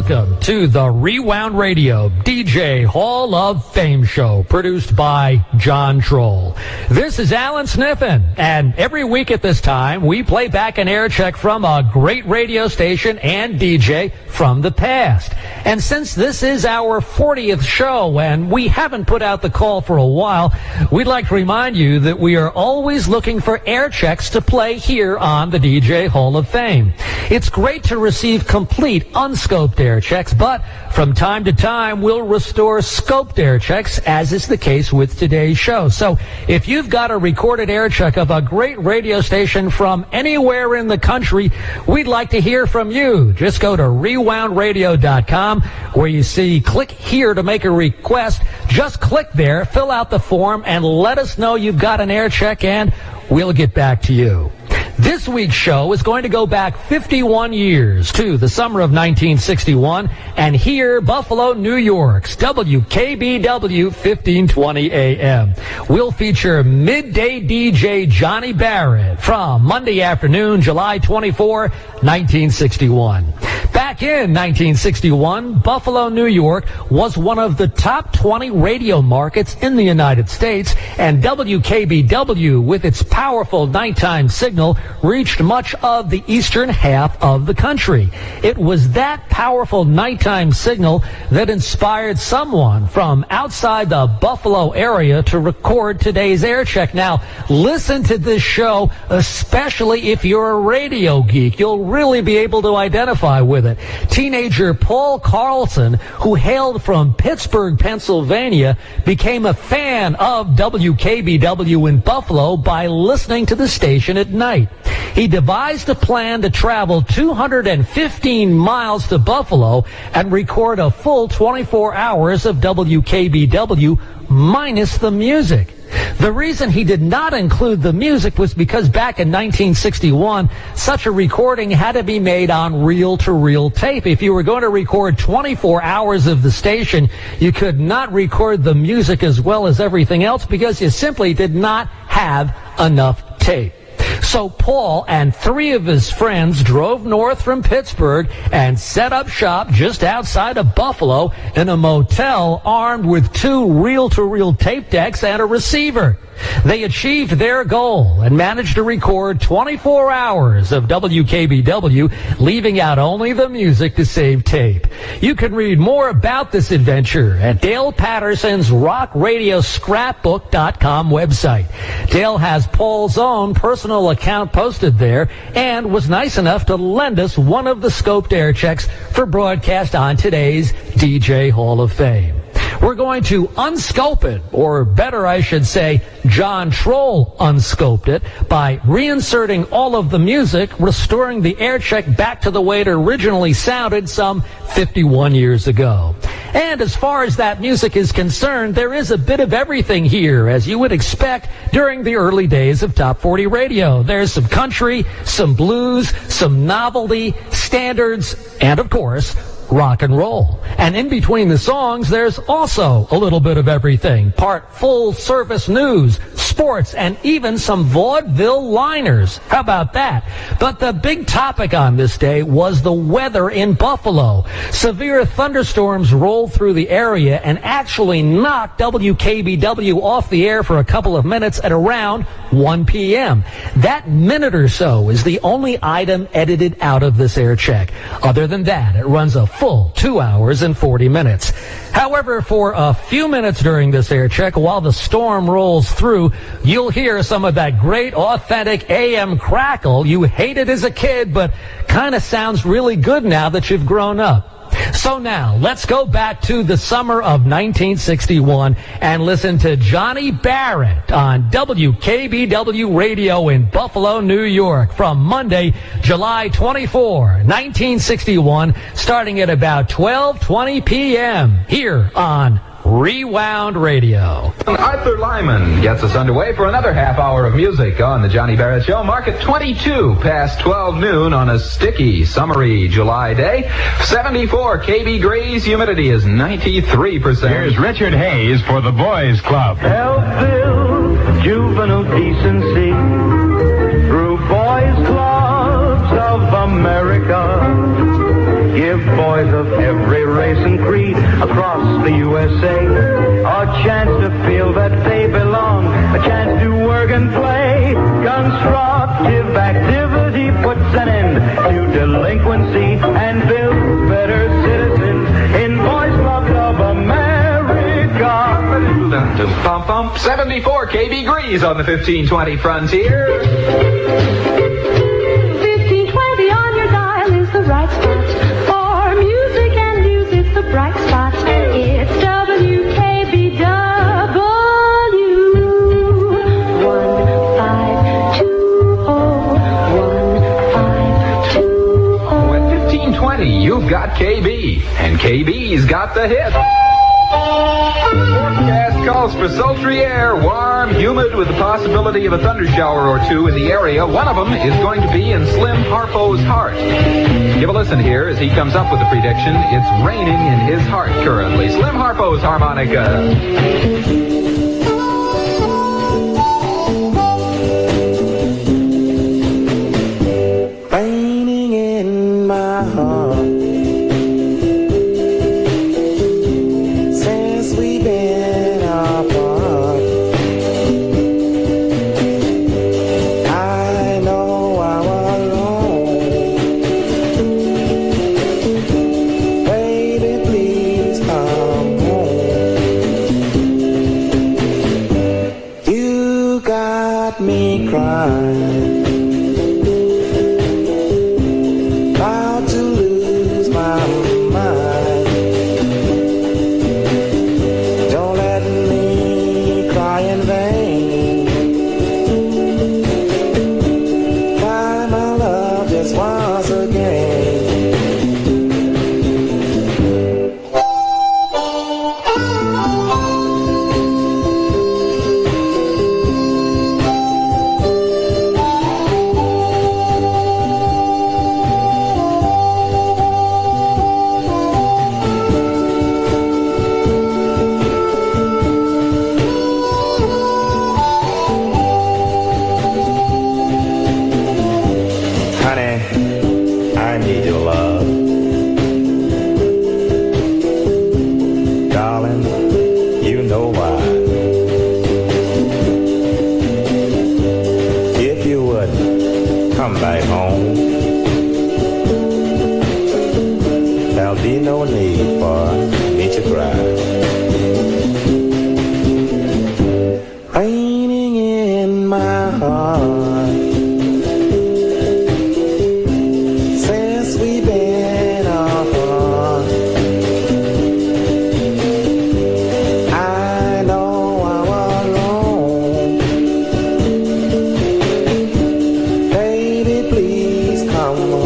Welcome to the Rewound Radio DJ Hall of Fame show, produced by John Troll. This is Alan Sniffen, and every week at this time, we play back an air check from a great radio station and DJ from the past. And since this is our 40th show and we haven't put out the call for a while, we'd like to remind you that we are always looking for air checks to play here on the DJ Hall of Fame. It's great to receive complete unscoped air checks, but from time to time we'll restore scoped air checks, as is the case with today's show. So if you've got a recorded air check of a great radio station from anywhere in the country, we'd like to hear from you. Just go to rewoundradio.com, where you see click here to make a request. Just click there, fill out the form, and let us know you've got an air check, and we'll get back to you. This week's show is going to go back 51 years to the summer of 1961 and hear Buffalo, New York's WKBW 1520 AM. We'll feature midday DJ Johnny Barrett from Monday afternoon, July 24, 1961. Back in 1961, Buffalo, New York was one of the top 20 radio markets in the United States, and WKBW, with its powerful nighttime signal, reached much of the eastern half of the country. It was that powerful nighttime signal that inspired someone from outside the Buffalo area to record today's air check. Now, listen to this show, especially if you're a radio geek. You'll really be able to identify with it. Teenager Paul Carlson, who hailed from Pittsburgh, Pennsylvania, became a fan of WKBW in Buffalo by listening to the station at night. He devised a plan to travel 215 miles to Buffalo and record a full 24 hours of WKBW minus the music. The reason he did not include the music was because back in 1961, such a recording had to be made on reel-to-reel tape. If you were going to record 24 hours of the station, you could not record the music as well as everything else because you simply did not have enough tape. So Paul and three of his friends drove north from Pittsburgh and set up shop just outside of Buffalo in a motel armed with two reel-to-reel tape decks and a receiver. They achieved their goal and managed to record 24 hours of WKBW, leaving out only the music to save tape. You can read more about this adventure at Dale Patterson's rockradioscrapbook.com website. Dale has Paul's own personal account posted there and was nice enough to lend us one of the scoped air checks for broadcast on today's DJ Hall of Fame. We're going to unscope it, or better I should say, John Troll unscoped it by reinserting all of the music, restoring the air check back to the way it originally sounded some 51 years ago. And as far as that music is concerned, there is a bit of everything here, as you would expect during the early days of Top 40 radio. There's some country, some blues, some novelty, standards, and of course, rock and roll. And in between the songs, there's also a little bit of everything. Part full-service news, sports, and even some vaudeville liners. How about that? But the big topic on this day was the weather in Buffalo. Severe thunderstorms rolled through the area and actually knocked WKBW off the air for a couple of minutes at around 1 p.m. That minute or so is the only item edited out of this air check. Other than that, it runs a full 2 hours and 40 minutes. However, for a few minutes during this air check, while the storm rolls through, you'll hear some of that great authentic AM crackle you hated as a kid, but kind of sounds really good now that you've grown up. So now, let's go back to the summer of 1961 and listen to Johnny Barrett on WKBW Radio in Buffalo, New York from Monday, July 24, 1961, starting at about 12:20 p.m. here on Rewound Radio. Arthur Lyman gets us underway for another half hour of music on the Johnny Barrett Show. Mark at 22 past 12 noon on a sticky, summery July day. 74 KB Gray's humidity is 93%. Here's Richard Hayes for the Boys Club. Help-filled juvenile decency through boys' clubs of America. Give give boys of every race and creed across the USA a chance to feel that they belong, a chance to work and play. Constructive activity puts an end to delinquency and builds better citizens in Boys Clubs of America. 74 KB Grease on the 1520 Frontier. 1520 on your dial is the right spot for music and news. It's the bright spot. It's WKBW 1520. With 1520, you've got KB, and KB's got the hit. Forecast calls for sultry air, warm, humid, with the possibility of a thundershower or two in the area. One of them is going to be in Slim Harpo's heart. Give a listen here as he comes up with the prediction. It's raining in his heart currently. Slim Harpo's harmonica. Raining in my heart. Since we've been apart, I know I'm alone. Baby, please come home. You got me crying. About to lose my mind. Don't let me cry in vain. Try my love just once again. Honey, I need your love. Darling, you know why. If you would come back home, there'll be no need for me to cry. Raining in my heart. Since we've been apart, I know I'm alone. Baby, please come home.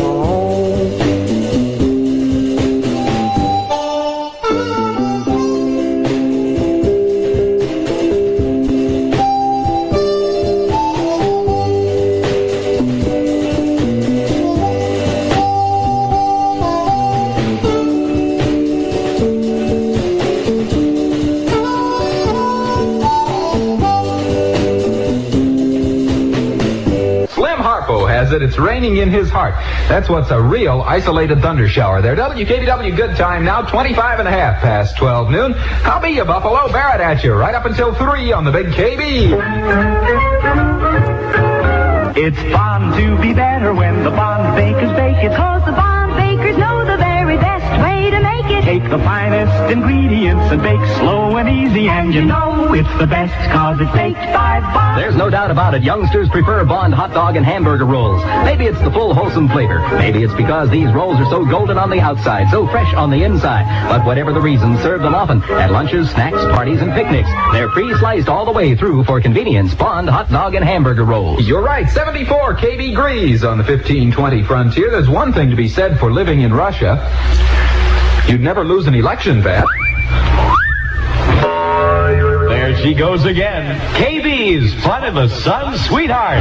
Slim Harpo has it. It's raining in his heart. That's what's a real isolated thunder shower there. WKBW good time now, 25 and a half past 12 noon. I'll be your Buffalo Barrett at you right up until 3 on the big KB. It's bound to be better when the Bond Bakers bake it. 'Cause the Bond Bakers know the very best way to make it. Take the finest ingredients and bake slow and easy, and you know it's the best 'cause it's baked by Bond. There's no doubt about it. Youngsters prefer Bond hot dog and hamburger rolls. Maybe it's the full wholesome flavor. Maybe it's because these rolls are so golden on the outside, so fresh on the inside. But whatever the reason, serve them often at lunches, snacks, parties, and picnics. They're pre-sliced all the way through for convenience. Bond hot dog and hamburger rolls. You're right, 74 KB Grease on the 1520 Frontier. There's one thing to be said for living in Russia. You'd never lose an election, Pat. There she goes again. KB's Fun in the Sun Sweetheart.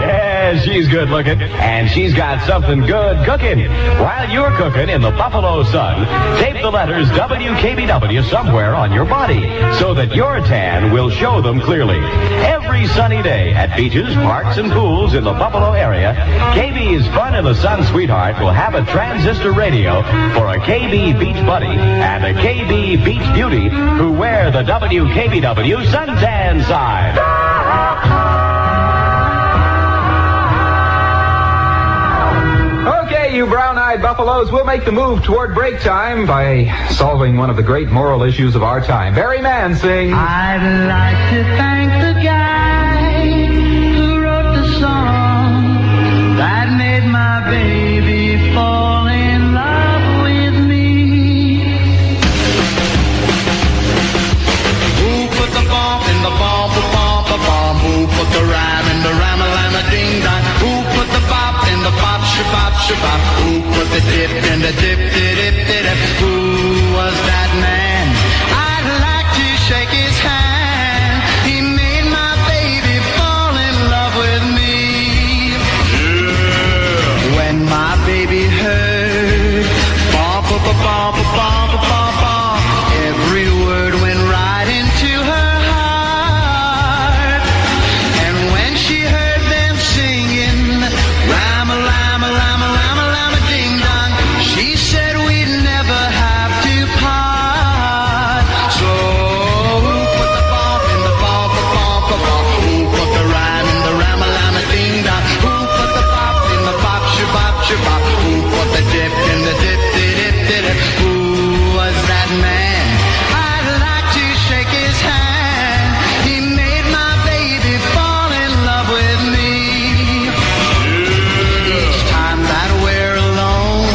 Yeah. Yes, she's good looking, and she's got something good cooking. While you're cooking in the Buffalo sun, tape the letters WKBW somewhere on your body so that your tan will show them clearly. Every sunny day at beaches, parks, and pools in the Buffalo area, KB's Fun in the Sun Sweetheart will have a transistor radio for a KB Beach Buddy and a KB Beach Beauty who wear the WKBW suntan sign. Okay, you brown-eyed buffaloes, we'll make the move toward break time by solving one of the great moral issues of our time. Barry Mann sings... I'd like to thank the guy who wrote the song that made my baby fall in love with me. Who put the bomb in the bomb, the bomb, the bomb? Who put the rhyme in the rhyme-a-lime-a-ding-dong? Who put the bop in the bop, shabop, shabop? Who put the dip in the dip-dip-dip-dip? Who was that man? I'd like to shake his hand. He made my baby fall in love with me. Yeah. When my baby heard bump, bump, bump, bump, bump, bump, every word went right into her heart. And when she heard them singing rhyme-a-lime-a-lime-a-lime-a-lime-a-ding-dong, she said we'd never have to part. So who put the bump in the bump, bump, bump? Who put the rhyme in the rhyme-a-lime-a-ding-dong? Who put the bop in the bop, shabop, shabop? Who put the dip in the dip-dip-dip-dip? Who was that man? I'd like to shake his hand. He made my baby fall in love with me. Each time that we're alone,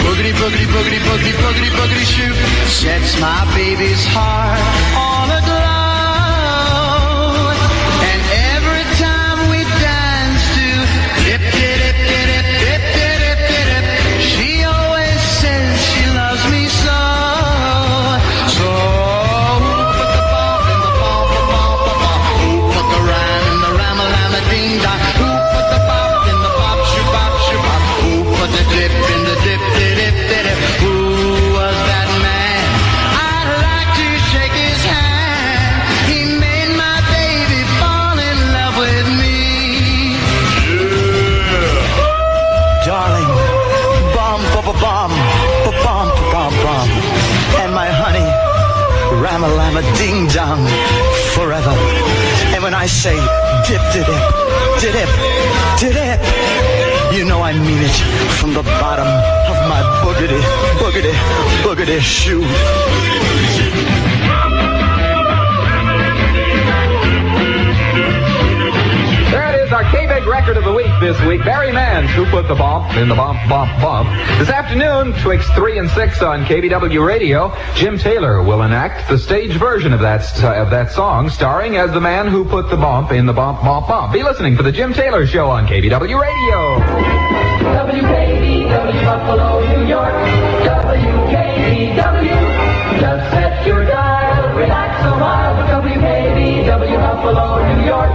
boogity, boogity, boogity, boogity, boogity, boogity shoot sets my baby's heart all aglow. And every time we dance to dip, dip, dip, dip, dip, dip, dip, dip, she always says she loves me so. So who put the bump in the bump, bump, bump? Who put the rhyme in the rhyme-a-lime-a-ding-dong? Who put the bop in the bop, shabop, shabop? Who put the dip in the dip-dip-dip-dip? Who was that man? I'd like to shake his hand. He made my baby fall in love with me. Darling, bomb, bomb, bomb, bomb, bomb, bomb, and my honey, ram-a-lam-a-ding-dong, forever. And when I say dip-dip, dip, dip, you know I mean it from the bottom of my boogity, boogity, boogity shoe. There it is, our K-Big record of the week this week. Barry Mann, Who Put the Bump in the Bump, Bump, Bump. This afternoon, twixt 3 and 6 on KBW Radio, Jim Taylor will enact the stage version of that song, starring as the man who put the bump in the bump, bump, bump. Be listening for the Jim Taylor Show on KBW Radio. WKBW, Buffalo, New York. WKBW, just set your dial, relax a while. WKBW, Buffalo, New York.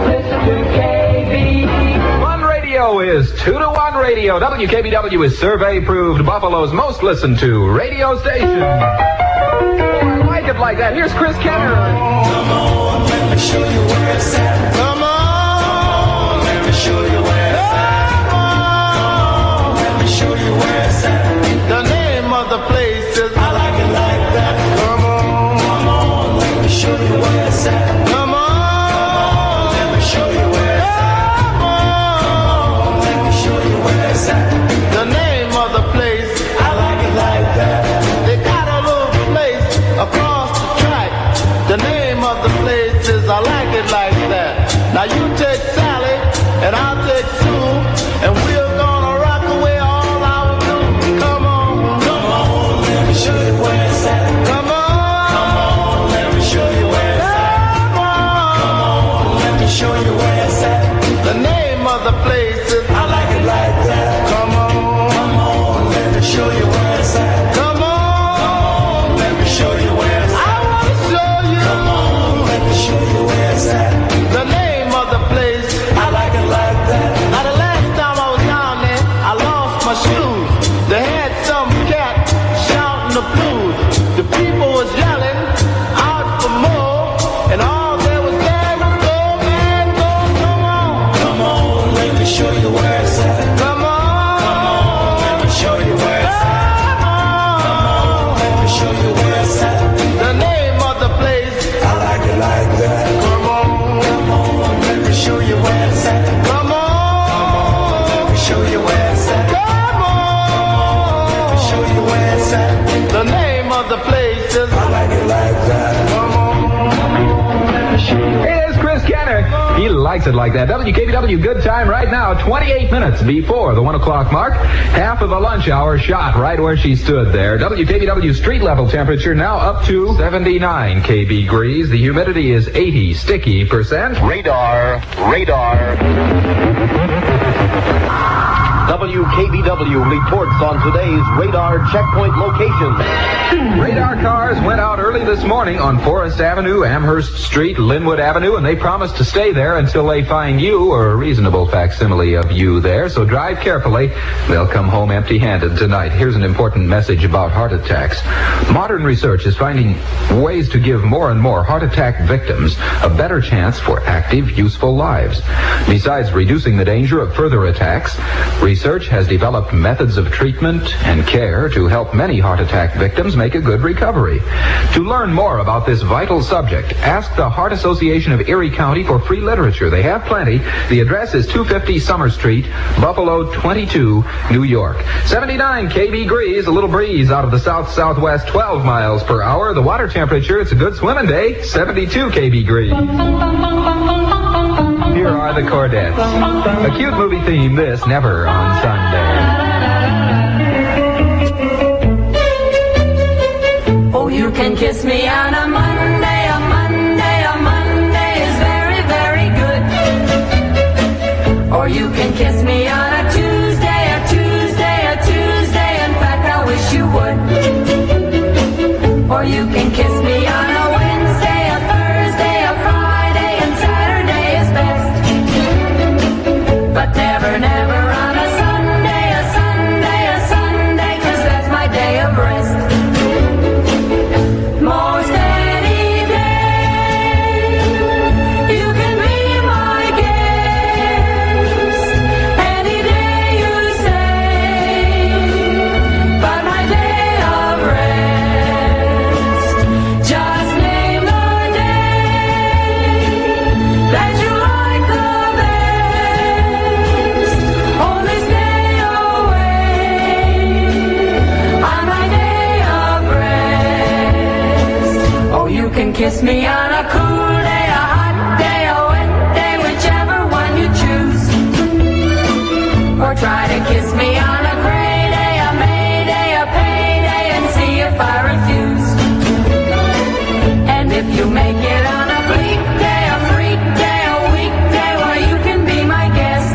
Listen to KB. One Radio is 2-to-1 Radio. WKBW is survey-proved Buffalo's most listened to radio station. I like it like that. Here's Chris Kenner. Come on, let me show you where it's at. Come on, let me show you where it's at. Come on, let me show you where it's at. The name of the place is I like it like that. Come on, let me show you where it's at. Come on, let me show you where it's at. Come on, let me show you where it's at. The name of the place I like it like that. They got a little place across the track. The name of the place is I like it like that. Now you take Sally and I'll take Sue, and we're gonna rock away all our blues. Come on, let me show you where it's at. Come on, let me show you where it's at. Come on, let me show you where it's at. The name of the place is I like it like that. Come on, let me show you where it's at. Come on, let me show you where it's at. I wanna show you. Come on, let me show you where it's at. The name of the place I like it like that. He likes it like that. WKBW Good Time right now, 28 minutes before the 1 o'clock mark. Half of the lunch hour shot right where she stood there. WKBW street level temperature now up to 79 kb-degrees. The humidity is 80 sticky %. Radar. WKBW reports on today's radar checkpoint location. Radar cars went out early this morning on Forest Avenue, Amherst Street, Linwood Avenue, and they promised to stay there until they find you or a reasonable facsimile of you there. So drive carefully. They'll come home empty-handed tonight. Here's an important message about heart attacks. Modern research is finding ways to give more and more heart attack victims a better chance for active, useful lives. Besides reducing the danger of further attacks, research has developed methods of treatment and care to help many heart attack victims make a good recovery. To learn more about this vital subject, ask the Heart Association of Erie County for free literature. They have plenty. The address is 250 Summer Street, Buffalo 22, New York. 79 kb-degrees, a little breeze out of the south-southwest, 12 miles per hour. The water temperature, it's a good swimming day, 72 kb-degrees. Here are the Chordettes. A cute movie theme, this, Never on Sunday. Oh, you can kiss me on a Monday, a Monday, a Monday is very, very good. Or you can kiss me on a Tuesday, a Tuesday, a Tuesday, in fact I wish you would. Or you can kiss me on a Wednesday, a Thursday, a Friday, and Saturday is best. But never, never on a Sunday, a Sunday, a Sunday, 'cause that's my day of rest. Most any day, you can be my guest. Any day you say, but my day of rest. Just name the day that you like the best. Only stay away on my day of rest. Oh, you can kiss me on a cool day, a hot day, a wet day, whichever one you choose. Or try to kiss me on a gray day, a May day, a payday, and see if I refuse. And if you make it on a bleak day, a freak day, a weekday, well, you can be my guest.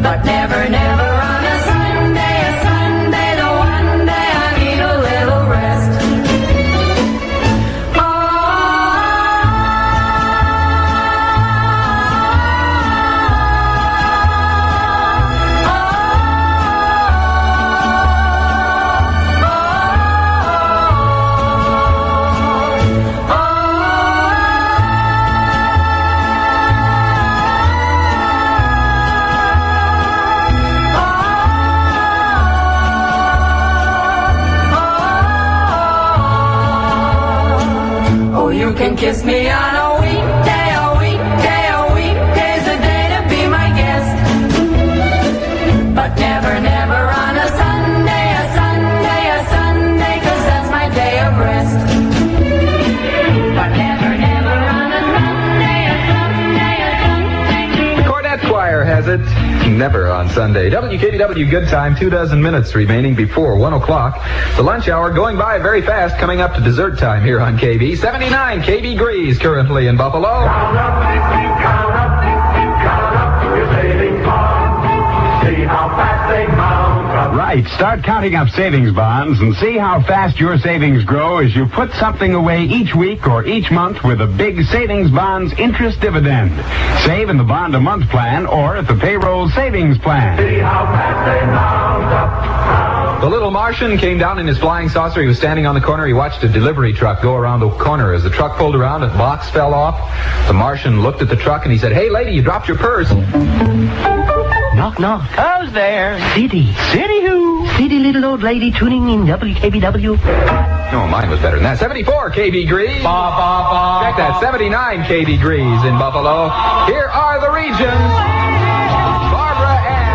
But never, never on a Sunday, the one day I need a little rest. Oh, you can kiss me on a weekday, a weekday, a weekday's a day to be my guest. But never, never on a Sunday, a Sunday, a Sunday, 'cause that's my day of rest. But never, never on a Sunday, a Sunday, a Sunday. The Chordette Choir has it. Never on Sunday. WKBW Good Time, 24 minutes remaining before 1 o'clock. The lunch hour going by very fast, coming up to dessert time here on KB. 79 kb-degrees currently in Buffalo. Count up your savings bonds. See how fast they mount up. Right. Start counting up savings bonds and see how fast your savings grow as you put something away each week or each month with a big savings bonds interest dividend. Save in the bond a month plan or at the payroll savings plan. See how fast they mount up. The little Martian came down in his flying saucer. He was standing on the corner. He watched a delivery truck go around the corner. As the truck pulled around, a box fell off. The Martian looked at the truck and he said, "Hey, lady, you dropped your purse." Knock, knock. Who's there? City. City who? City little old lady tuning in WKBW. No, mine was better than that. 74 kb-degrees. Check that, 79 kb-degrees in Buffalo. Here are the regions. Barbara Ann.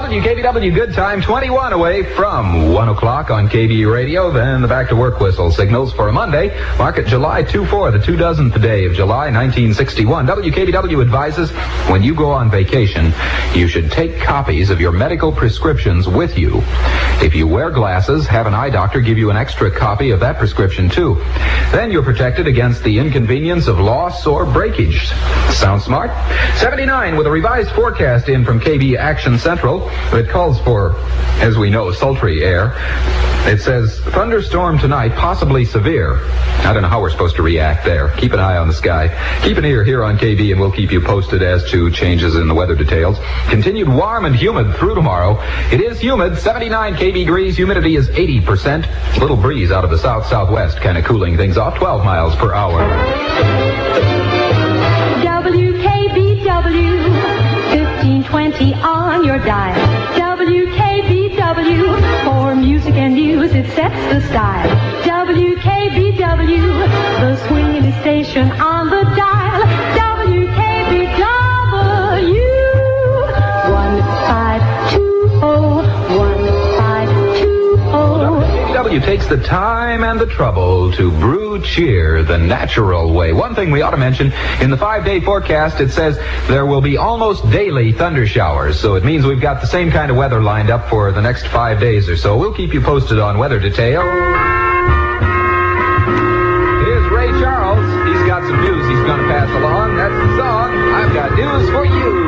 WKBW Good Time 21 away from 1 o'clock on KBE Radio. Then the back to work whistle signals for a Monday. Mark it July 2-4, the 2,000th day of July 1961. WKBW advises when you go on vacation, you should take copies of your medical prescriptions with you. If you wear glasses, have an eye doctor give you an extra copy of that prescription too. Then you're protected against the inconvenience of loss or breakage. Sound smart? 79 with a revised forecast in from KB Action Central. It calls for, as we know, sultry air. It says, thunderstorm tonight, possibly severe. I don't know how we're supposed to react there. Keep an eye on the sky. Keep an ear here on KB, and we'll keep you posted as to changes in the weather details. Continued warm and humid through tomorrow. It is humid, 79 KB degrees. Humidity is 80%. Little breeze out of the south-southwest, kind of cooling things off, 12 miles per hour. WKBW, 1520 on your dial. WKBW, for music and news, it sets the style. WKBW, the swinging station on the dial. WKBW, 1520, 1520. WKBW takes the time and the trouble to brew cheer the natural way. One thing we ought to mention, in the 5-day forecast, it says there will be almost daily thunder showers. So it means we've got the same kind of weather lined up for the next 5 days or so. We'll keep you posted on weather detail. Here's Ray Charles. He's got some news he's going to pass along. That's the song, I've Got News for You.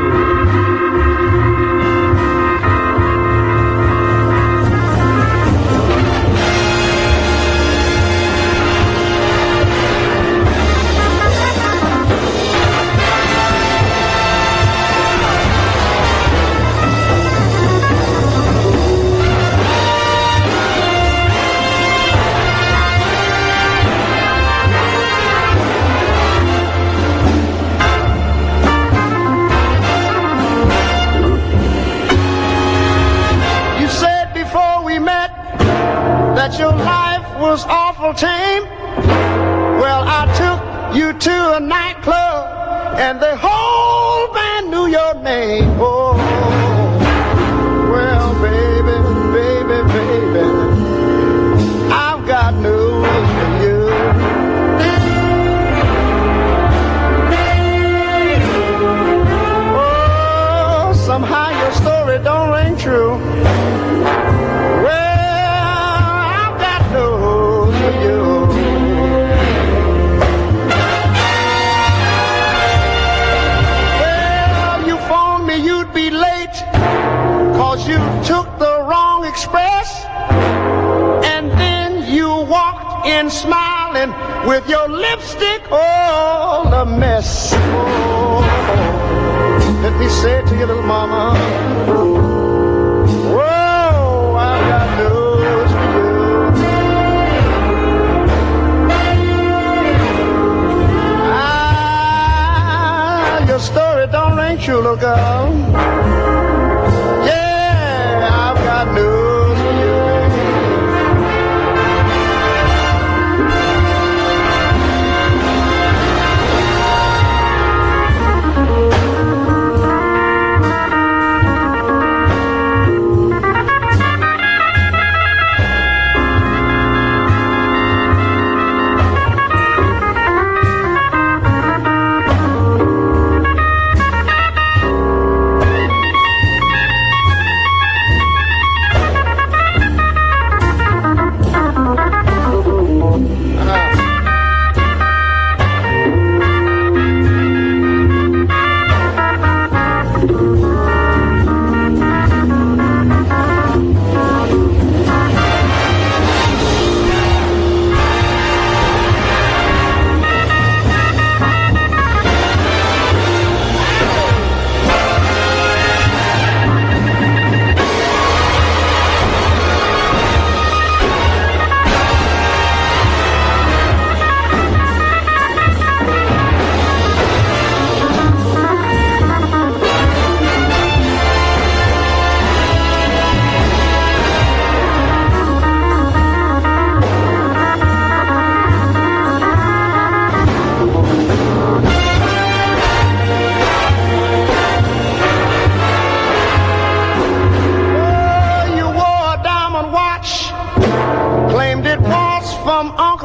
That your life was awful tame. Well, I took you to a nightclub and the whole band knew your name. Oh, well, baby, baby, baby, I've got news for you. Oh, somehow your story don't ring true. You took the wrong express, and then you walked in smiling with your lipstick all a mess. Oh, let me say it to you, little mama. Whoa, I've got news for you. Your story don't ring true, little girl. News for you.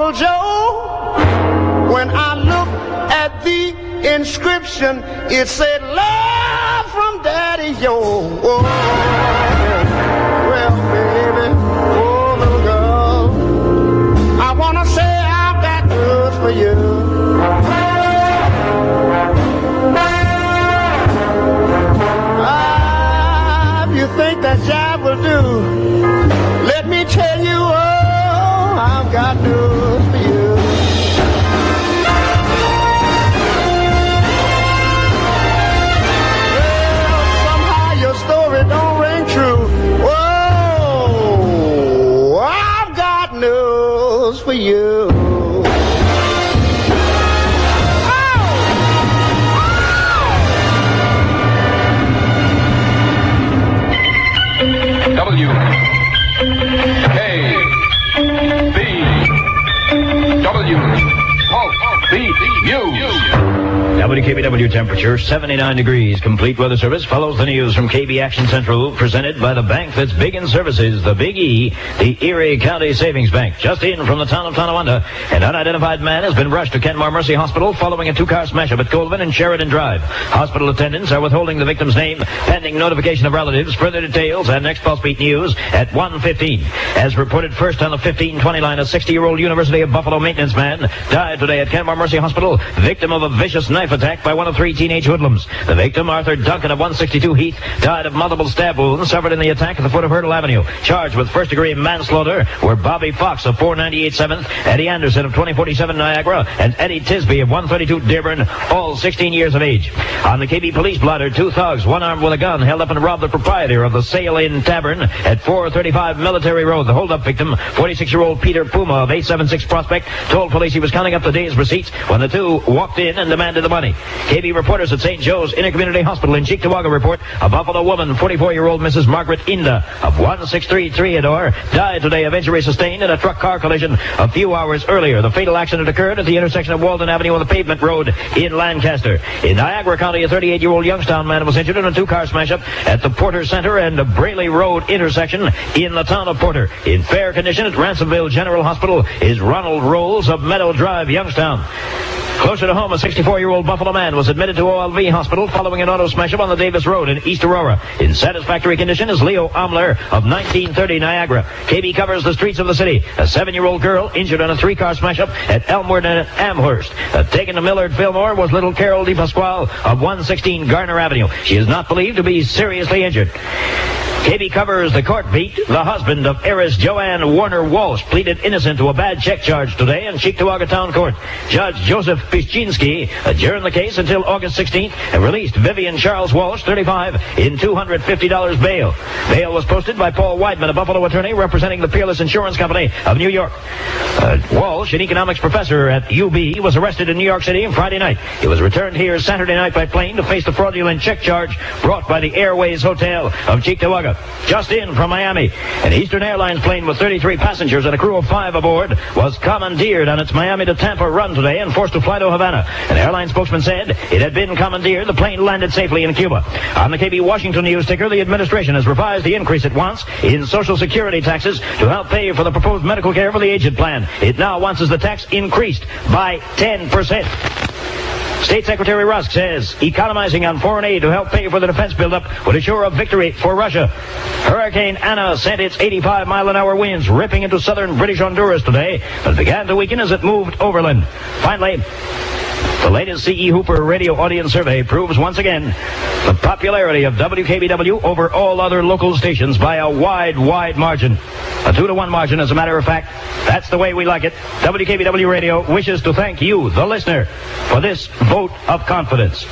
Uncle Joe, when I looked at the inscription, it said, love from Daddy Yo. Oh, well, baby, oh, little girl, I want to say I've got news for you. If you think that job will do, let me tell you, oh, I've got news for you. Don't ring true. Whoa, I've got news for you. WKBW temperature, 79 degrees. Complete weather service follows the news from KB Action Central, presented by the bank that's big in services, the Big E, the Erie County Savings Bank. Just in from the town of Tonawanda, an unidentified man has been rushed to Kenmore Mercy Hospital following a two-car smash-up at Colvin and Sheridan Drive. Hospital attendants are withholding the victim's name, pending notification of relatives. Further details and next Pulse Beat News at 1:15. As reported first on the 1520 line, a 60-year-old University of Buffalo maintenance man died today at Kenmore Mercy Hospital, victim of a vicious knife attack by one of three teenage hoodlums. The victim, Arthur Duncan of 162 Heath, died of multiple stab wounds suffered in the attack at the foot of Hurdle Avenue. Charged with first-degree manslaughter were Bobby Fox of 498 7th, Eddie Anderson of 2047 Niagara, and Eddie Tisby of 132 Dearborn, all 16 years of age. On the KB police blotter, two thugs, one armed with a gun, held up and robbed the proprietor of the Sail Inn Tavern at 435 Military Road. The hold-up victim, 46-year-old Peter Puma of 876 Prospect, told police he was counting up the day's receipts when the two walked in and demanded the money. KB reporters at St. Joe's Intercommunity Hospital in Cheektowaga report a Buffalo woman, 44-year-old Mrs. Margaret Inda of 163 Theodore, died today of injuries sustained in a truck-car collision a few hours earlier. The fatal accident occurred at the intersection of Walden Avenue and the Pavement Road in Lancaster. In Niagara County, a 38-year-old Youngstown man was injured in a two-car smash-up at the Porter Center and Brayley Road intersection in the town of Porter. In fair condition at Ransomville General Hospital is Ronald Rolls of Meadow Drive, Youngstown. Closer to home, a 64-year-old Buffalo man was admitted to OLV Hospital following an auto smash-up on the Davis Road in East Aurora. In satisfactory condition is Leo Omler of 1930 Niagara. KB covers the streets of the city. A 7-year-old girl injured on a three-car smash-up at Elmwood and Amherst. Taken to Millard Fillmore was little Carol DePasquale of 116 Garner Avenue. She is not believed to be seriously injured. KB covers the court beat. The husband of heiress Joanne Warner Walsh pleaded innocent to a bad check charge today in Cheektowaga Town Court. Judge Joseph Piszczynski adjourned the case until August 16th and released Vivian Charles Walsh, 35, in $250 bail. Bail was posted by Paul Weidman, a Buffalo attorney representing the Peerless Insurance Company of New York. Walsh, an economics professor at UB, was arrested in New York City on Friday night. He was returned here Saturday night by plane to face the fraudulent check charge brought by the Airways Hotel of Cheektowaga. Just in from Miami, an Eastern Airlines plane with 33 passengers and a crew of 5 aboard was commandeered on its Miami to Tampa run today and forced to fly to Havana. An airline spokesman said it had been commandeered. The plane landed safely in Cuba. On the KB Washington News ticker, the administration has revised the increase it wants in Social Security taxes to help pay for the proposed medical care for the aged plan. It now wants the tax increased by 10%. State Secretary Rusk says economizing on foreign aid to help pay for the defense buildup would assure a victory for Russia. Hurricane Anna sent its 85-mile-an-hour winds ripping into southern British Honduras today, but began to weaken as it moved overland. Finally, the latest C.E. Hooper radio audience survey proves once again the popularity of WKBW over all other local stations by a wide margin. A 2-to-1 margin, as a matter of fact. That's the way we like it. WKBW Radio wishes to thank you, the listener, for this vote of confidence.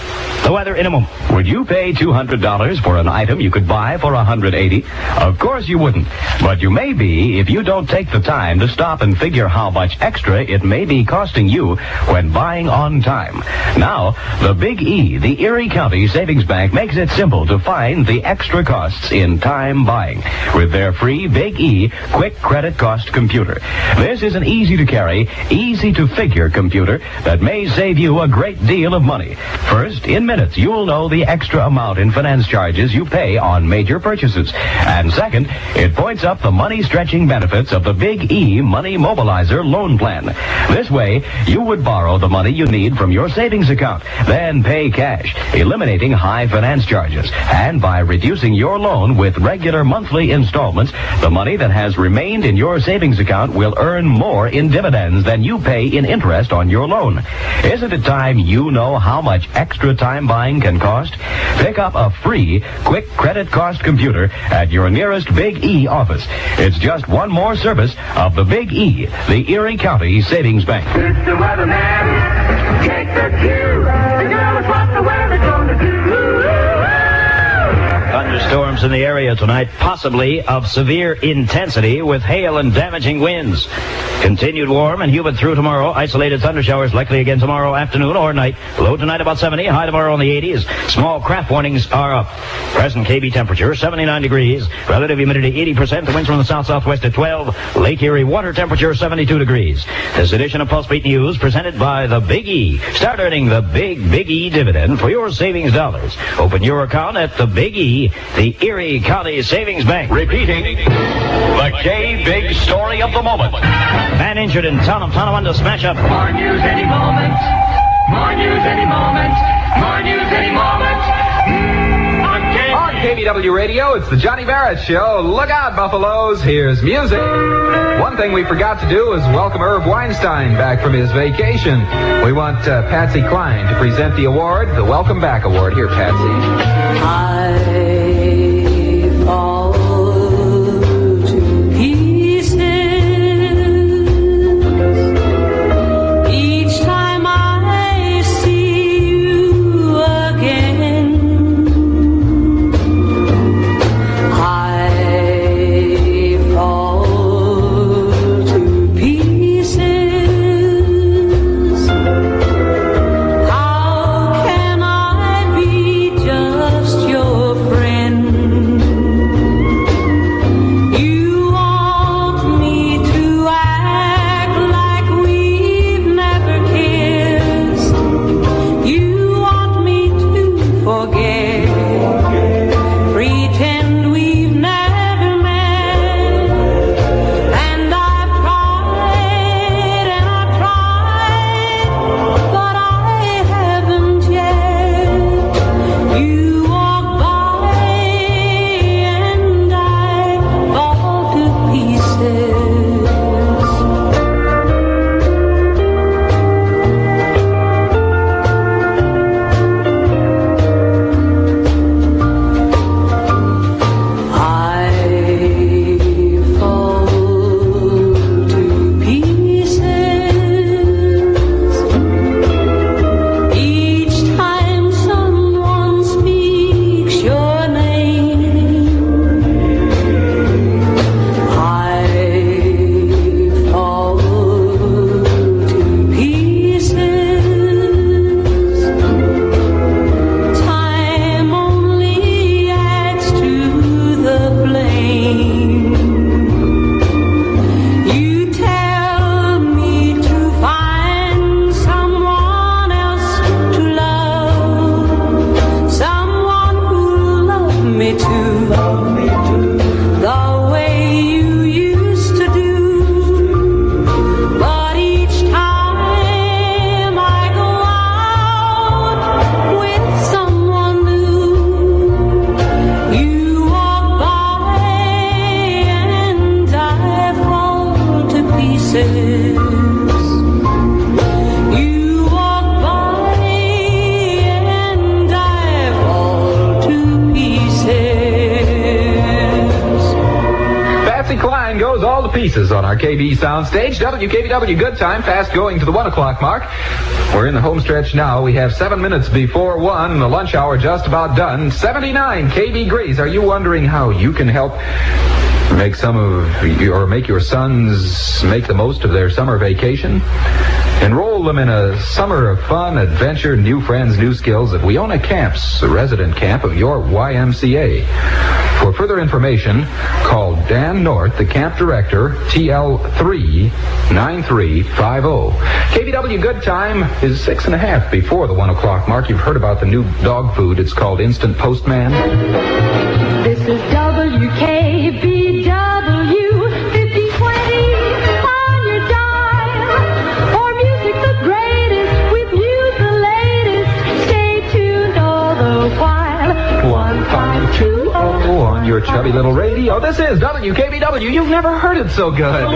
The weather in a moment. Would you pay $200 for an item you could buy for $180? Of course you wouldn't. But you may be if you don't take the time to stop and figure how much extra it may be costing you when buying on time. time. Now, the Big E, the Erie County Savings Bank, makes it simple to find the extra costs in time buying with their free Big E Quick Credit Cost Computer. This is an easy-to-carry, easy-to-figure computer that may save you a great deal of money. First, in minutes, you'll know the extra amount in finance charges you pay on major purchases. And second, it points up the money-stretching benefits of the Big E Money Mobilizer Loan Plan. This way, you would borrow the money you need from your savings account, then pay cash, eliminating high finance charges. And by reducing your loan with regular monthly installments, the money that has remained in your savings account will earn more in dividends than you pay in interest on your loan. Isn't it time you know how much extra time buying can cost? Pick up a free Quick Credit Cost Computer at your nearest Big E office. It's just one more service of the Big E, the Erie County Savings Bank. Mr. Weatherman, take the cue. Tell us what the weather's gonna do. Thunderstorms in the area tonight, possibly of severe intensity with hail and damaging winds. Continued warm and humid through tomorrow. Isolated thundershowers likely again tomorrow afternoon or night. Low tonight about 70, high tomorrow in the 80s. Small craft warnings are up. Present KB temperature 79 degrees. Relative humidity 80%. The winds from the south-southwest at 12. Lake Erie water temperature 72 degrees. This edition of Pulse Beat News presented by the Big E. Start earning the Big E dividend for your savings dollars. Open your account at the Big E, the Erie County Savings Bank. Repeating, the K-Big story of the moment. Man injured in town of Tonawanda smash up. More news any moment. More news any moment. More news any moment. On KBW Radio, it's the Johnny Barrett Show. Look out, Buffaloes. Here's music. One thing we forgot to do is welcome Irv Weinstein back from his vacation. We want Patsy Cline to present the award, the Welcome Back Award. Here, Patsy. I fall to pieces each time I see you again. I fall to pieces. How can I be just your friend? You want me to act like we've never kissed. You want me to forget, pretend we've never met. And I've tried, but I haven't yet. You walk by and I fall to pieces. I fall to pieces each time someone speaks your name. I fall to pieces. Time only adds to the flame. You tell me to find someone else to love, someone who'll love me too, the way you used to do. But each time I go out with someone new, you walk by and I fall to pieces. You walk by and I fall to pieces. Patsy Cline goes all to pieces on our KB soundstage. WKBW Good Time, fast going to the 1 o'clock mark. We're in the home stretch now. We have 7 minutes before 1. The lunch hour just about done. 79 KB degrees. Are you wondering how you can help make some of your, or make your sons make the most of their summer vacation? Enroll them in a summer of fun, adventure, new friends, new skills at Weona Camps, the resident camp of your YMCA. For further information, call Dan North, the camp director, TL3-9350. KBW Good Time is 6:30 before the 1 o'clock mark. You've heard about the new dog food. It's called Instant Postman. This is WKBW 5020 on your dial. For music the greatest, with news the latest. Stay tuned all the while. 1520 on your chubby little radio. This is WKBW. You've never heard it so good.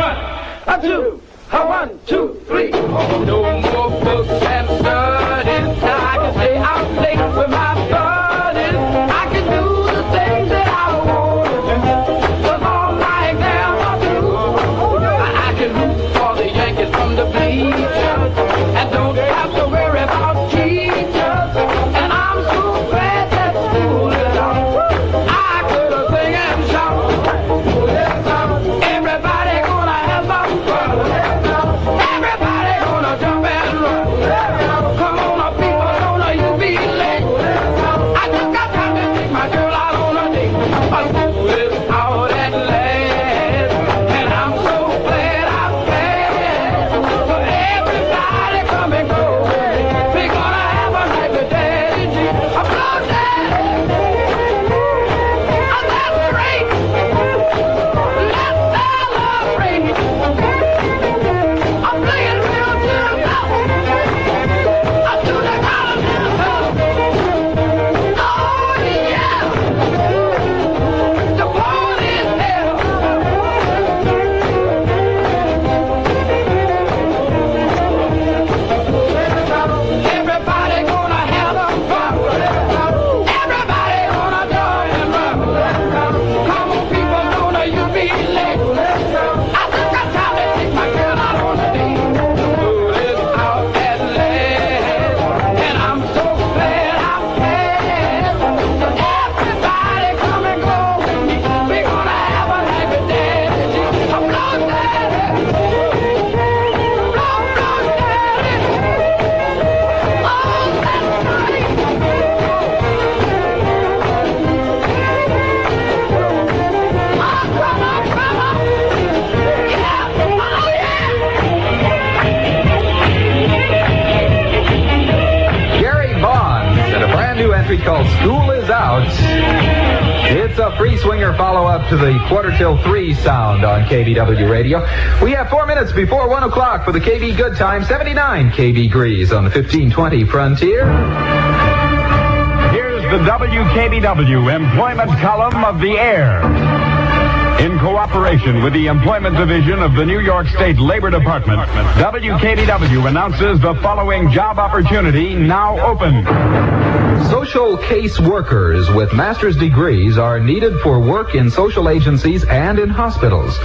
1, 2, 1, 2, 3. Oh, no more books and studies. Now I can stay out late with my buddies. I can do the things that I want to do. 'Cause all my exams are through. I can root for the Yankees from the bleachers and don't have to worry about teachers. And I'm so glad that school is out. I could have sing and shout. Everybody gonna have some fun. Everybody gonna jump and run. Come on up, people, don't you be late. I just got time to take my girl out on a date. But school is out at last, and I'm so glad I passed. So everybody come and go. We're gonna have a night with Daddy G. Applaud Daddy. Oh, that's great. Let's celebrate. I'm playing real good now. I'm doing the kind of oh, yeah. The party's here. Everybody gonna have some fun. Everybody gonna jump and run. Come on, people, don't you be late. I just got time to take my girl out on a date. School is out at last, and I'm so glad I passed. So everybody come and go with me. We're gonna have a night with Daddy G. Applaud Daddy. Applaud Daddy. Oh, that's great. Oh, come on, come on. Yeah, oh, yeah. Gary Bonds and a brand new entry called School Is Out. It's a free swinger follow-up to the 2:45 sound on KBW Radio. We have 4 minutes before 1 o'clock for the KB Good Time, 79 KB Grease on the 1520 Frontier. Here's the WKBW employment column of the air. In cooperation with the Employment Division of the New York State Labor Department, WKBW announces the following job opportunity now open. Social case workers with master's degrees are needed for work in social agencies and in hospitals.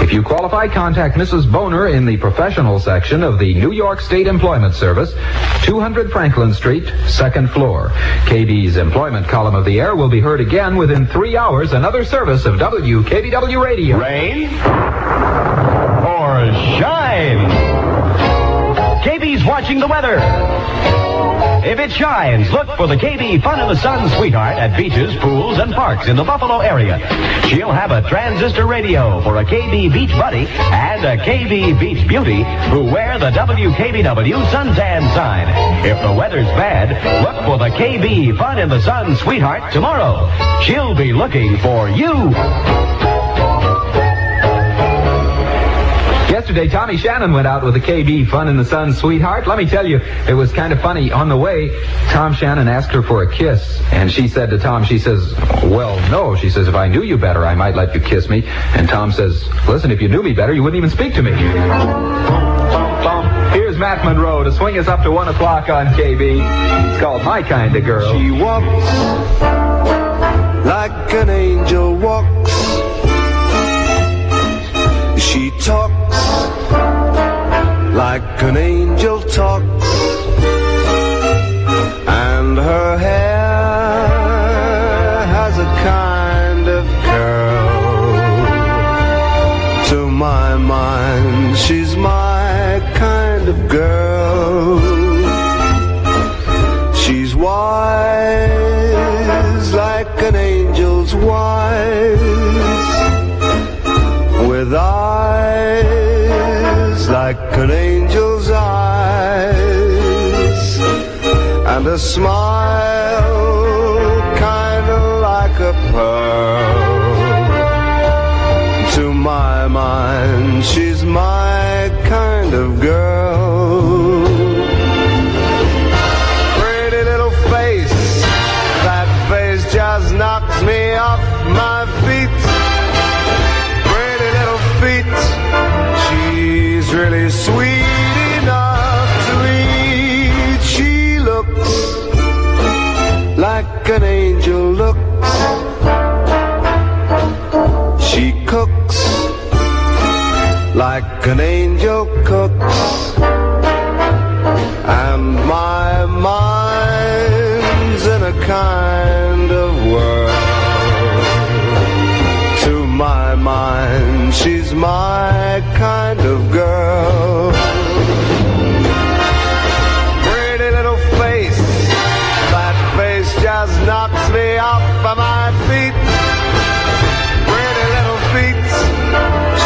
If you qualify, contact Mrs. Boner in the professional section of the New York State Employment Service, 200 Franklin Street, 2nd floor. KB's employment column of the air will be heard again within 3 hours. Another service of WKBW Radio. Rain or shine? KB's watching the weather. If it shines, look for the KB Fun in the Sun sweetheart at beaches, pools, and parks in the Buffalo area. She'll have a transistor radio for a KB Beach Buddy and a KB Beach Beauty who wear the WKBW suntan sign. If the weather's bad, look for the KB Fun in the Sun sweetheart tomorrow. She'll be looking for you. Yesterday, Tommy Shannon went out with a KB Fun in the Sun sweetheart. Let me tell you, it was kind of funny. On the way, Tom Shannon asked her for a kiss, and she said to Tom, she says, well, no. She says, if I knew you better, I might let you kiss me. And Tom says, listen, if you knew me better, you wouldn't even speak to me. Here's Matt Monroe to swing us up to 1 o'clock on KB. It's called My Kind of Girl. She walks like an angel walks. She talks like an angel talks, and her hair has a kind of curl. To my mind, she's my kind kind of girl. She's wise like an angel's wise, with eyes like an angel's eyes, and a smile kind of like a pearl. To my mind, she's my kind of girl. Pretty little face, that face just knocks me off my feet. Pretty little feet, she's really sweet enough to eat. She looks like an angel looks. She cooks like an angel cooks, and my mind's in a kind of world. To my mind, she's my kind of girl. Pretty little face, that face just knocks me off of my feet.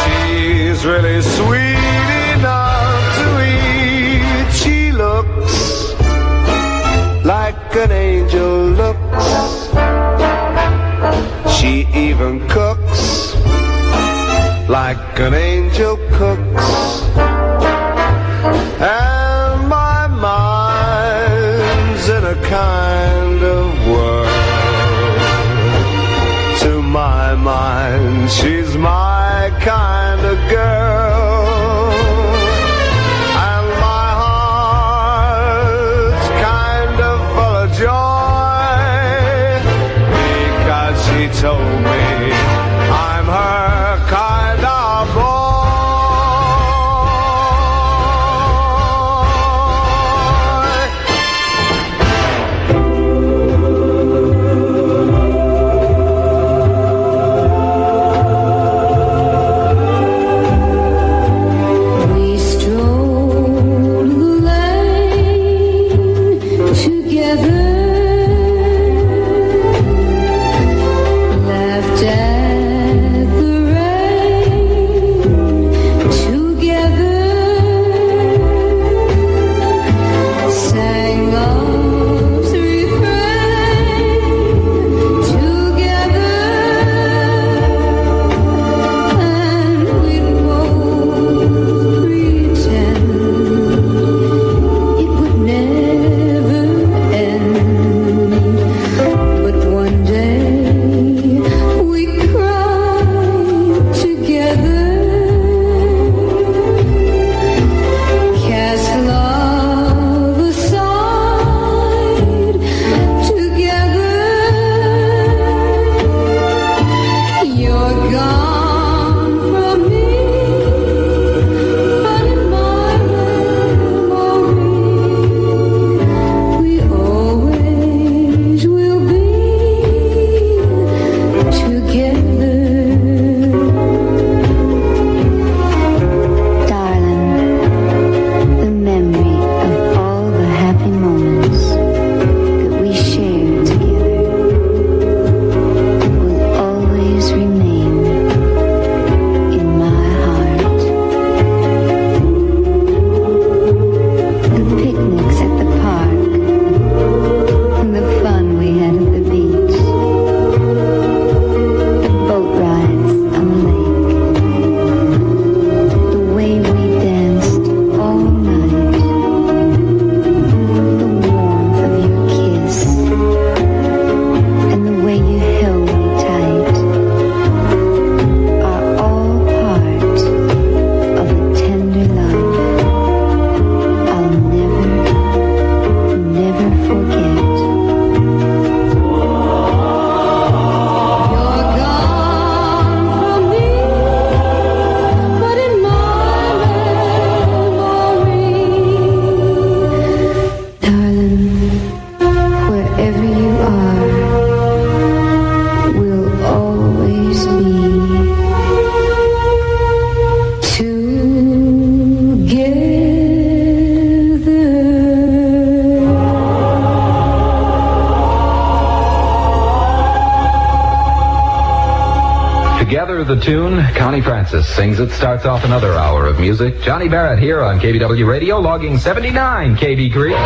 She's really sweet enough to eat. She looks like an angel looks. She even cooks like an angel cooks. And my mind's in a kind of world. To my mind, she's my kind of girl, and my heart's kind of full of joy, because she told me I'm her kind of boy. the tune. Connie Francis sings it, starts off another hour of music. Johnny Barrett here on KBW Radio, logging 79 KB Grease.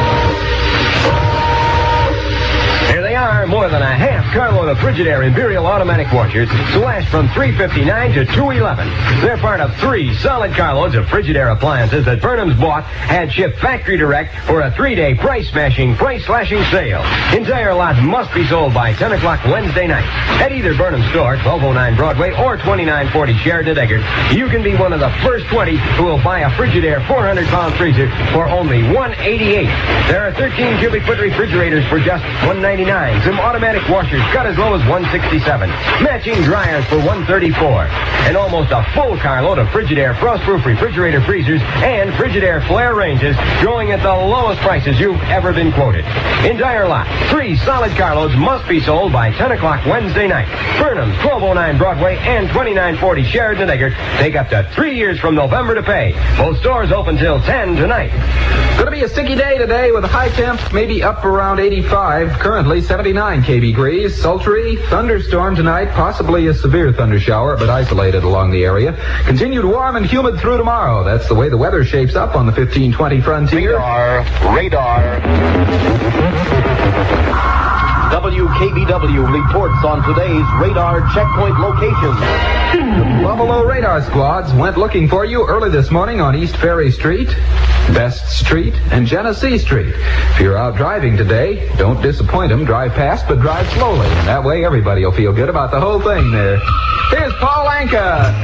Here they are, more than a half carload of Frigidaire Imperial automatic washers, slashed from $3.59 to $2.11. They're part of 3 solid carloads of Frigidaire appliances that Burnham's bought, had shipped factory direct for a 3-day price-slashing sale. Entire lots must be sold by 10 o'clock Wednesday night. At either Burnham store, 1209 Broadway, or 2940 Sheridan Eggert, you can be one of the first 20 who will buy a Frigidaire 400-pound freezer for only $188. There are 13 cubic foot refrigerators for just $199. Some automatic washers cut as low as $167. Matching dryers for $134. And almost a full carload of Frigidaire Frostproof refrigerator freezers and Frigidaire Flare ranges going at the lowest prices you've ever been quoted. Entire lot, 3 solid carloads must be sold by 10 o'clock Wednesday night. Burnham's, 1209 Broadway, and 2940 Sheridan Eggert take up to 3 years from November to pay. Both stores open till 10 tonight. Going to be a sticky day today with a high temp, maybe up around 85. Currently 79 KB Grease. Sultry, thunderstorm tonight, possibly a severe thundershower, but isolated along the area. Continued warm and humid through tomorrow. That's the way the weather shapes up on the 1520 Frontier. Radar. WKBW reports on today's radar checkpoint locations. Buffalo radar squads went looking for you early this morning on East Ferry Street, Best Street, and Genesee Street. If you're out driving today, don't disappoint them. Drive fast, but drive slowly. And that way everybody will feel good about the whole thing there. Here's Paul Anka.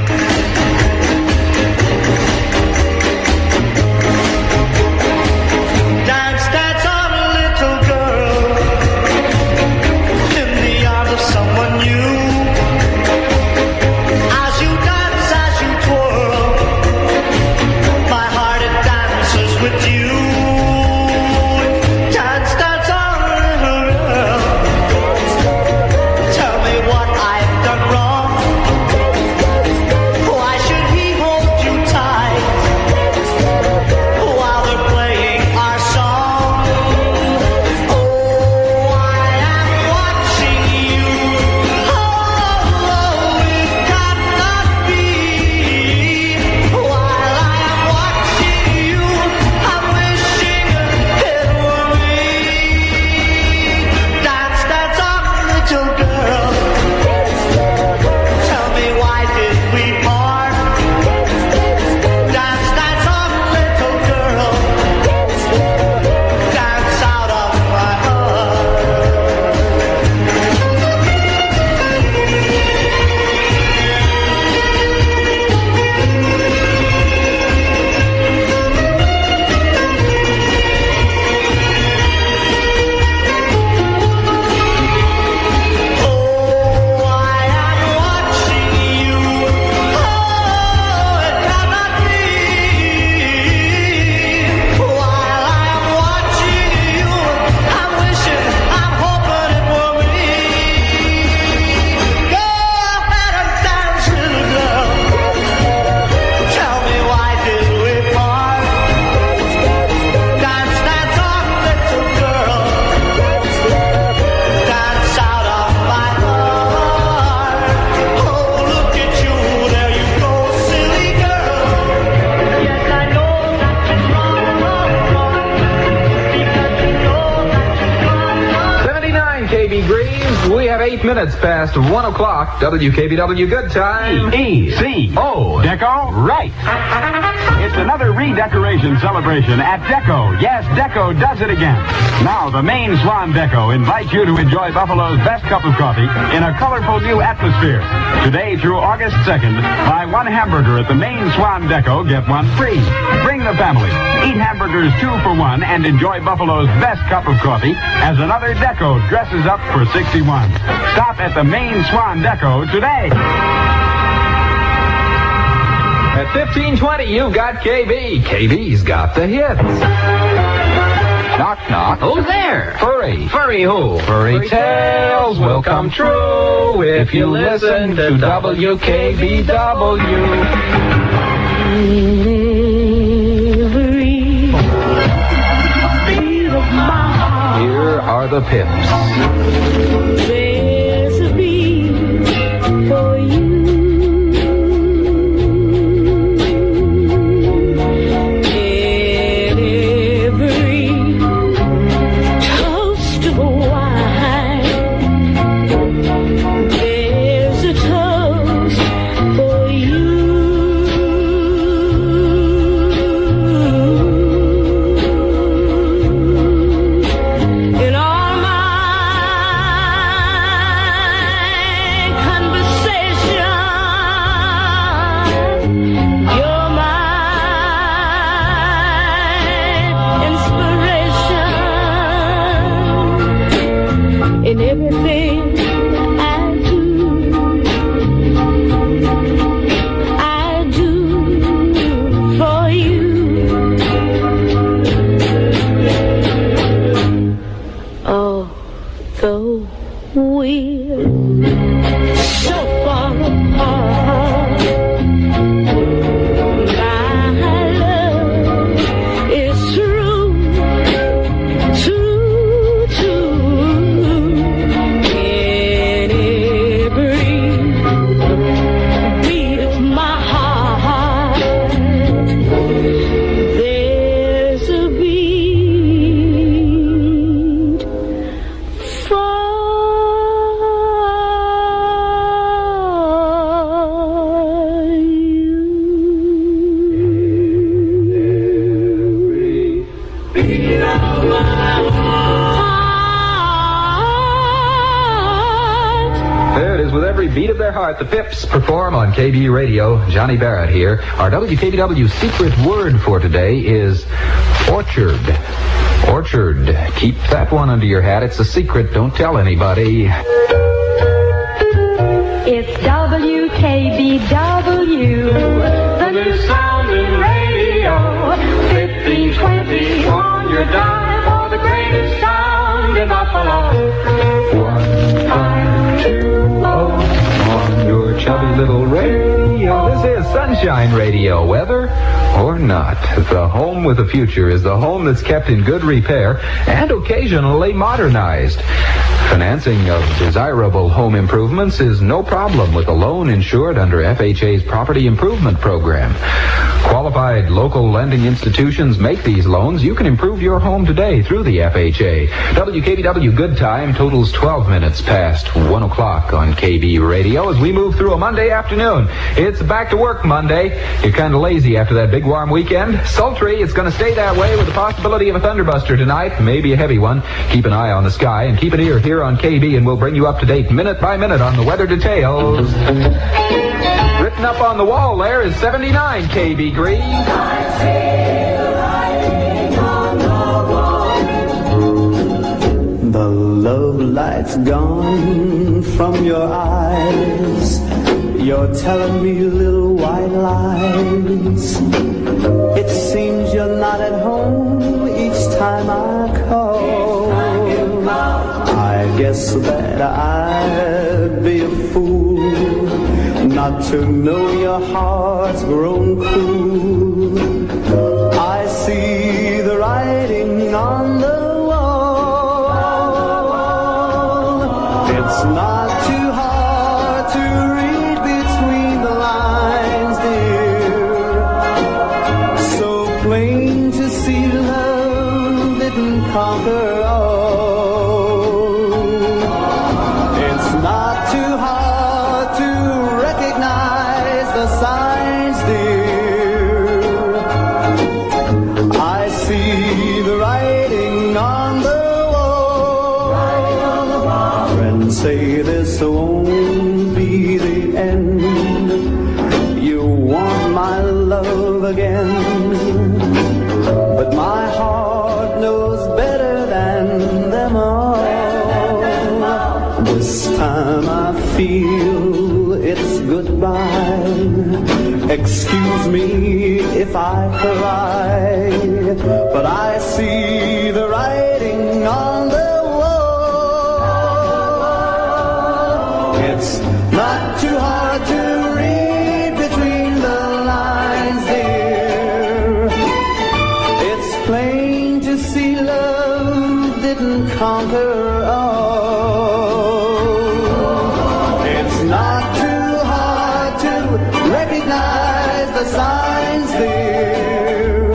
Minutes past 1 o'clock. WKBW Good Time. E-C-O. Deco? Right. It's another redecoration celebration at Deco. Yes, Deco does it again. Now, the Main Swan Deco invites you to enjoy Buffalo's best cup of coffee in a colorful new atmosphere. Today through August 2nd, buy 1 hamburger at the Main Swan Deco, get 1 free. Bring the family. Eat hamburgers 2 for 1 and enjoy Buffalo's best cup of coffee as another Deco dresses up for 61. Stop at the Main Swan Deco today. At 1520, you've got KB. KB's got the hits. Knock, knock. Who's there? Furry. Furry who? Furry tales will come true if you listen to WKBW. Here are the Pips. There's a bee for you. Earhart, the Pips perform on KB Radio. Johnny Barrett here. Our WKBW secret word for today is orchard. Orchard. Keep that one under your hat. It's a secret. Don't tell anybody. It's WKBW, the new sound in radio. 1520 on your dime for the greatest sound in Buffalo. 1520 on your chubby little radio. This is Sunshine Radio. Weather or not, the home with a future is the home that's kept in good repair and occasionally modernized. Financing of desirable home improvements is no problem with a loan insured under FHA's Property Improvement Program. Qualified local lending institutions make these loans. You can improve your home today through the FHA. WKBW Good Time totals 12 minutes past 1 o'clock on KB Radio as we move through a Monday afternoon. It's back to work Monday. You're kind of lazy after that big warm weekend. Sultry, it's going to stay that way with the possibility of a thunderbuster tonight, maybe a heavy one. Keep an eye on the sky and keep an ear here on KB, and we'll bring you up to date minute by minute on the weather details. Written up on the wall there is 79 KB degrees. The love light's gone from your eyes. You're telling me little white lies. It seems you're not at home each time I call. I guess that I'd be a fool not to know your heart's grown cool. I see the writing on the wall. It's not too hard to read between the lines, dear. So plain to see love didn't conquer all. It's not too hard to recognize the signs, dear. I see the writing on the wall. Friends say this won't be the end. You want my love again, but my heart knows better than them all. This time I feel it's goodbye. Excuse me if I cry, but I see the writing on the wall. It's not too hard to read between the lines, dear. It's plain to see love didn't conquer all. It's not too hard to recognize the signs, dear.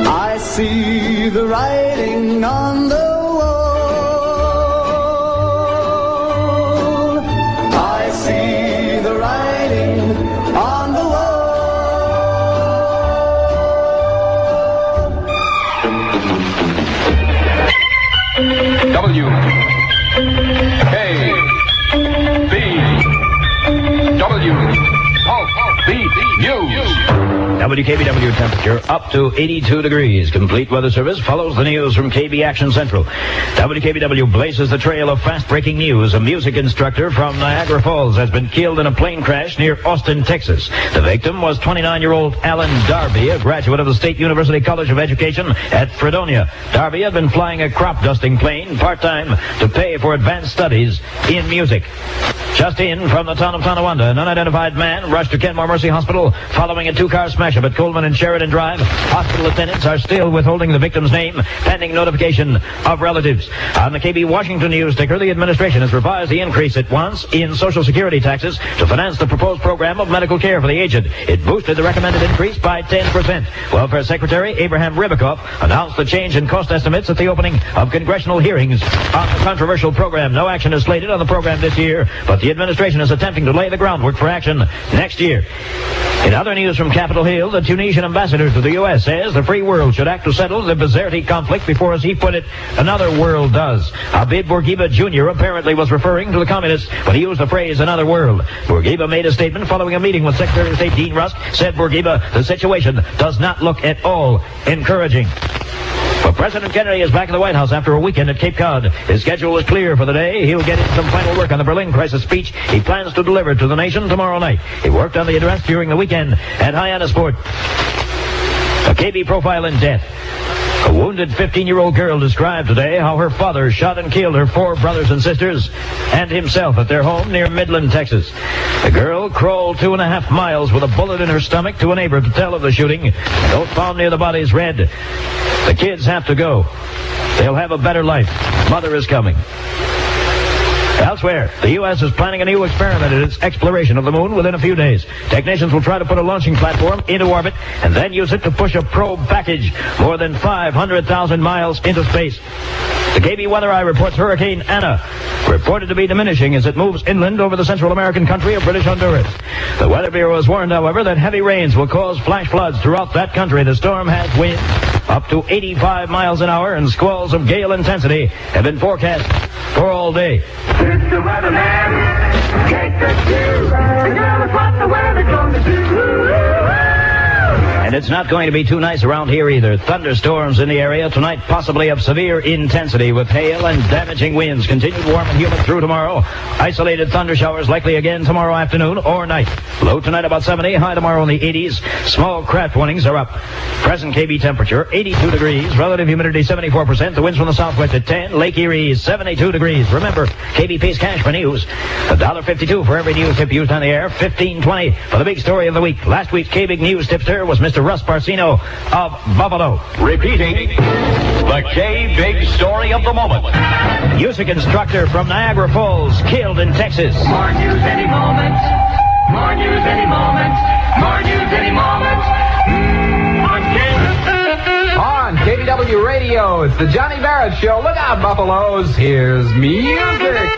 I see the writing on the wall. I see the writing on the WKBW temperature up to 82 degrees. Complete weather service follows the news from KB Action Central. WKBW blazes the trail of fast-breaking news. A music instructor from Niagara Falls has been killed in a plane crash near Austin, Texas. The victim was 29-year-old Alan Darby, a graduate of the State University College of Education at Fredonia. Darby had been flying a crop-dusting plane part-time to pay for advanced studies in music. Just in from the town of Tonawanda, an unidentified man rushed to Kenmore Mercy Hospital following a two-car smash-up at Coleman and Sheridan Drive. Hospital attendants are still withholding the victim's name, pending notification of relatives. On the KB Washington News ticker, the administration has revised the increase it wants in Social Security taxes to finance the proposed program of medical care for the aged. It boosted the recommended increase by 10%. Welfare Secretary Abraham Ribicoff announced the change in cost estimates at the opening of congressional hearings on the controversial program. No action is slated on the program this year, but the administration is attempting to lay the groundwork for action next year. In other news from Capitol Hill, the Tunisian ambassador to the U.S. says the free world should act to settle the Bizerti conflict before, as he put it, another world does. Habib Bourguiba Jr. apparently was referring to the communists when he used the phrase another world. Bourguiba made a statement following a meeting with Secretary of State Dean Rusk. Said Bourguiba, the situation does not look at all encouraging. But President Kennedy is back in the White House after a weekend at Cape Cod. His schedule is clear for the day. He'll get in some final work on the Berlin crisis speech he plans to deliver to the nation tomorrow night. He worked on the address during the weekend at Hyannisport. A KB profile in death. A wounded 15-year-old girl described today how her father shot and killed her 4 brothers and sisters and himself at their home near Midland, Texas. The girl crawled 2.5 miles with a bullet in her stomach to a neighbor to tell of the shooting. Note found near the bodies read, "The kids have to go. They'll have a better life. Mother is coming." Elsewhere, the U.S. is planning a new experiment in its exploration of the moon within a few days. Technicians will try to put a launching platform into orbit and then use it to push a probe package more than 500,000 miles into space. The KB Weather Eye reports Hurricane Anna, reported to be diminishing as it moves inland over the Central American country of British Honduras. The Weather Bureau has warned, however, that heavy rains will cause flash floods throughout that country. The storm has winds up to 85 miles an hour, and squalls of gale intensity have been forecast for all day. It's the weatherman. Take the cue. And tell us what the weather's going to do. And it's not going to be too nice around here either. Thunderstorms in the area tonight, possibly of severe intensity with hail and damaging winds. Continued warm and humid through tomorrow. Isolated thunder showers likely again tomorrow afternoon or night. Low tonight about 70, high tomorrow in the 80s. Small craft warnings are up. Present KB temperature 82 degrees. Relative humidity 74%. The winds from the southwest at 10. Lake Erie 72 degrees. Remember, KB pays cash for news. $1.52 for every news tip used on the air. $15.20 for the big story of the week. Last week's K-Big News tipster was Mr. Russ Parcino of Buffalo. Repeating, the K-Big story of the moment. Music instructor from Niagara Falls killed in Texas. More news any moment. More news any moment. More news any moment. On KBW Radio, it's the Johnny Barrett Show. Look out, Buffaloes. Here's music.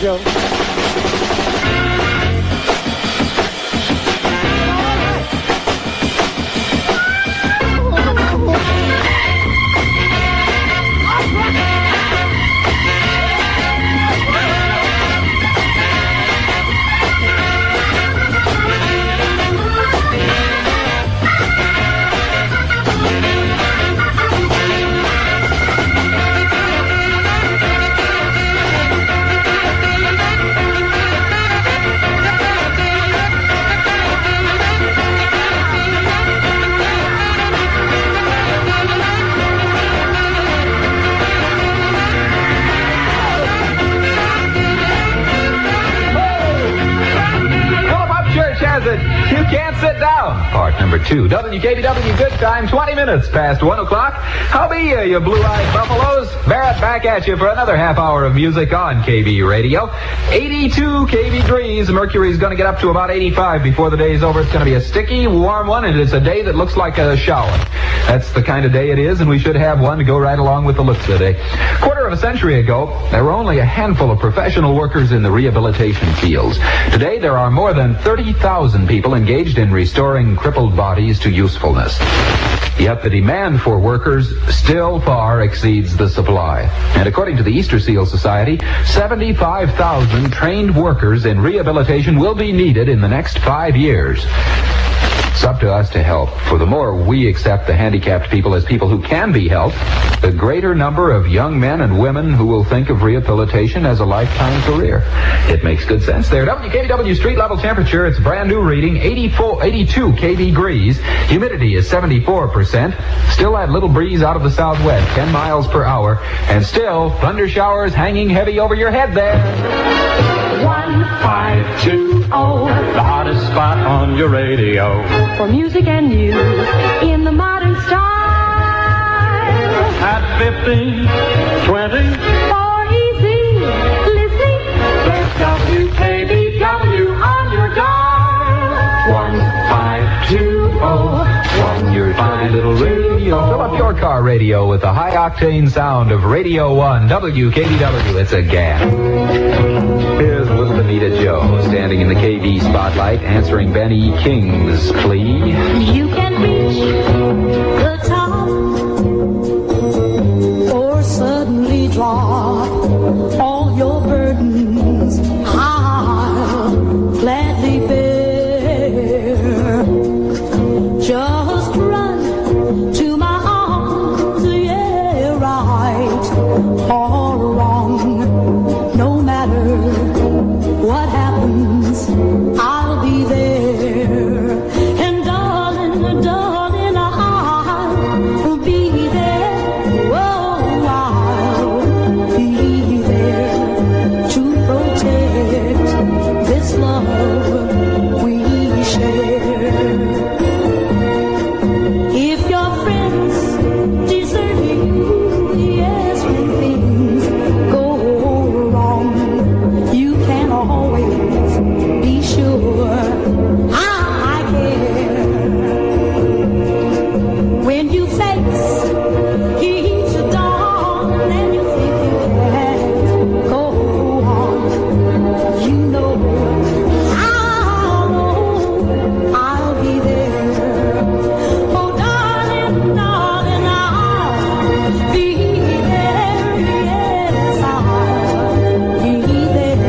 Joe. You can't sit down. Part number 2. WKBW Good Time, 20 minutes past 1 o'clock. How be you blue-eyed buffaloes? Barrett back at you for another half hour of music on KB Radio. 82 KB degrees. Mercury's going to get up to about 85 before the day's over. It's going to be a sticky, warm one, and it's a day that looks like a shower. That's the kind of day it is, and we should have one to go right along with the looks of the day. Quarter of a century ago, there were only a handful of professional workers in the rehabilitation fields. Today, there are more than 30,000 people engaged in restoring crippled bodies to usefulness. Yet the demand for workers still far exceeds the supply. And according to the Easter Seal Society, 75,000 trained workers in rehabilitation will be needed in the next 5 years. It's up to us to help. For the more we accept the handicapped people as people who can be helped, the greater number of young men and women who will think of rehabilitation as a lifetime career. It makes good sense there. WKBW street level temperature, it's brand new reading, 82 kb degrees. Humidity is 74%. Still that little breeze out of the southwest, 10 miles per hour. And still, thunder showers hanging heavy over your head there. 1520, the hottest spot on your radio. For music and news in the modern style. At 1520, For easy listening, there's WKBW on your dial. 1520, Your tiny little radio. Fill up your car radio with the high-octane sound of Radio 1, WKBW. It's a gas. Here's little Anita Joe standing in the KV spotlight answering Benny King's plea. you can reach the top or suddenly drop all your burdens. I'll gladly bear. Just run to my arms, yeah, right or wrong. No matter what happens, I'll be there. And darling, darling, I'll be there. Oh, I'll be there to protect this love we share. If your friends desert you, yes, when things go wrong, you can always be sure I care. When you face each dawn and you think you can't go on, you know I'll be there. Oh, darling, darling, I'll be there. Yes, I'll be there.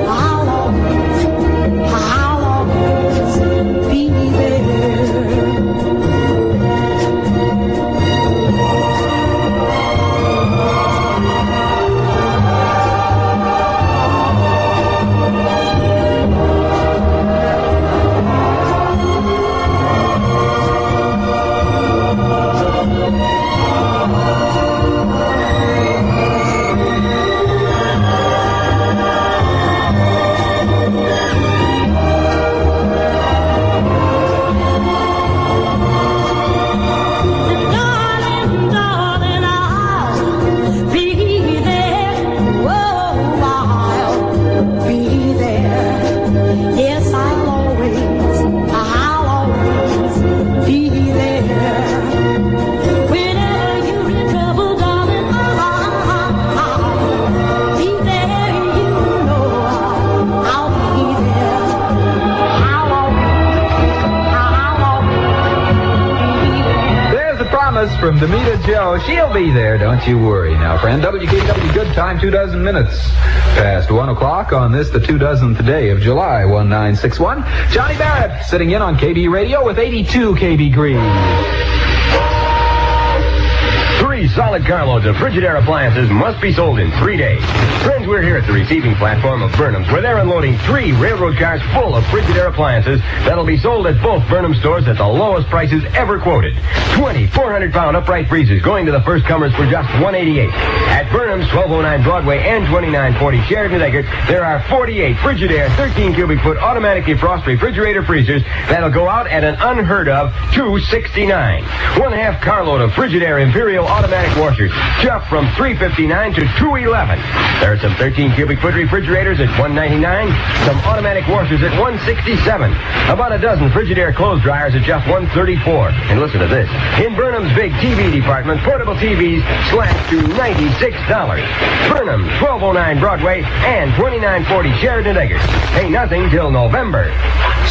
I'll always be there. Darling, darling, I'll be there. Oh, I'll be there. Yes, I'll always be there. Whenever you're in trouble, darling, I'll be there. You know I'll be there. I'll always be there. There's a promise from Demita Joe. She'll be there, don't you worry now, friend. WKW good time, 2 minutes past 1 o'clock on this, the 2 day of July, 1961. Johnny Barrett sitting in on KB Radio with 82 kb degrees. 3 solid carloads of Frigidaire appliances must be sold in 3 days. Friends, we're here at the receiving platform of Burnham's, where they're unloading 3 railroad cars full of Frigidaire appliances that'll be sold at both Burnham stores at the lowest prices ever quoted. 20 400-pound upright freezers going to the first comers for just $188. At Burnham's, 1209 Broadway and 2940 Sheridan Eggert, there are 48 Frigidaire 13 cubic foot automatic defrost refrigerator freezers that'll go out at an unheard of $269. 1/2 carload of Frigidaire Imperial automatic washers, just from $359 to $211. There are some 13 cubic foot refrigerators at $199, some automatic washers at $167, about a dozen Frigidaire clothes dryers at just $134. And listen to this. In Burnham's big TV department, portable TVs slashed to $96. Burnham's, 1209 Broadway and 2940 Sheridan Eggert. Pay nothing till November.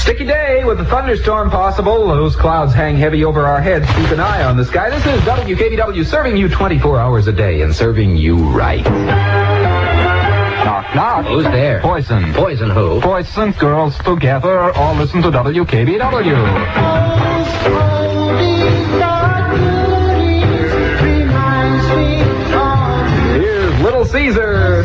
Sticky day with a thunderstorm possible. Those clouds hang heavy over our heads. Keep an eye on the sky. This is WKBW serving you 24 hours a day and serving you right. Knock, knock. Who's there? Poison. Poison who? Boys and girls together all listen to WKBW. Here's Little Caesar.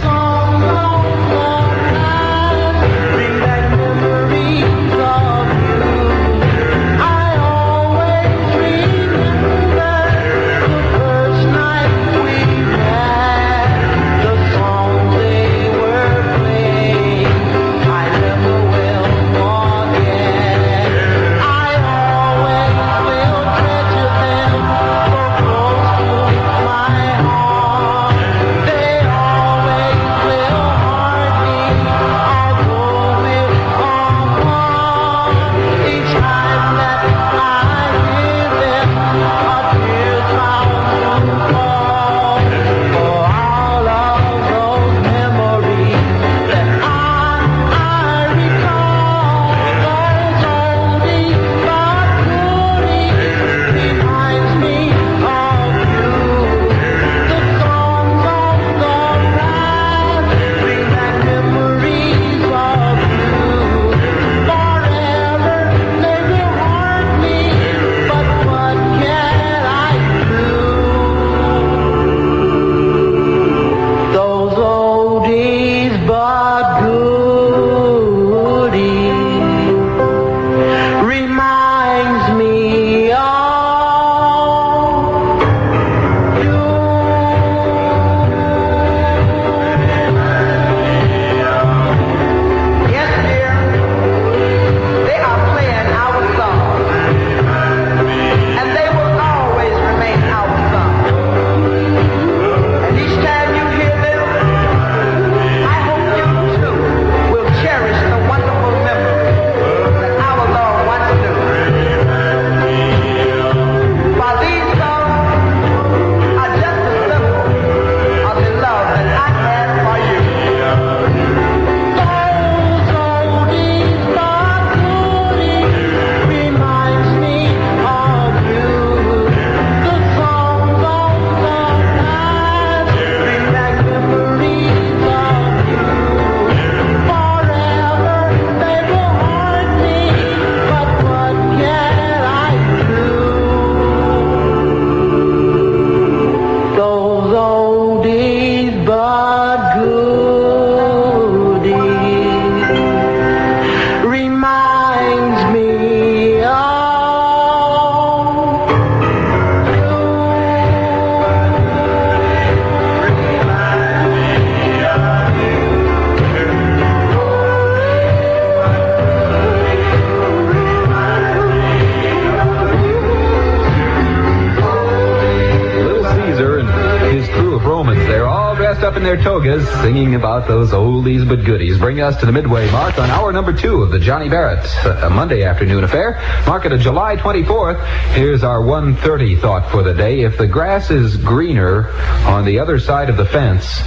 Up in their togas, singing about those oldies but goodies, bring us to the midway mark on hour number 2 of the Johnny Barrett, a Monday afternoon affair. Market of July 24th. Here's our 1:30 thought for the day. If the grass is greener on the other side of the fence,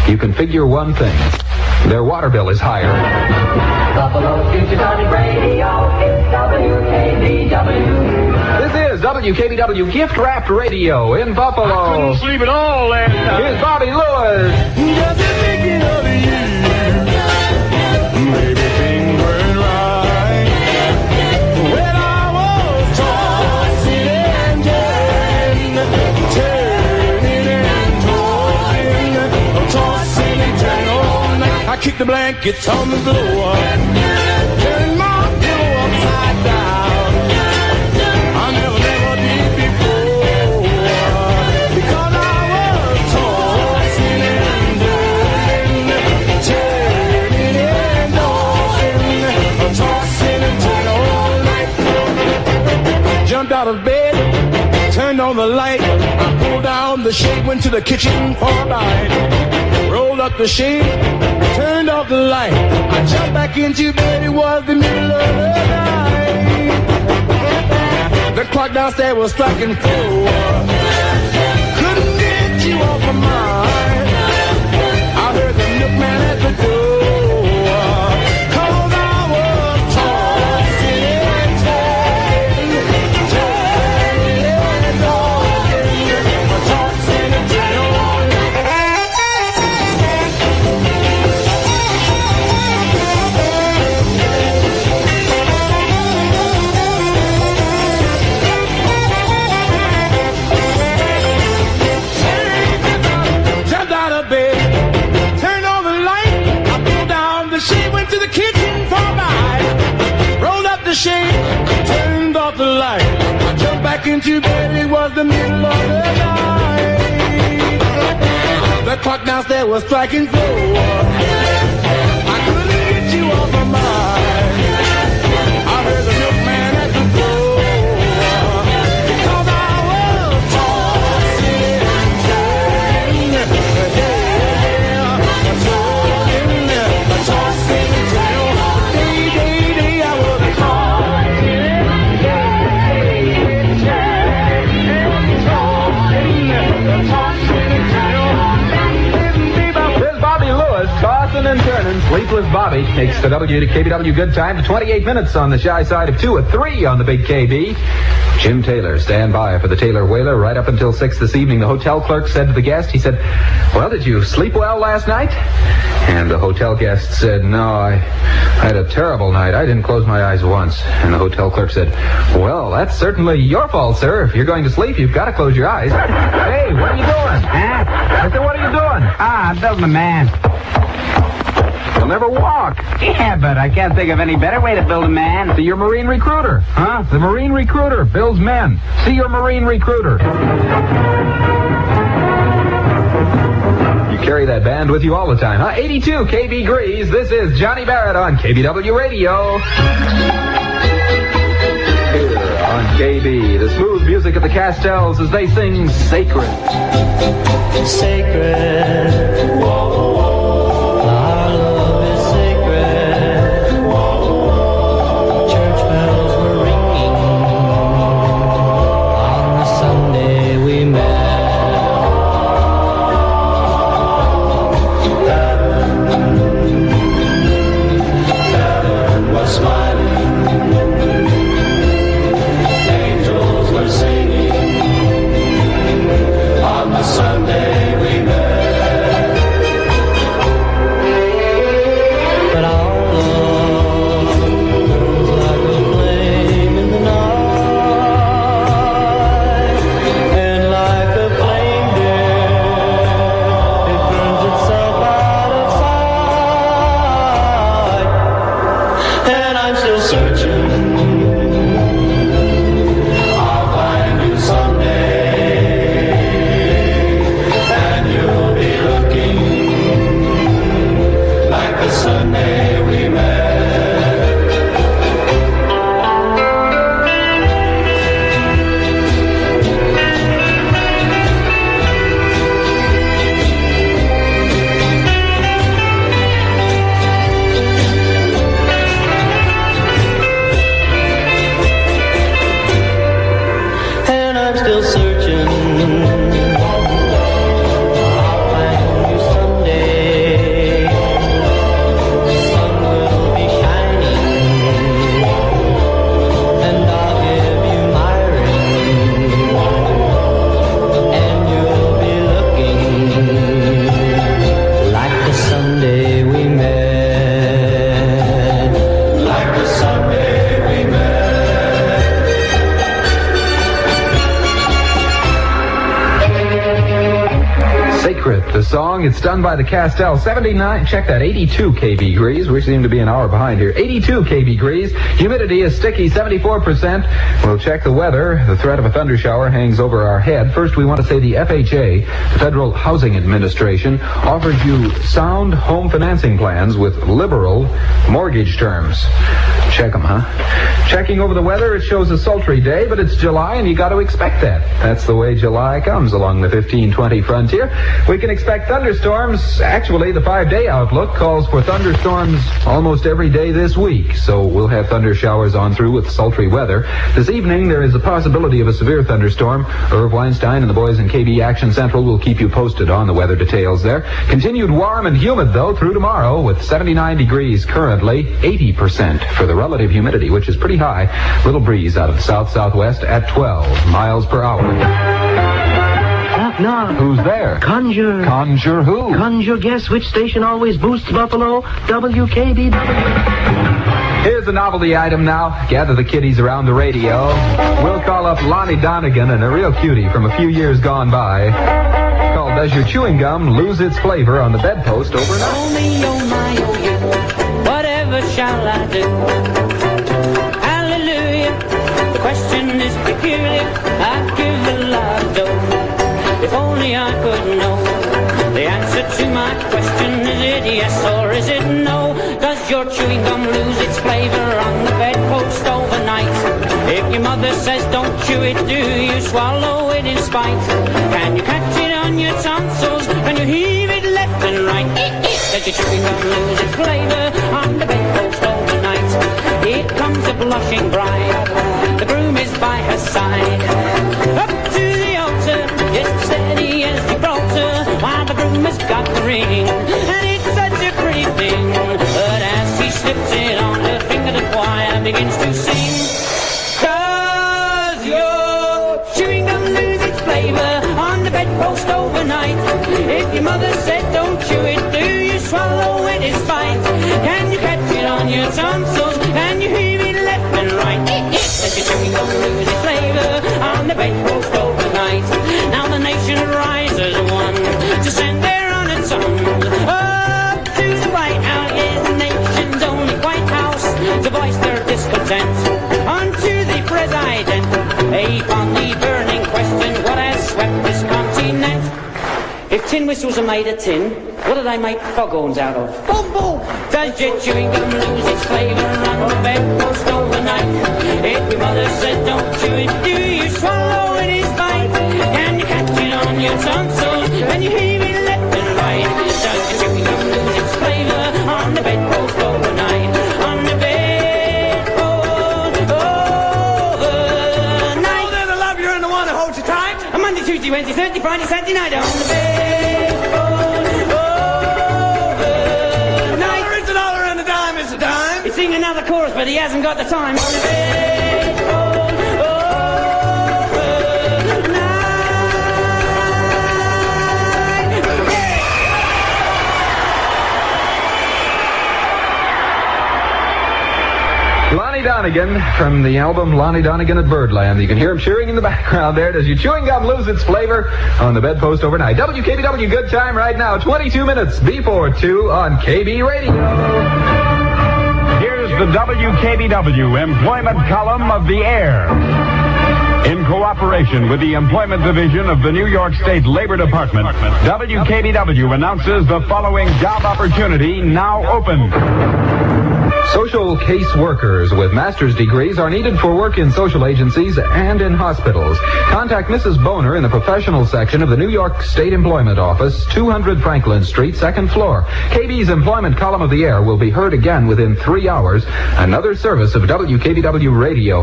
you can figure one thing: their water bill is higher. Buffalo's Future Sonic Radio, it's WKBW. This is WKBW Gift Wrapped Radio in Buffalo. I couldn't sleep at all last night. Here's Bobby Lewis. Just thinking of you. Maybe things weren't right. When I was tossing and turning, tossing and turning all night. I kicked the blankets on the floor, turned my pillow upside down. I never did before, because I was tossing and turning and tossing and turning all night. Jumped out of bed, turned on the light. I pulled down the shade, went to the kitchen for a bite. Rolled up the shade, turned off the light. I jumped back into bed, it was the middle of the night. The clock downstairs was striking 4. Couldn't get you off my mind. I heard the milkman at the door, 'cause I was torn. Can't you bet it was the middle of the night? The clock downstairs was striking 4. I couldn't get you off my mind. I heard the milkman at the door. Because I was tossing and turning. Yeah, tossing and turning. Day, I was tossing and turning. Sleepless Bobby takes the WKBW good time to 28 minutes on the shy side of 2 at 3 on the big KB. Jim Taylor, stand by for the Taylor Whaler right up until 6 this evening. The hotel clerk said to the guest, he said, well, did you sleep well last night? And the hotel guest said, no, I had a terrible night. I didn't close my eyes once. And the hotel clerk said, well, that's certainly your fault, sir. If you're going to sleep, you've got to close your eyes. Hey, what are you doing? Huh? I said, what are you doing? I'm building a man. You'll never walk. Yeah, but I can't think of any better way to build a man. See your Marine recruiter. Huh? The Marine recruiter builds men. See your Marine recruiter. You carry that band with you all the time, huh? 82 KB Grease. This is Johnny Barrett on KBW Radio. Here on KB, the smooth music of the Castells as they sing Sacred. Sacred. Whoa, whoa. The song, it's done by the Castell. 79, check that, 82 KB Grease. We seem to be an hour behind here. 82 KB Grease. Humidity is sticky, 74%. We'll check the weather. The threat of a thundershower hangs over our head. First, we want to say the FHA, the Federal Housing Administration, offers you sound home financing plans with liberal mortgage terms. Check them, huh? Checking over the weather, it shows a sultry day, but it's July, and you got to expect that. That's the way July comes along the 1520 frontier. We can expect thunderstorms. Actually, the 5-day outlook calls for thunderstorms almost every day this week, so we'll have thunder showers on through with sultry weather. This evening, there is a possibility of a severe thunderstorm. Irv Weinstein and the boys in KB Action Central will keep you posted on the weather details there. Continued warm and humid, though, through tomorrow with 79 degrees currently, 80% for the relative humidity, which is pretty high. Little breeze out of the south-southwest at 12 miles per hour. Knock. Who's there? Conjure. Conjure who? Conjure, guess which station always boosts Buffalo? WKBW. Here's a novelty item now. Gather the kiddies around the radio. We'll call up Lonnie Donegan and a real cutie from a few years gone by. Called Does Your Chewing Gum Lose Its Flavor on the Bedpost Overnight? Oh me, oh my, oh you, whatever shall I do? Hallelujah. The question is peculiar. I'd give a lot of dough if only I could know. The answer to my question, is it yes or is it no? Does your chewing gum lose its flavor on the bedpost overnight? If your mother says don't chew it, do you swallow it in spite? Can you catch it on your tonsils? Can you heave it left and right? Does your chewing gum lose its flavor on the bedpost overnight? Here comes a blushing bride, the groom is by her side. Up to the altar, yes, steady as Gibraltar, while the groom has got the ring, and it's such a pretty thing. But as he slips it on her finger, the choir begins to sing. Does your chewing gum lose its flavor on the bedpost overnight? If your mother said don't chew it, do you swallow it in spite? Can you catch it on your tonsils? Can you heave it left and right? Does your chewing gum lose its flavor on the bedpost overnight? Now the nation rises one to send their honored sons up to the White House. Yes, the nation's only White House to voice their discontent unto the president. Upon the burning question, what has swept this continent? If tin whistles are made of tin, what do they make foghorns out of? Boom, boom! Does your chewing gum lose its flavor on the bedpost overnight? If your mother said don't chew it, do you swallow it in spite? Can you catch it on your tonsils? Can you heave it left and right? Does your chewing gum lose its flavor on the bedpost overnight? On the bedpost overnight. Oh, there's a love you're in the one that holds you tight. A Monday, Tuesday, Wednesday, Thursday, Friday, Saturday night on the bedpost. Sing another chorus, but he hasn't got the time. Lonnie Donegan from the album Lonnie Donegan at Birdland. You can hear him cheering in the background there. Does your chewing gum lose its flavor on the bedpost overnight? WKBW, good time right now. 22 minutes before 2 on KB Radio. The WKBW Employment Column of the Air. In cooperation with the Employment Division of the New York State Labor Department, WKBW announces the following job opportunity now open. Social case workers with master's degrees are needed for work in social agencies and in hospitals. Contact Mrs. Boner in the professional section of the New York State Employment Office, 200 Franklin Street, second floor. KB's Employment Column of the Air will be heard again within 3 hours. Another service of WKBW Radio.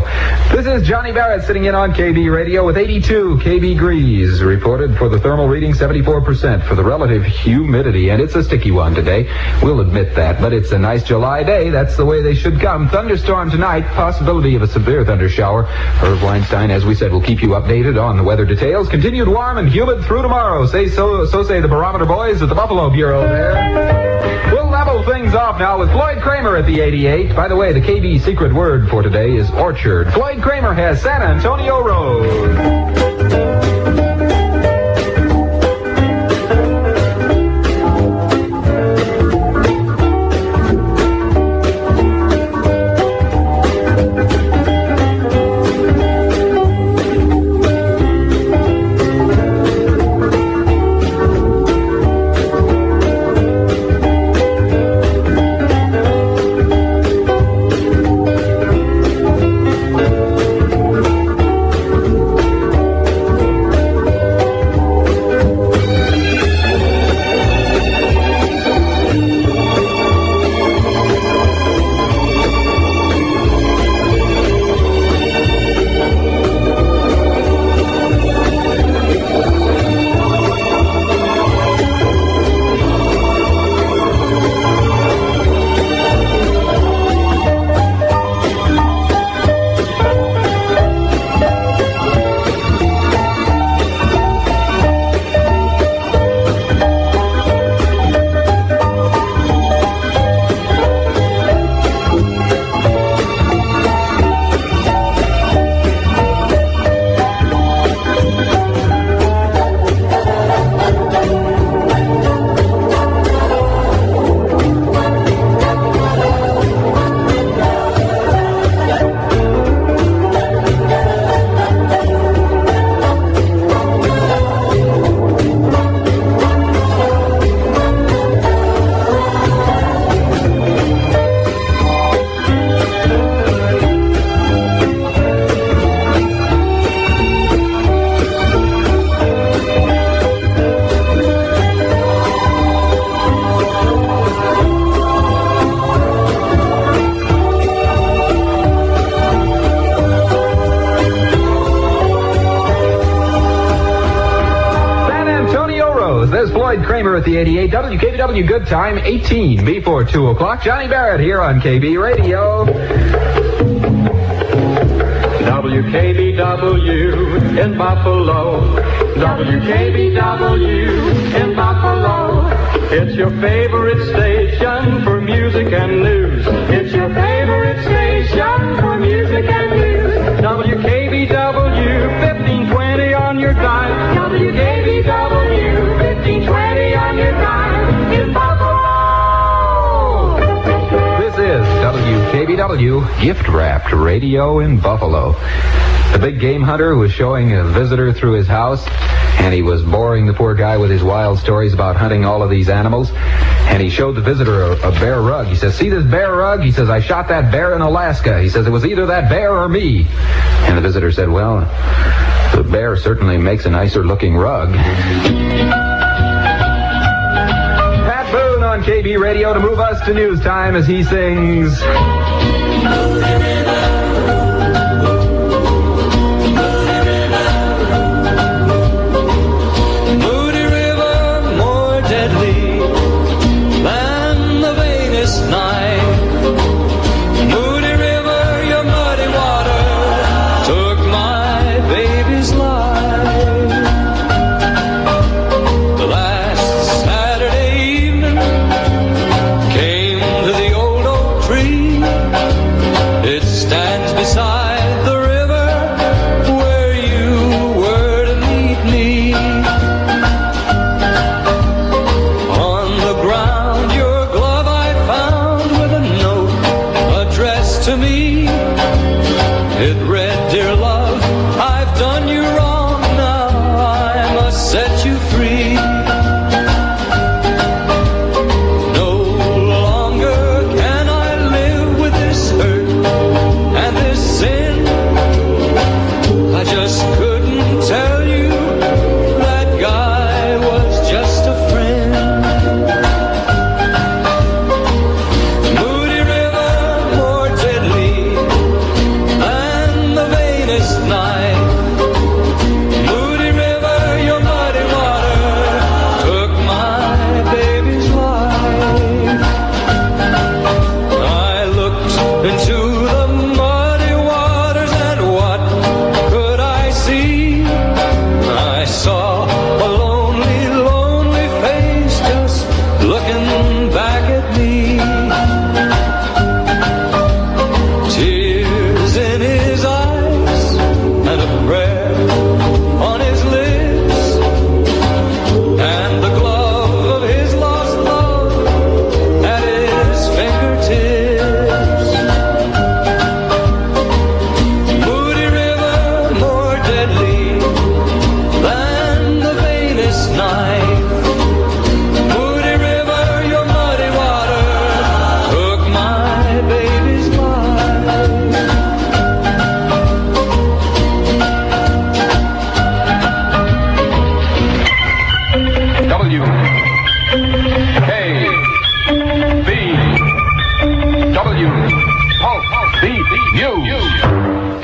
This is Johnny Barrett sitting in on KB Radio with 82 KB degrees. Reported for the thermal reading 74% for the relative humidity. And it's a sticky one today. We'll admit that. But it's a nice July day. That's the way they should come. Thunderstorm tonight. Possibility of a severe thundershower. Herb Weinstein, as we said, will keep you updated on the weather details. Continued warm and humid through tomorrow. So say the barometer boys at the Buffalo Bureau there. We'll level things off now with Floyd Kramer at the 88. By the way, the KB secret word for today is orchard. Floyd Kramer has San Antonio Road. news. There's Floyd Kramer at the 88. WKBW Good Time, 18 before 2 o'clock. Johnny Barrett here on KB Radio. WKBW in Buffalo. WKBW in Buffalo. It's your favorite station for music and news. It's your favorite station for music and news. WKBW 1520 on your dime. WKBW 1520 on your dime in Buffalo. This is WKBW Gift Wrapped Radio in Buffalo. The big game hunter who was showing a visitor through his house, and he was boring the poor guy with his wild stories about hunting all of these animals. And he showed the visitor a bear rug. He says, see this bear rug? He says, I shot that bear in Alaska. He says, it was either that bear or me. And the visitor said, well, the bear certainly makes a nicer looking rug. Pat Boone on KB Radio to move us to news time as he sings...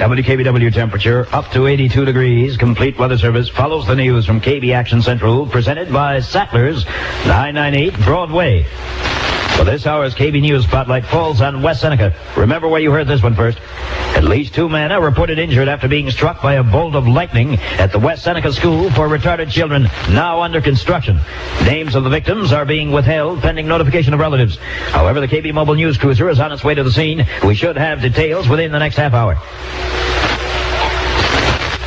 WKBW temperature up to 82 degrees. Complete weather service follows the news from KB Action Central, presented by Sattlers, 998 Broadway. Well, this hour's KB News Spotlight falls on West Seneca. Remember where you heard this one first. At least 2 men are reported injured after being struck by a bolt of lightning at the West Seneca School for Retarded Children, now under construction. Names of the victims are being withheld pending notification of relatives. However, the KB Mobile News Cruiser is on its way to the scene. We should have details within the next half hour.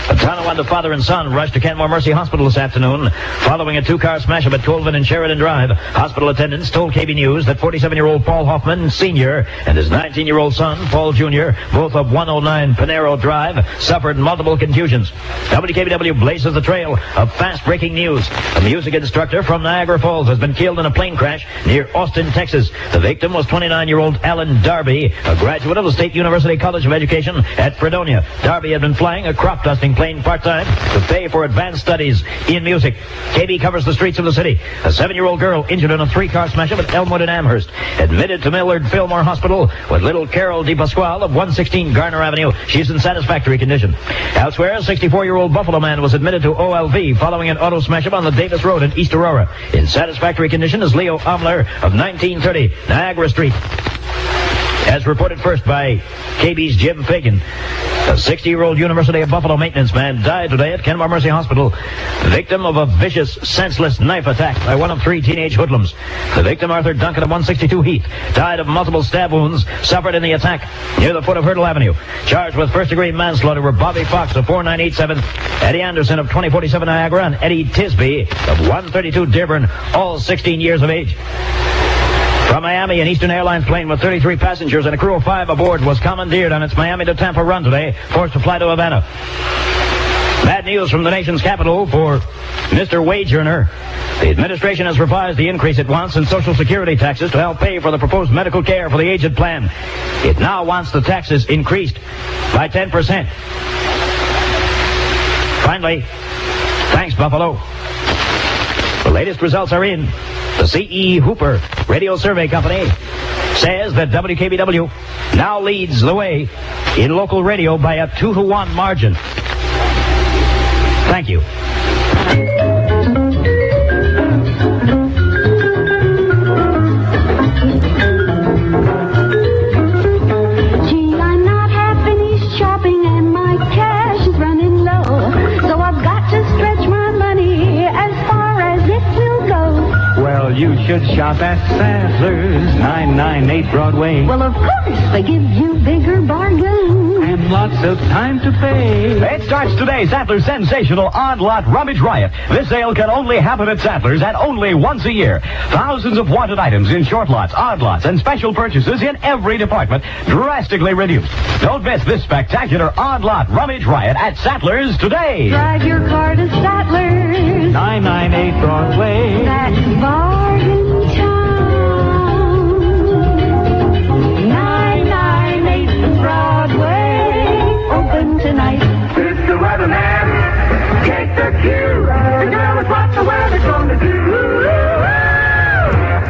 A Tonawanda father and son rushed to Kenmore Mercy Hospital this afternoon following a 2-car smash-up at Colvin and Sheridan Drive. Hospital attendants told KB News that 47-year-old Paul Hoffman, Sr., and his 19-year-old son, Paul Jr., both of 109 Panero Drive, suffered multiple contusions. WKBW blazes the trail of fast-breaking news. A music instructor from Niagara Falls has been killed in a plane crash near Austin, Texas. The victim was 29-year-old Alan Darby, a graduate of the State University College of Education at Fredonia. Darby had been flying a crop-dusting plane studying part-time to pay for advanced studies in music. KB covers the streets of the city. A 7-year-old girl injured in a 3-car smash-up at Elmwood and Amherst. Admitted to Millard Fillmore Hospital with little Carol DePasquale of 116 Garner Avenue. She's in satisfactory condition. Elsewhere, a 64-year-old Buffalo man was admitted to OLV following an auto smash-up on the Davis Road in East Aurora. In satisfactory condition is Leo Omler of 1930 Niagara Street. As reported first by KB's Jim Fagan, a 60-year-old University of Buffalo maintenance man died today at Kenmore Mercy Hospital, victim of a vicious, senseless knife attack by one of 3 teenage hoodlums. The victim, Arthur Duncan of 162 Heath, died of multiple stab wounds suffered in the attack near the foot of Hurdle Avenue. Charged with first-degree manslaughter were Bobby Fox of 4987, Eddie Anderson of 2047 Niagara, and Eddie Tisby of 132 Dearborn, all 16 years of age. From Miami, an Eastern Airlines plane with 33 passengers and a crew of 5 aboard was commandeered on its Miami to Tampa run today, forced to fly to Havana. Bad news from the nation's capital for Mr. Wage Earner. The administration has revised the increase it wants in Social Security taxes to help pay for the proposed medical care for the aged plan. It now wants the taxes increased by 10%. Finally, thanks, Buffalo. The latest results are in. The C.E. Hooper Radio Survey Company says that WKBW now leads the way in local radio by a 2-to-1 margin. Thank you. Gee, I'm not half finished shopping and my cash is running low. So I've got to stretch my money as far as it will go. Well, you should shop at Sadler's, 998 Broadway. Well, of course, they give you bigger bargains. And lots of time to pay. It starts today, Sattler's sensational Odd Lot Rummage Riot. This sale can only happen at Sattler's and only once a year. Thousands of wanted items in short lots, odd lots, and special purchases in every department drastically reduced. Don't miss this spectacular Odd Lot Rummage Riot at Sattler's today. Drive your car to Sattler's. 998 Broadway. That's bargain town. 998 Broadway. Open tonight. It's the weatherman. Take the cue. The girl is what the weather's gonna do.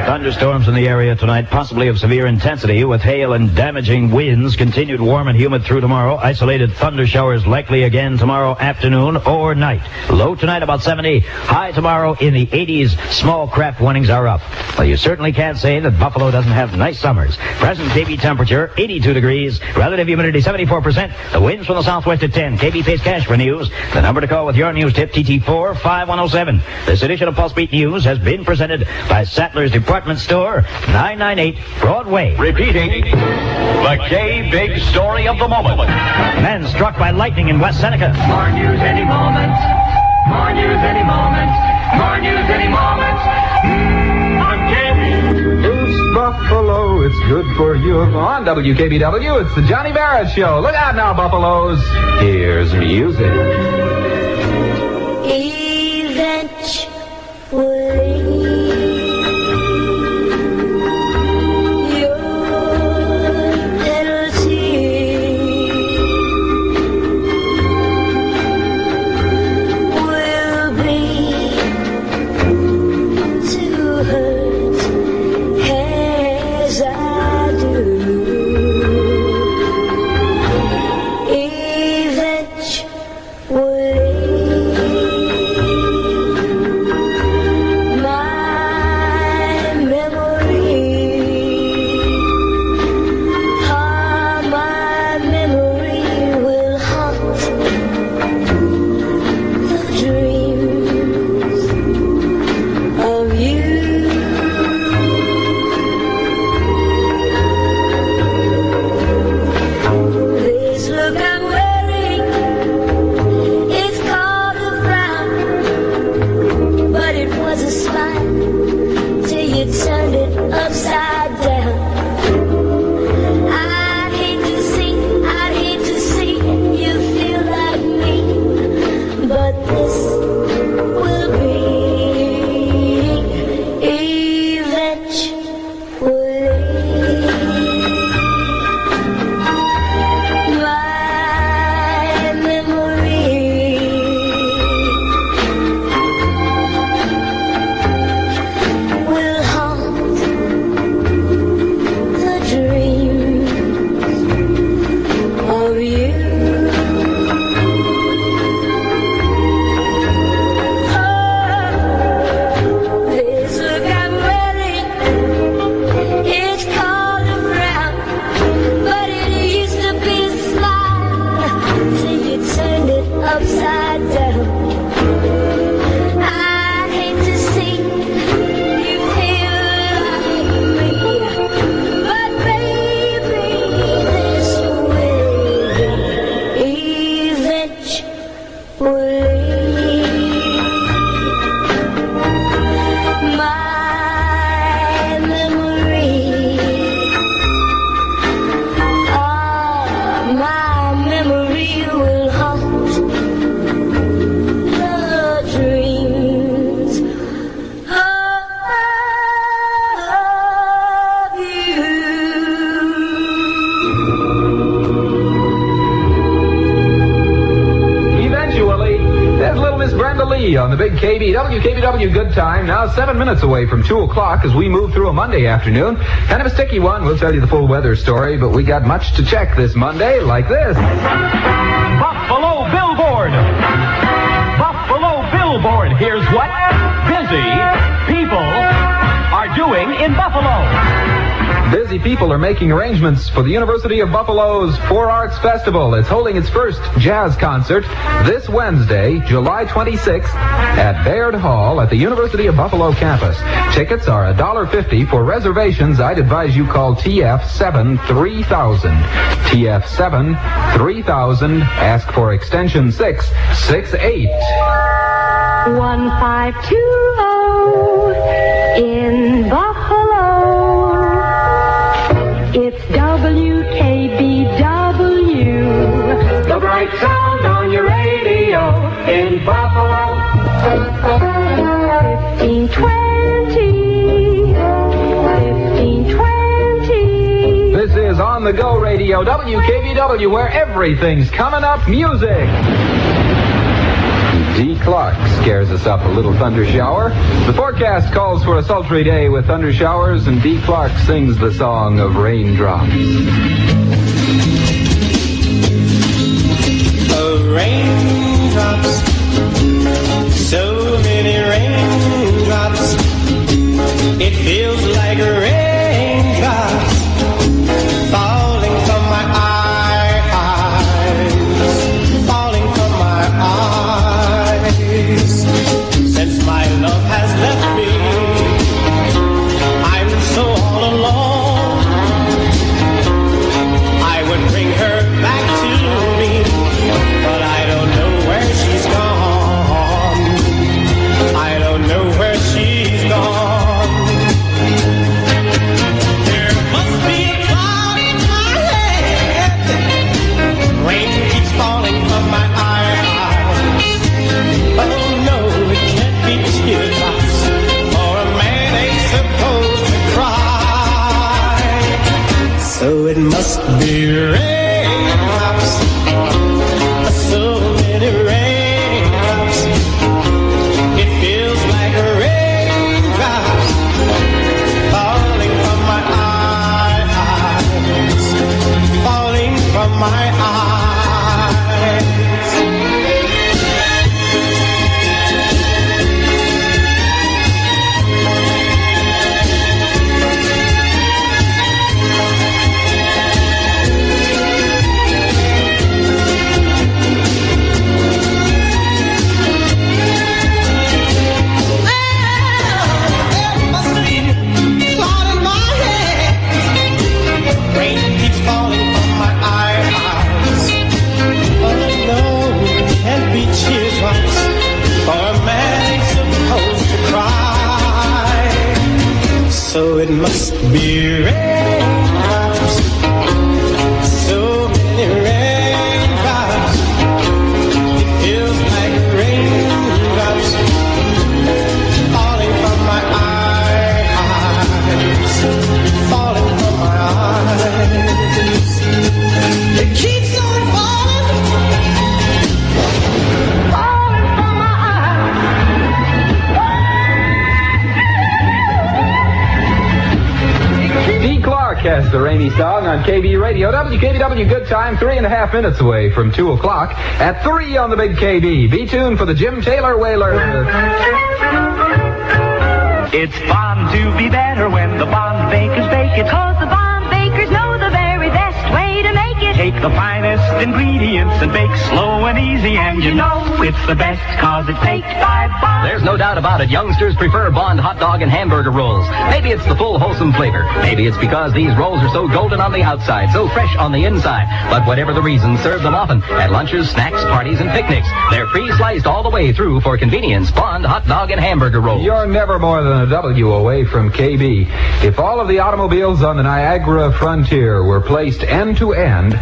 Thunderstorms in the area tonight, possibly of severe intensity, with hail and damaging winds. Continued warm and humid through tomorrow. Isolated thunder showers likely again tomorrow afternoon or night. Low tonight about 70. High tomorrow in the 80s. Small craft warnings are up. Well, you certainly can't say that Buffalo doesn't have nice summers. Present KB temperature, 82 degrees. Relative humidity, 74%. The winds from the southwest at 10. KB pays cash for news. The number to call with your news tip, TT4-5107. This edition of Pulse Beat News has been presented by Sattler's Department Store, 998 Broadway. Repeating, the K-Big story of the moment. Man struck by lightning in West Seneca. More news any moment. More news any moment. More news any moment. I'm KB. Boost Buffalo, it's good for you. On WKBW, it's the Johnny Barrett Show. Look out now, Buffaloes. Here's music. on the big WKBW Good Time. Now 7 minutes away from 2 o'clock as we move through a Monday afternoon. Kind of a sticky one. We'll tell you the full weather story, but we got much to check this Monday, like this. Buffalo Billboard. Buffalo Billboard. Here's what busy people are doing in Buffalo. Busy people are making arrangements for the University of Buffalo's Four Arts Festival. It's holding its first jazz concert this Wednesday, July 26th, at Barrett Hall at the University of Buffalo campus. Tickets are $1.50. For reservations, I'd advise you call TF7 3000. TF7 3000. Ask for extension 668. 1520 in Buffalo. It's WKBW. The bright sound on your radio in Buffalo. 1520. 1520. This is On the Go Radio, WKBW, where everything's coming up music. D. Clark scares us up a little thunder shower. The forecast calls for a sultry day with thunder showers, and D. Clark sings the song of raindrops. Oh, raindrops, so many raindrops. It feels like raindrops falling from my eyes, falling from my eyes. Since my love has left me, I'm so all alone. I would bring her back to me, but I don't know where she's gone. I don't know where she's gone. There must be a cloud in my head. Rain keeps falling from my eyes. Oh no, it can't be teardrops, for a man ain't supposed to cry. So it must be raindrops, so many raindrops. It feels like raindrops falling from my eyes, falling from my eyes. Rain keeps falling from my eyes. Oh no, it can't be teardrops, for a man ain't supposed to cry. So it must be raindrops, so many raindrops. It feels like raindrops falling from my eyes, falling from my eyes. It keeps on falling, falling from my D. Clark has the rainy song on KB Radio. WKBW Good Time, 3.5 minutes away from 2 o'clock. At 3 on the big KB. Be tuned for the Jim Taylor Whaler. It's bound to be better when the bond bakers bake it. 'Cause the bond bakers know the very best way to make it. Take the finest ingredients and bake slow and easy, and you know it's the best 'cause it's baked by Bond. There's no doubt about it. Youngsters prefer Bond hot dog and hamburger rolls. Maybe it's the full wholesome flavor. Maybe it's because these rolls are so golden on the outside, so fresh on the inside. But whatever the reason, serve them often at lunches, snacks, parties, and picnics. They're pre-sliced all the way through for convenience. Bond hot dog and hamburger rolls. You're never more than a W away from KB. If all of the automobiles on the Niagara frontier were placed end to end,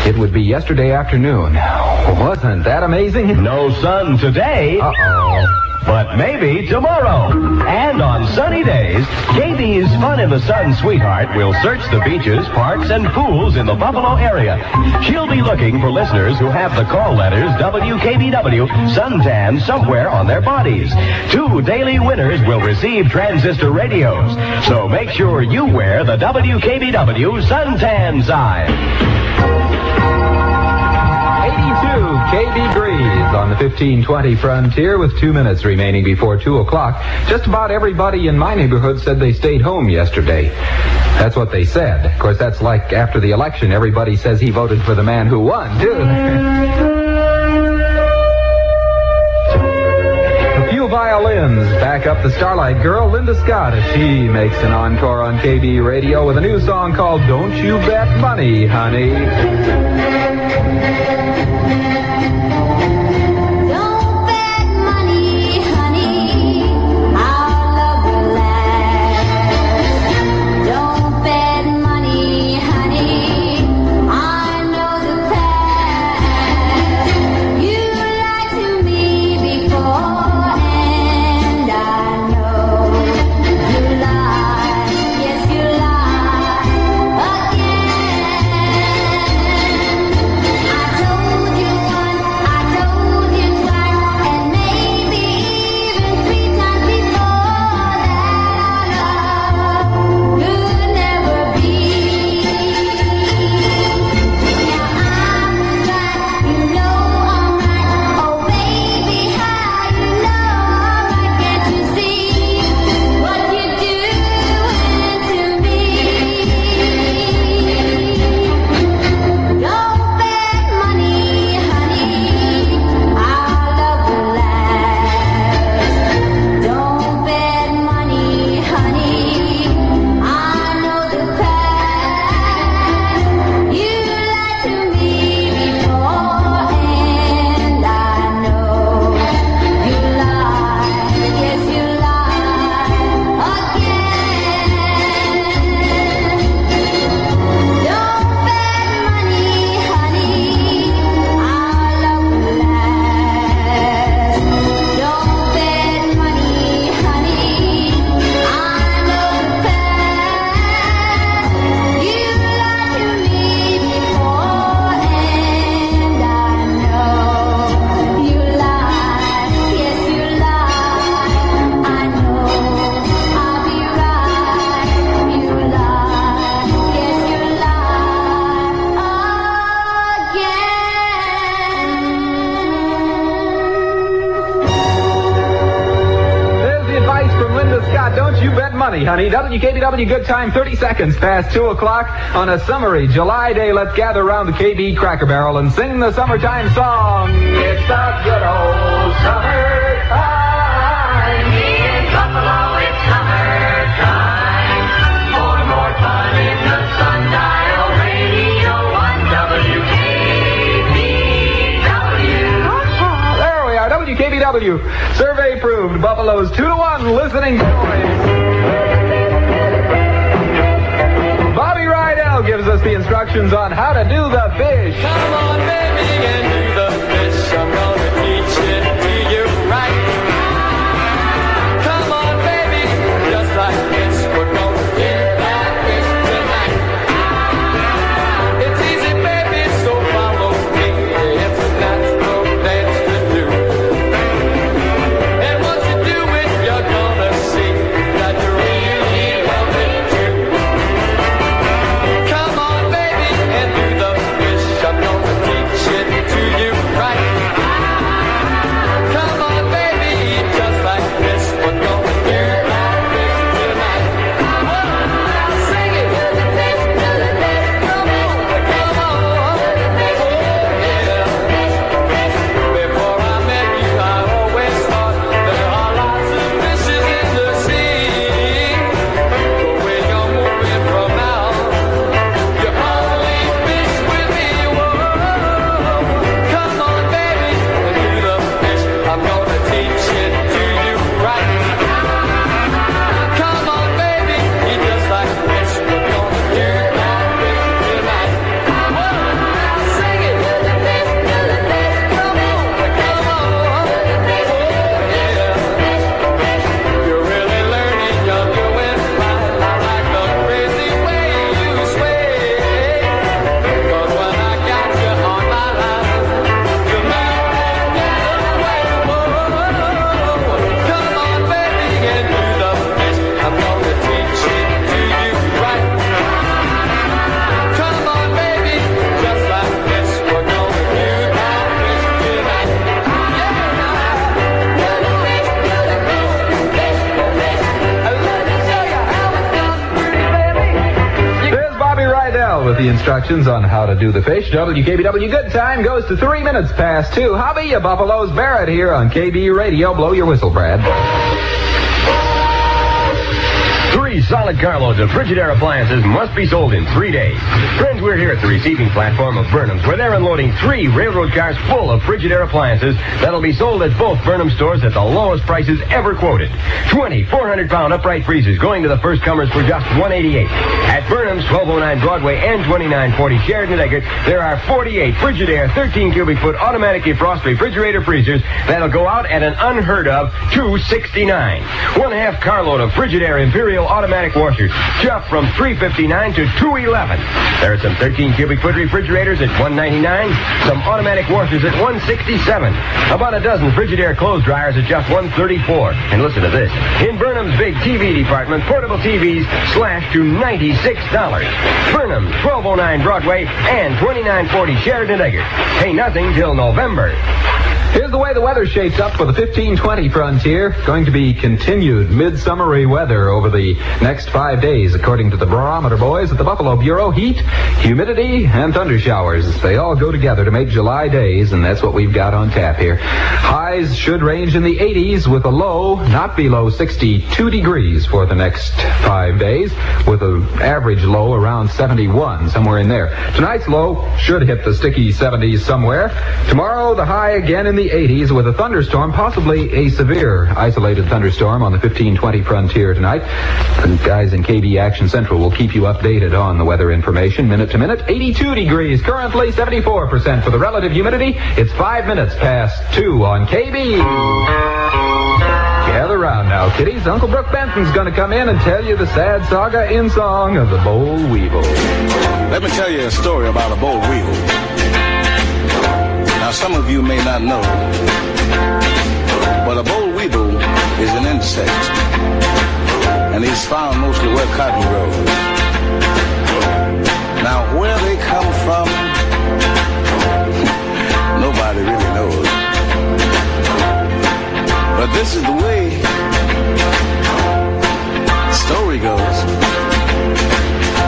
it would be yesterday afternoon. Wasn't that amazing? No sun today. Uh-oh. But maybe tomorrow. And on sunny days, KB's Fun in the Sun sweetheart will search the beaches, parks, and pools in the Buffalo area. She'll be looking for listeners who have the call letters WKBW suntan somewhere on their bodies. 2 daily winners will receive transistor radios. So make sure you wear the WKBW suntan sign. 82 KB Breeze on the 1520 Frontier with 2 minutes remaining before 2 o'clock. Just about everybody in my neighborhood said they stayed home yesterday. That's what they said. Of course, that's like after the election, everybody says he voted for the man who won, too. A few violins back up the Starlight Girl, Linda Scott, as she makes an encore on KB Radio with a new song called Don't You Bet Money, Honey. Honey, WKBW good time, 30 seconds past 2 o'clock on a summery July day. Let's gather around the KB Cracker Barrel and sing the summertime song. It's the good old summertime. In Buffalo, it's summertime. More fun in the sundial radio on WKBW. There we are, WKBW. Survey proved Buffalo's 2-1 listening choice. Gives us the instructions on how to do the fish. Come on, baby, and do the fish. I'm gonna teach it to you right. Come on, baby, just like this. We're gonna get that fish tonight. It's easy, baby, so follow me. It's a natural dance to do. And once you do it, you're gonna see that you really love it too. Come on, baby, and do the fish. I'm gonna teach it to you. with the instructions on how to do the fish. WKBW Good Time goes to 3 minutes past 2. How be ya, Buffalo's Barrett here on KB Radio. Blow your whistle, Brad. 3 solid carloads of Frigidaire appliances must be sold in 3 days. Friends, we're here at the receiving platform of Burnham's, where they're unloading 3 railroad cars full of Frigidaire appliances that'll be sold at both Burnham stores at the lowest prices ever quoted. 20 400-pound upright freezers going to the first comers for just $188. At Burnham's, 1209 Broadway and 2940 Sheridan Eggert, there are 48 Frigidaire 13 cubic foot automatic defrost refrigerator freezers that'll go out at an unheard of $269. 1/2 carload of Frigidaire Imperial automatic washers, just from $359 to $211. There are some 13 cubic foot refrigerators at $199, some automatic washers at $167, about a dozen Frigidaire clothes dryers at just $134. And listen to this. In Burnham's big TV department, portable TVs slashed to $96. Burnham's, 1209 Broadway and 2940 Sheridan Eggert. Pay nothing till November. Here's the way the weather shapes up for the 1520 frontier. Going to be continued midsummery weather over the next 5 days, according to the barometer boys at the Buffalo Bureau. Heat, humidity, and thunder showers. They all go together to make July days, and that's what we've got on tap here. Highs should range in the 80s with a low not below 62 degrees for the next 5 days, with an average low around 71, somewhere in there. Tonight's low should hit the sticky 70s somewhere. Tomorrow, the high again in the 80s with a thunderstorm, possibly a severe isolated thunderstorm on the 1520 frontier tonight. The guys in KB Action Central will keep you updated on the weather information minute to minute. 82 degrees currently, 74% for the relative humidity. It's 5 minutes past 2 on KB. Gather round now, kiddies. Uncle Brook Benton's going to come in and tell you the sad saga in song of the boll weevil. Let me tell you a story about a boll weevil. Now, some of you may not know, but a boll weevil is an insect, and he's found mostly where cotton grows. Now, where they come from, nobody really knows. But this is the way the story goes.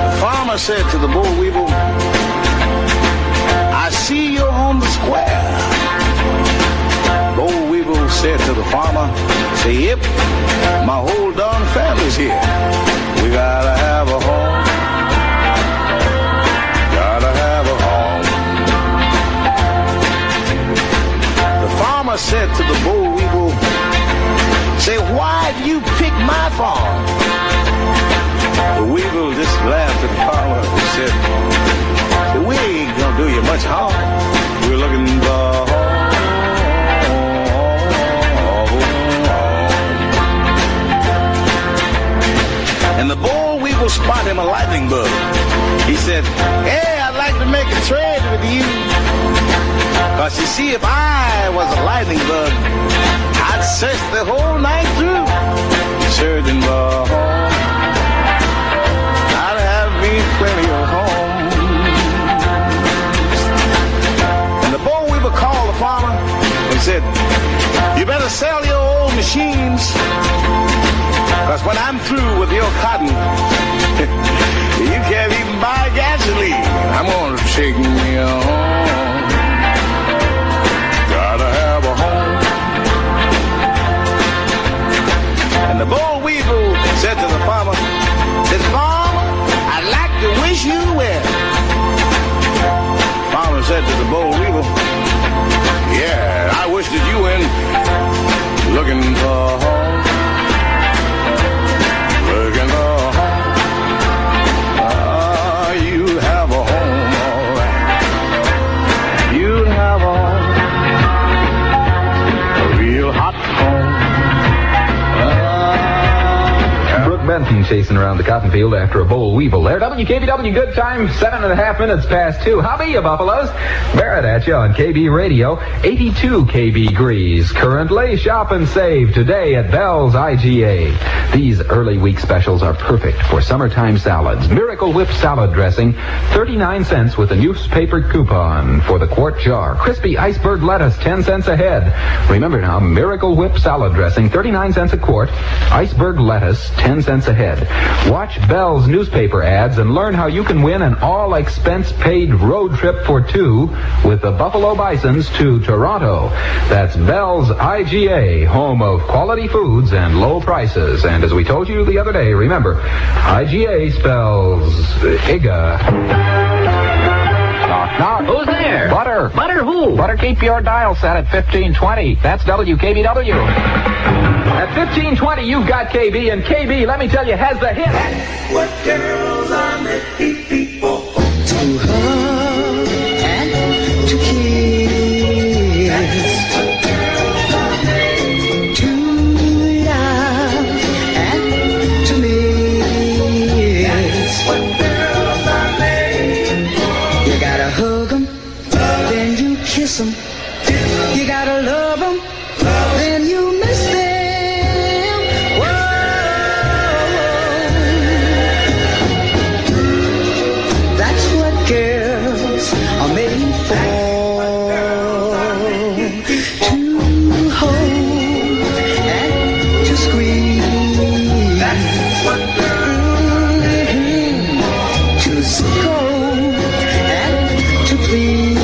The farmer said to the boll weevil, "I see you're on the square." Boll weevil said to the farmer, "Say, yep, my whole darn family's here. We gotta have a home. Gotta have a home." The farmer said to the boll weevil, "Say, why'd you pick my farm?" The weevil just laughed at the farmer and said, "We ain't gonna do you much harm. We're looking for home." And the boll weevil spotted him a lightning bug. He said, "Hey, I'd like to make a trade with you. 'Cause you see, if I was a lightning bug, I'd search the whole night through, searching for home. I'd have me plenty of home." And the boll weevil called the farmer and said, "You better sell your old machines, 'cause when I'm through with your cotton, you can't even buy gasoline. I'm gonna take me home. Gotta have a home." And the boll weevil said to the farmer, said, "Farmer, I'd like to wish you well." The farmer said to the boll weevil, "Yeah, I wish that you were looking for home. Looking for home. You have a home, all right. You have a home. A real hot home." Brook Benton chasing around the cotton field after a boll weevil there. WKBW Good Time, 7.5 minutes past 2. How be you, Buffaloes? Barrett at you on KB Radio. 82 KB degrees currently. Shop and save today at Bell's IGA. These early week specials are perfect for summertime salads. Miracle Whip salad dressing, 39 cents with a newspaper coupon for the quart jar. Crispy iceberg lettuce, 10 cents a head. Remember now, Miracle Whip salad dressing, 39 cents a quart. Iceberg lettuce, 10 cents cents ahead. Watch Bell's newspaper ads and learn how you can win an all-expense-paid road trip for two with the Buffalo Bisons to Toronto. That's Bell's IGA, home of quality foods and low prices. And as we told you the other day, remember, IGA spells IGA. Knock, knock. Who's there? Butter. Butter who? Butter, keep your dial set at 1520. That's WKBW. At 1520, you've got KB, and KB, let me tell you, has the hit. What girls are making people To hug and to kiss, to love and to miss. what girls are made for. You gotta hug 'em, then you kiss 'em. You gotta love 'em, then you miss them. That's what girls are made for. To hold and to squeeze. That's what girls To scold and to please.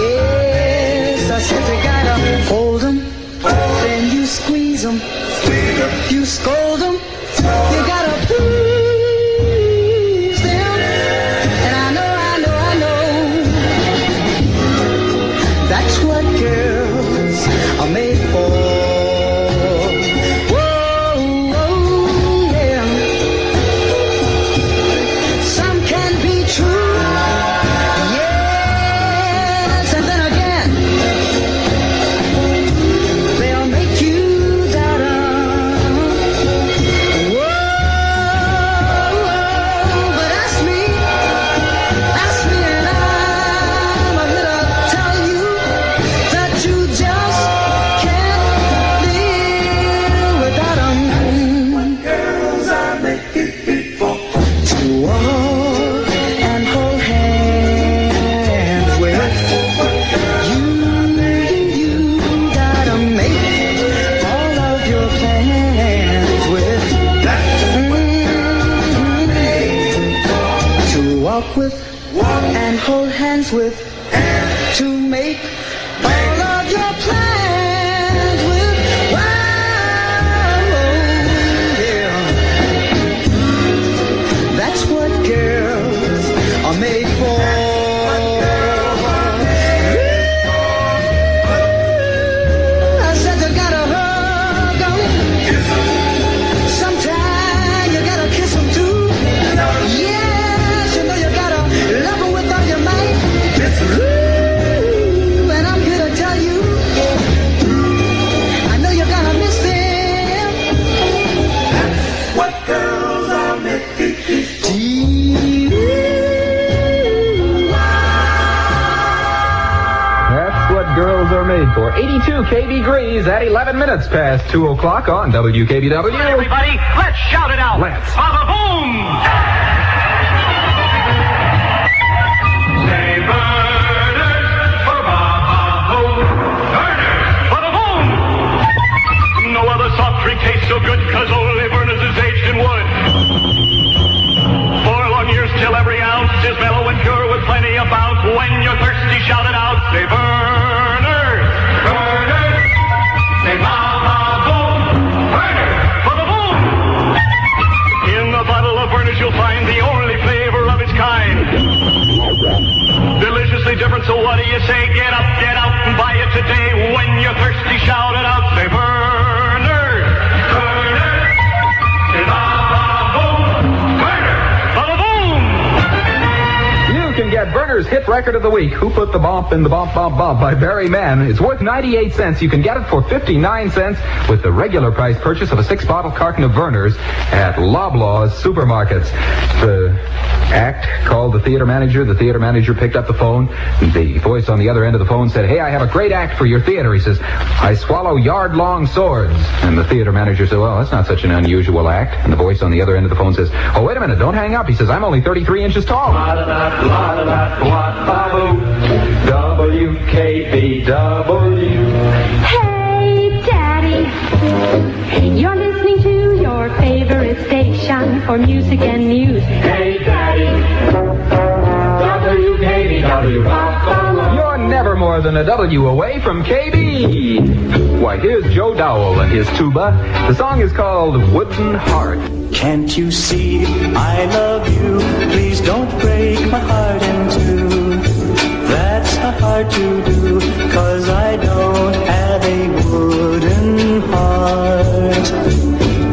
Yes, I said you gotta hold 'em, then you squeeze 'em. You scold 'em, you gotta please them. And I know, that's what girls are made for. Whoa, yeah. Some can be true, yes, and then again, they'll make you doubt 'em. Whoa, but that's me, and I'm here to tell you that you just can't live without 'em. girls are making people To walk and hold hands with you gotta make all of your plans with to walk with and hold hands with, to make all of your plans with. Wow, yeah. That's what girls are made for. I said you gotta hug 'em. Sometimes you gotta kiss 'em too. Yes, you know you gotta love 'em with all your might. And I'm here to tell you, I know you're gonna miss them. what girls are making people. That's what girls are made for. 82 KB Grease at 11 minutes past 2 o'clock on WKBW. Everybody, let's shout it out. Let's. Baba boom! Say burners for Baba boom. Burners for the boom! No other soft drink tastes so good, 'cause only Burners is aged in wood. 4 long years till every ounce is mellow and pure with plenty of bounce. When you're thirsty, shout it out. Say burners, burners. Say Baba boom, burners for the boom. In the bottle of Burners you'll find the only flavor of its kind. Deliciously different, so what do you say? Get out and buy it today. When you're thirsty, shout it out. Say Burners, burners. Say Baba boom, burners for the boom. You can get Burners Hit Record of the Week, Who Put the Bump in the Bump Bump Bump by Barry Mann. It's worth 98 cents. You can get it for 59 cents with the regular price purchase of a 6-bottle carton of Burners at Loblaw's supermarkets. The act called the theater manager. The theater manager picked up the phone. The voice on the other end of the phone said, "Hey, I have a great act for your theater." He says, "I swallow yard-long swords." And the theater manager said, "Well, that's not such an unusual act." And the voice on the other end of the phone says, "Oh, wait a minute, don't hang up." He says, "I'm only 33 inches tall." WKBW. Hey, Daddy, you're listening to station for music and news. Hey, Daddy, WKBW Buffalo. You're never more than a W away from KB. Why, here's Joe Dowell and his tuba. The song is called Wooden Heart. Can't you see I love you? Please don't break my heart in two. That's not hard to do, 'cause I don't have a wooden heart.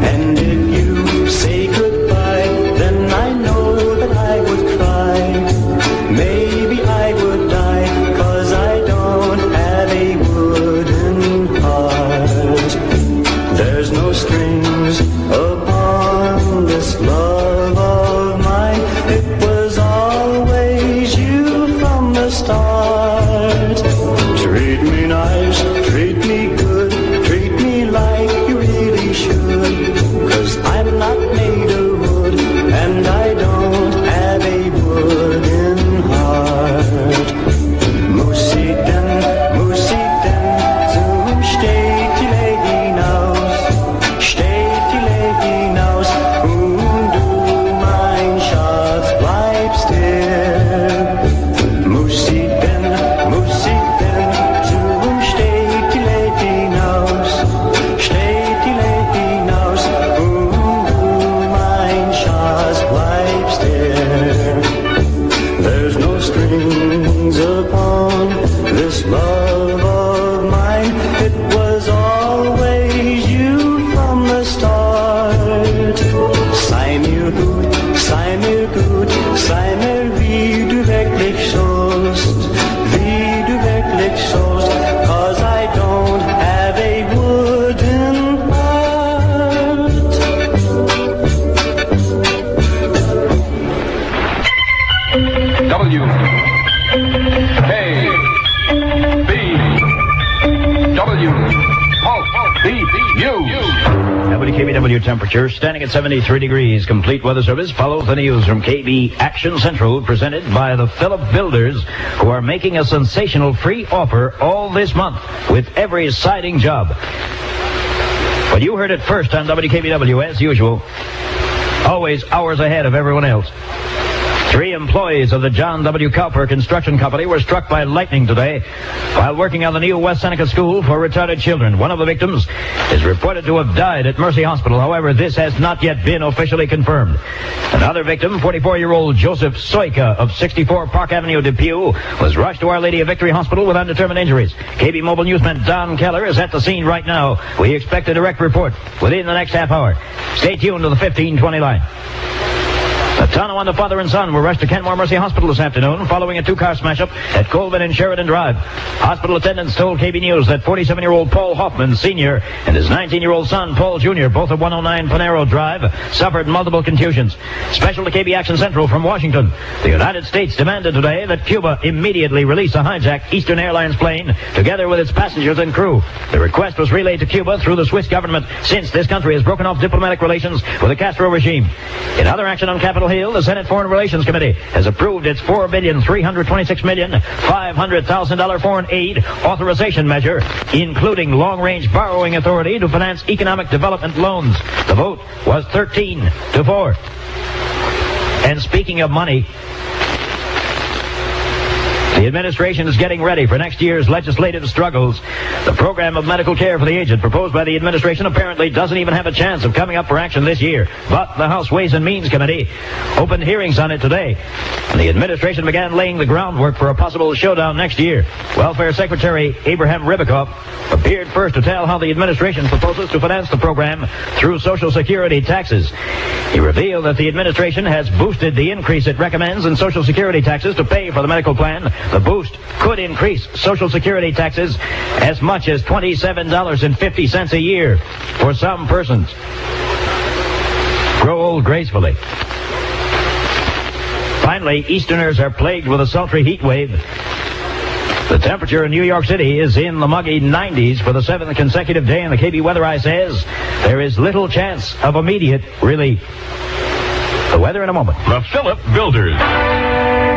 And if you say goodbye, then I know that I would cry. Maybe I would die, 'cause I don't have a wooden heart. There's no strings upon this love of mine. It was always you from the start. Treat me nice, treat me good, treat me like you really should. 'Cause I'm not made of wood, and I don't have a wooden heart. Musik den, zum steht die Lady hinaus, steht die Lady hinaus, und du, mein Schatz, bleibst hier. Musik den, zum steht die Lady hinaus, steht die Lady hinaus, und du, mein Schatz, bleibst hier. There's no strings upon this love of mine. It was always you from the start. Sei mir gut, sei mir wie du wirklich sollst, 'cause I don't have a wooden heart. W K B W WKBW temperature standing at 73 degrees. Complete weather service follows the news from KB Action Central, presented by the Phillip Builders, who are making a sensational free offer all this month with every siding job. But you heard it first on WKBW, as usual, always hours ahead of everyone else. 3 employees of the John W. Cowper Construction Company were struck by lightning today while working on the new West Seneca School for Retarded Children. One of the victims is reported to have died at Mercy Hospital. However, this has not yet been officially confirmed. Another victim, 44-year-old Joseph Soika of 64 Park Avenue, Depew, was rushed to Our Lady of Victory Hospital with undetermined injuries. KB Mobile Newsman Don Keller is at the scene right now. We expect a direct report within the next half hour. Stay tuned to the 1520 line. Tano and the father and son were rushed to Kenmore Mercy Hospital this afternoon following a 2-car smash-up at Colvin and Sheridan Drive. Hospital attendants told KB News that 47-year-old Paul Hoffman, Sr., and his 19-year-old son, Paul Jr., both of 109 Panero Drive, suffered multiple contusions. Special to KB Action Central from Washington. The United States demanded today that Cuba immediately release a hijacked Eastern Airlines plane together with its passengers and crew. The request was relayed to Cuba through the Swiss government since this country has broken off diplomatic relations with the Castro regime. In other action on Capitol Hill, the Senate Foreign Relations Committee has approved its $4,326,500,000 foreign aid authorization measure, including long-range borrowing authority to finance economic development loans. The vote was 13-4. And speaking of money, the administration is getting ready for next year's legislative struggles. The program of medical care for the aged proposed by the administration apparently doesn't even have a chance of coming up for action this year. But the House Ways and Means Committee opened hearings on it today. And the administration began laying the groundwork for a possible showdown next year. Welfare Secretary Abraham Ribicoff appeared first to tell how the administration proposes to finance the program through Social Security taxes. He revealed that the administration has boosted the increase it recommends in Social Security taxes to pay for the medical plan. The boost could increase Social Security taxes as much as $27.50 a year for some persons. Grow old gracefully. Finally, Easterners are plagued with a sultry heat wave. The temperature in New York City is in the muggy 90s for the 7th consecutive day, and the KB Weather Eye says there is little chance of immediate relief. The weather in a moment. The Phillip Builders.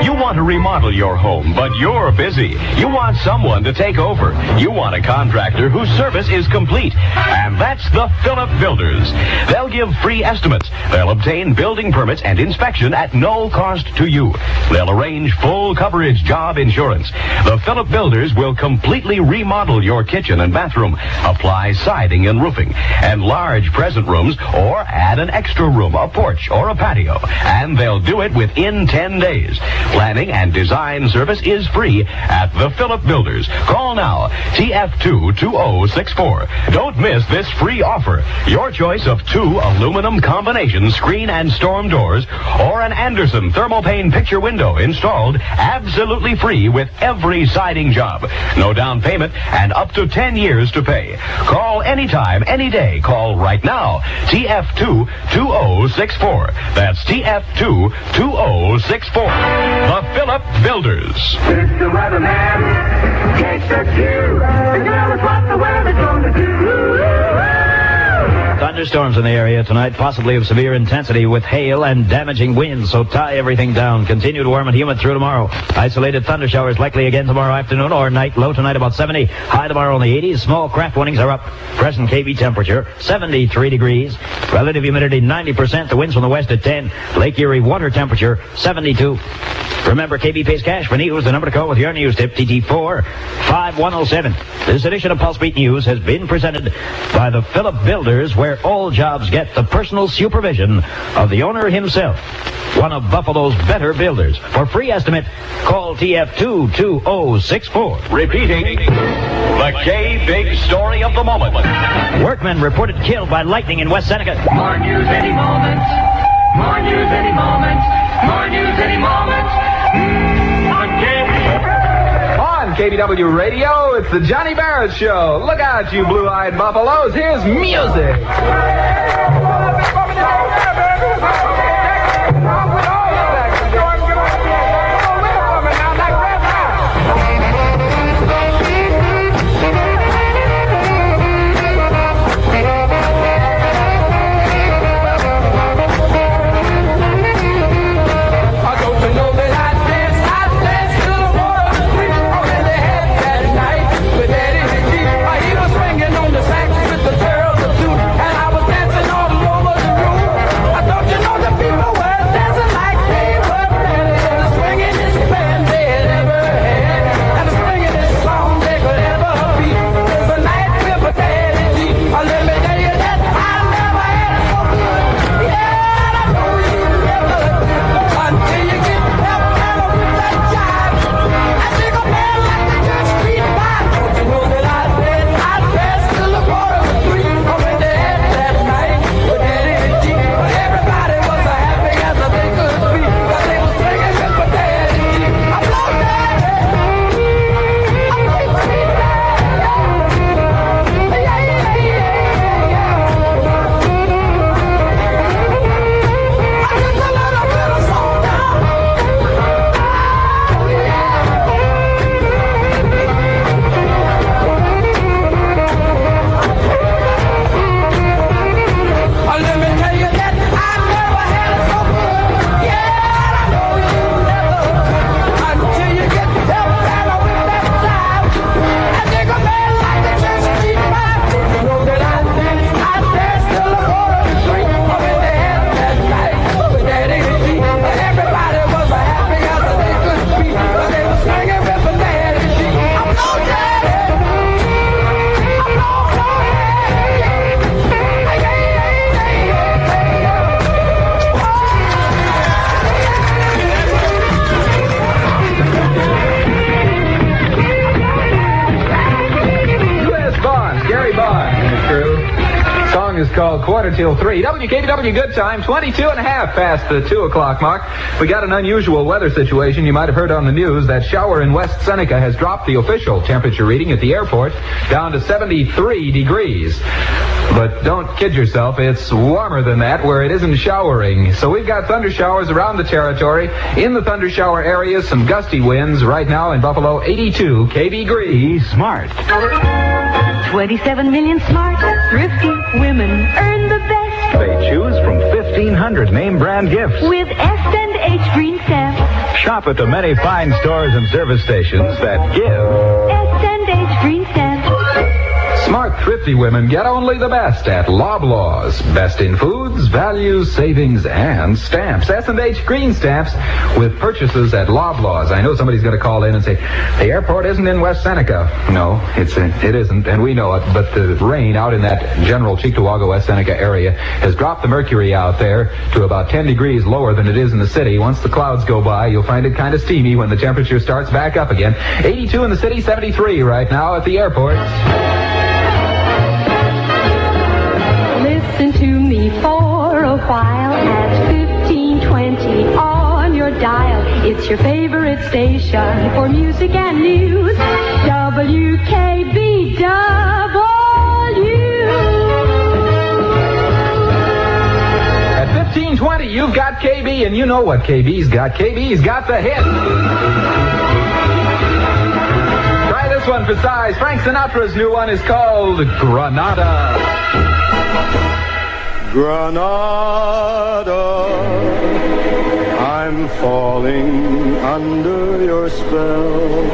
You want want to remodel your home, but you're busy. You want someone to take over. You want a contractor whose service is complete. And that's the Phillip Builders. They'll give free estimates. They'll obtain building permits and inspection at no cost to you. They'll arrange full coverage job insurance. The Phillip Builders will completely remodel your kitchen and bathroom, apply siding and roofing, and large present rooms, or add an extra room, a porch, or a patio. And they'll do it within 10 days. Planning and design service is free at the Phillip Builders. Call now, TF2-2064. Don't miss this free offer. Your choice of 2 aluminum combination screen and storm doors, or an Anderson thermopane picture window installed absolutely free with every siding job. No down payment and up to 10 years to pay. Call anytime, any day. Call right now. TF2-2064. That's TF2-2064. The Phillip Builders. It's the weatherman. Takes a cue. And tell us what the weather's gonna do. Thunderstorms in the area tonight, possibly of severe intensity with hail and damaging winds, so tie everything down. Continued warm and humid through tomorrow. Isolated thunder showers likely again tomorrow afternoon or night. Low tonight about 70. High tomorrow in the 80s. Small craft warnings are up. Present KV temperature, 73 degrees. Relative humidity, 90%. The winds from the west at 10. Lake Erie water temperature, 72. Remember, KB pays cash for news. The number to call with your news tip, TT4-5107. This edition of Pulse Beat News has been presented by the Phillip Builders, where all jobs get the personal supervision of the owner himself. One of Buffalo's better builders. For free estimate, call TF2-2064. Repeating, the K-Big story of the moment. Workmen reported killed by lightning in West Seneca. More news any moment. More news any moment. More news any moment. On KBW Radio, it's the Johnny Barrett Show. Look out, you blue-eyed buffaloes. Here's music. Called Quarter Till 3. WKBW Good Time, 22 and a half past the 2 o'clock mark. We got an unusual weather situation. You might have heard on the news that shower in West Seneca has dropped the official temperature reading at the airport down to 73 degrees. But don't kid yourself, it's warmer than that where it isn't showering. So we've got thunder showers around the territory. In the thunder shower areas, some gusty winds. Right now in Buffalo, 82 kb. Smart. 27 million smart, thrifty women earn the best. They choose from 1,500 name brand gifts. With S and H green stamps. Shop at the many fine stores and service stations that give. S&H Green Stamps. Smart, thrifty women get only the best at Loblaws. Best in foods, values, savings, and stamps. S&H Green Stamps with purchases at Loblaws. I know somebody's going to call in and say, the airport isn't in West Seneca. No, it isn't, and we know it. But the rain out in that general Cheektowaga, West Seneca area has dropped the mercury out there to about 10 degrees lower than it is in the city. Once the clouds go by, you'll find it kind of steamy when the temperature starts back up again. 82 in the city, 73 right now at the airport. Listen to me for a while at 1520 on your dial. It's your favorite station for music and news. WKBW. At 1520, you've got KB, and you know what KB's got. KB's got the hit. Try this one for size. Frank Sinatra's new one is called Granada. Granada, I'm falling under your spell.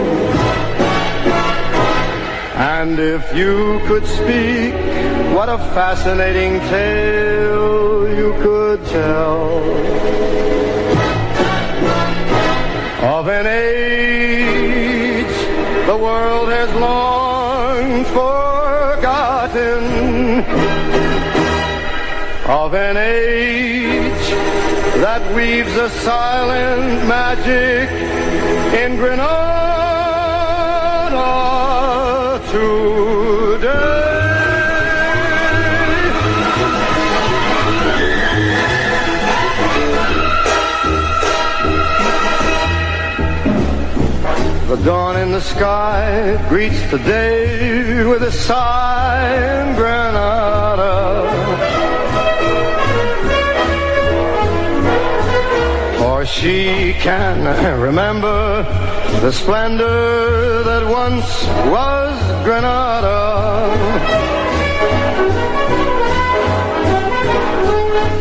And if you could speak, what a fascinating tale you could tell of an age the world has long forgotten, of an age that weaves a silent magic in Granada today. The dawn in the sky greets the day with a sigh in Granada. For she can remember the splendor that once was Granada.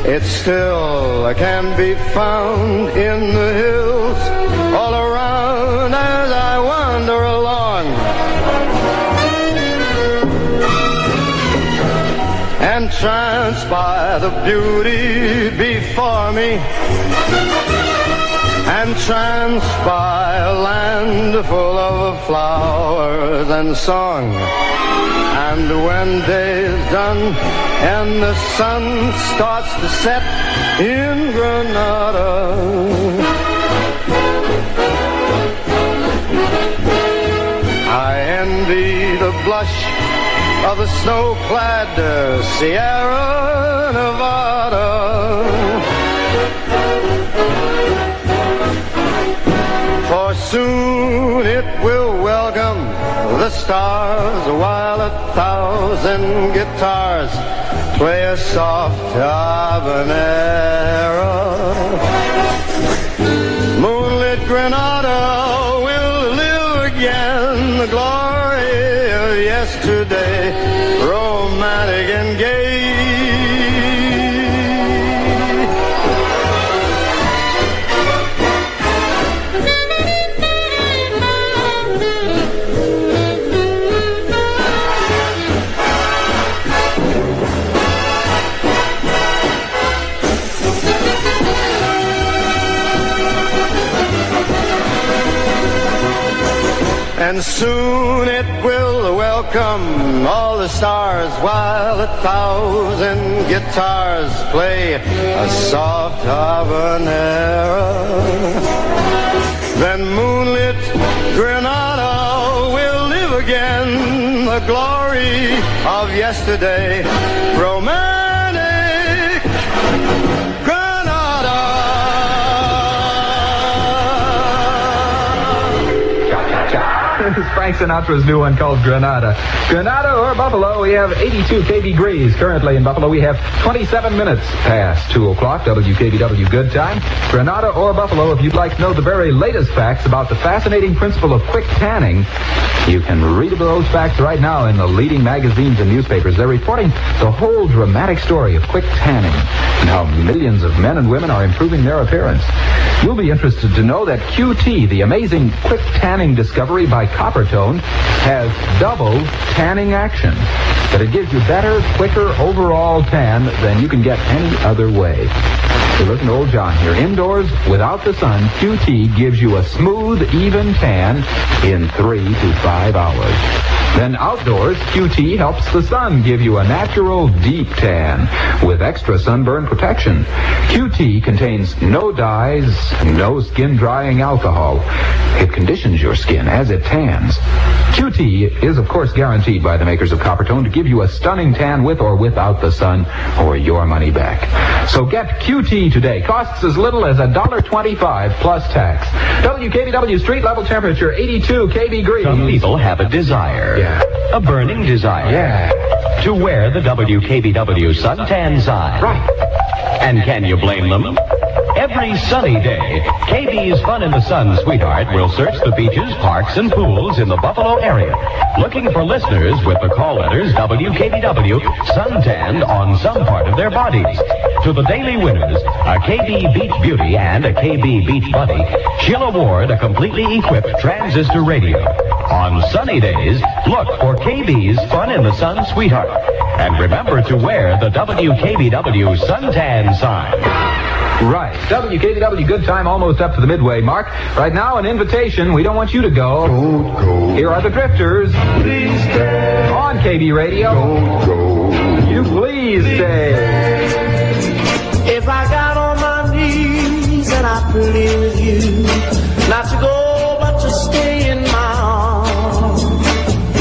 It still can be found in the hills all around as I wander along, entranced by the beauty before me, entranced by a land full of flowers and song. And when day is done and the sun starts to set in Granada, I envy the blush of the snow-clad Sierra Nevada. For soon it will welcome the stars while 1,000 guitars play a soft habanera. Moonlit Granada will live again, the glory of yesterday, romantic and gay. And soon it will welcome all the stars while 1,000 guitars play a soft habanera. Then moonlit Granada will live again, the glory of yesterday, romantic Granada. This is Frank Sinatra's new one called Granada. Granada or Buffalo, we have 82 kBGs. Currently in Buffalo, we have 27 minutes past 2 o'clock. WKBW Good Time. Granada or Buffalo, if you'd like to know the very latest facts about the fascinating principle of quick tanning, you can read those facts right now in the leading magazines and newspapers. They're reporting the whole dramatic story of quick tanning and how millions of men and women are improving their appearance. You'll be interested to know that QT, the amazing quick tanning discovery by Coppertone, has double tanning action. That it gives you better, quicker overall tan than you can get any other way. So listen to old John here. Indoors, without the sun, QT gives you a smooth, even tan in 3 to 5 hours. Then outdoors, QT helps the sun give you a natural, deep tan with extra sunburn protection. QT contains no dyes, no skin-drying alcohol. It conditions your skin as it tans. QT is, of course, guaranteed by the makers of Coppertone to give you a stunning tan with or without the sun, or your money back. So get QT today. Costs as little as $1.25 plus tax. WKBW street level temperature 82 kb. Some people have a desire. Yeah. A burning desire. Yeah. To wear the WKBW suntan sign. Right. And can you blame them? Every sunny day, KB's Fun in the Sun sweetheart will search the beaches, parks, and pools in the Buffalo area, looking for listeners with the call letters WKBW suntanned on some part of their bodies. To the daily winners, a KB Beach Beauty and a KB Beach Buddy, she'll award a completely equipped transistor radio. On sunny days, look for KB's Fun in the Sun sweetheart. And remember to wear the WKBW suntan sign. Right. WKBW good time almost up to the midway mark. Right now, an invitation. We don't want you to go. Don't go. Here are the Drifters. Please stay. On KB Radio. Don't go. You please stay. If I got on my knees and I plead with you, not to go but to stay in my arms,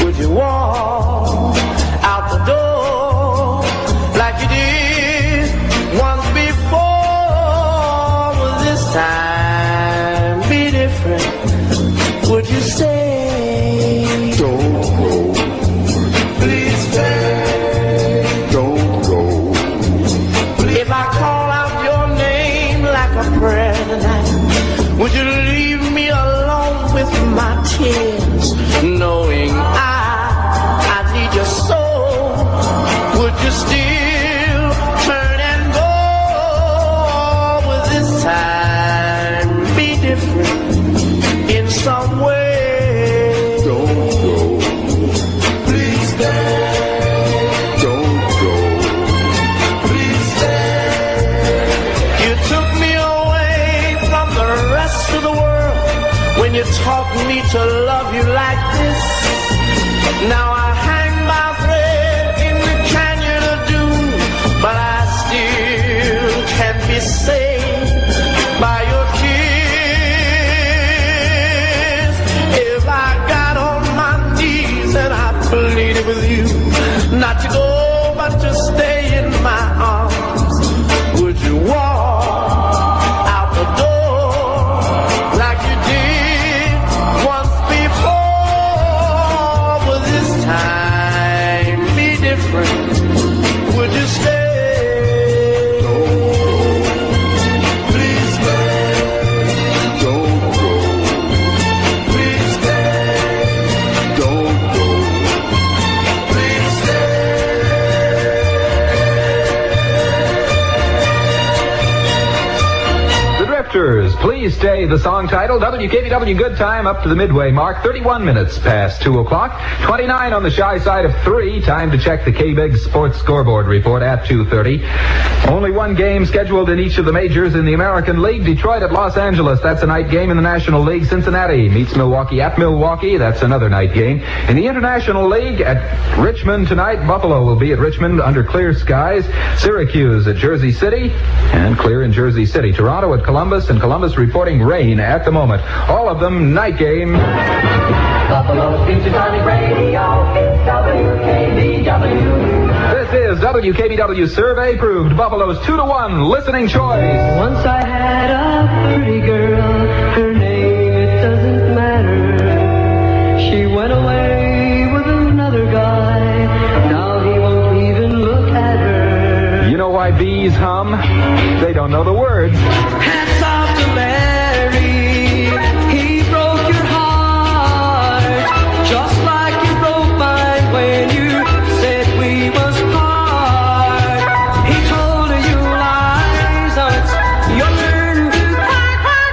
would you walk out the door like you did once before? Will this time be different? Would you say Don't go. please stay? Don't go. If I call out your name like a prayer tonight, would you leave me alone with my tears, knowing I need your soul? Would you still turn and go? Will this time be different in some way? Don't go. Please stay. Don't go. Please stay. You took me away from the rest of the world when you taught me to love you like this. Now I hang my thread in the canyon of doom, but I still can't be saved by your kiss. If I got on my knees and I pleaded with you not to go but to stay in my arms, would you walk out the door like you did once before? Will this time be different? Would you stay? Please stay. Don't go. Please stay. Don't go. Please stay. The Drifters, please stay. The song title, WKBW good time up to the midway mark, 31 minutes past 2 o'clock, 29 on the shy side of 3. Time to check the K-Big Sports Scoreboard Report at 2:30. Only one game scheduled in each of the majors in the American League. Detroit at Los Angeles, that's a night game. In the National League, Cincinnati meets Milwaukee at Milwaukee, that's another night game. In the International League, at Richmond tonight, Buffalo will be at Richmond under clear skies. Syracuse at Jersey City, and clear in Jersey City. Toronto at Columbus, and Columbus reporting rain at the moment. All of them night game. Buffalo's Future Radio, WKBW. This is WKBW survey proved Buffalo's 2-1 listening choice. Once I had a pretty girl, her name it doesn't matter. She went away with another guy, now he won't even look at her. You know why bees hum? They don't know the words. Hats off to Larry, he broke your heart, just like you broke mine when you said we must part. He told you lies, now it's your turn to cry, cry,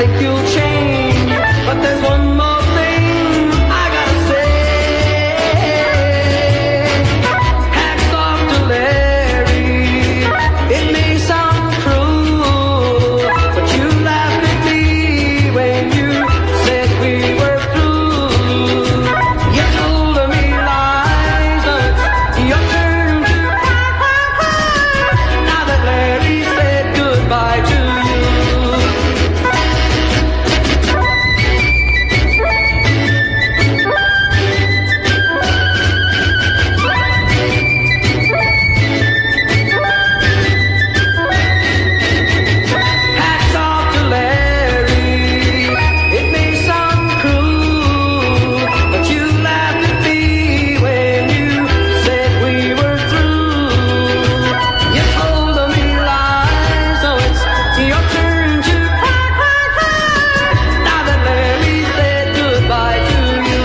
think you'll change. But there's one more thing I gotta say. Hats off to Larry. It may sound cruel, but you laughed at me when you said we were through. You told me lies, it's your turn to cry. Now that Larry said goodbye to you. Hats off to Larry. It may sound cruel, but you laughed at me when you said we were through. You told me lies, so it's your turn to cry. Now that Larry said goodbye to you.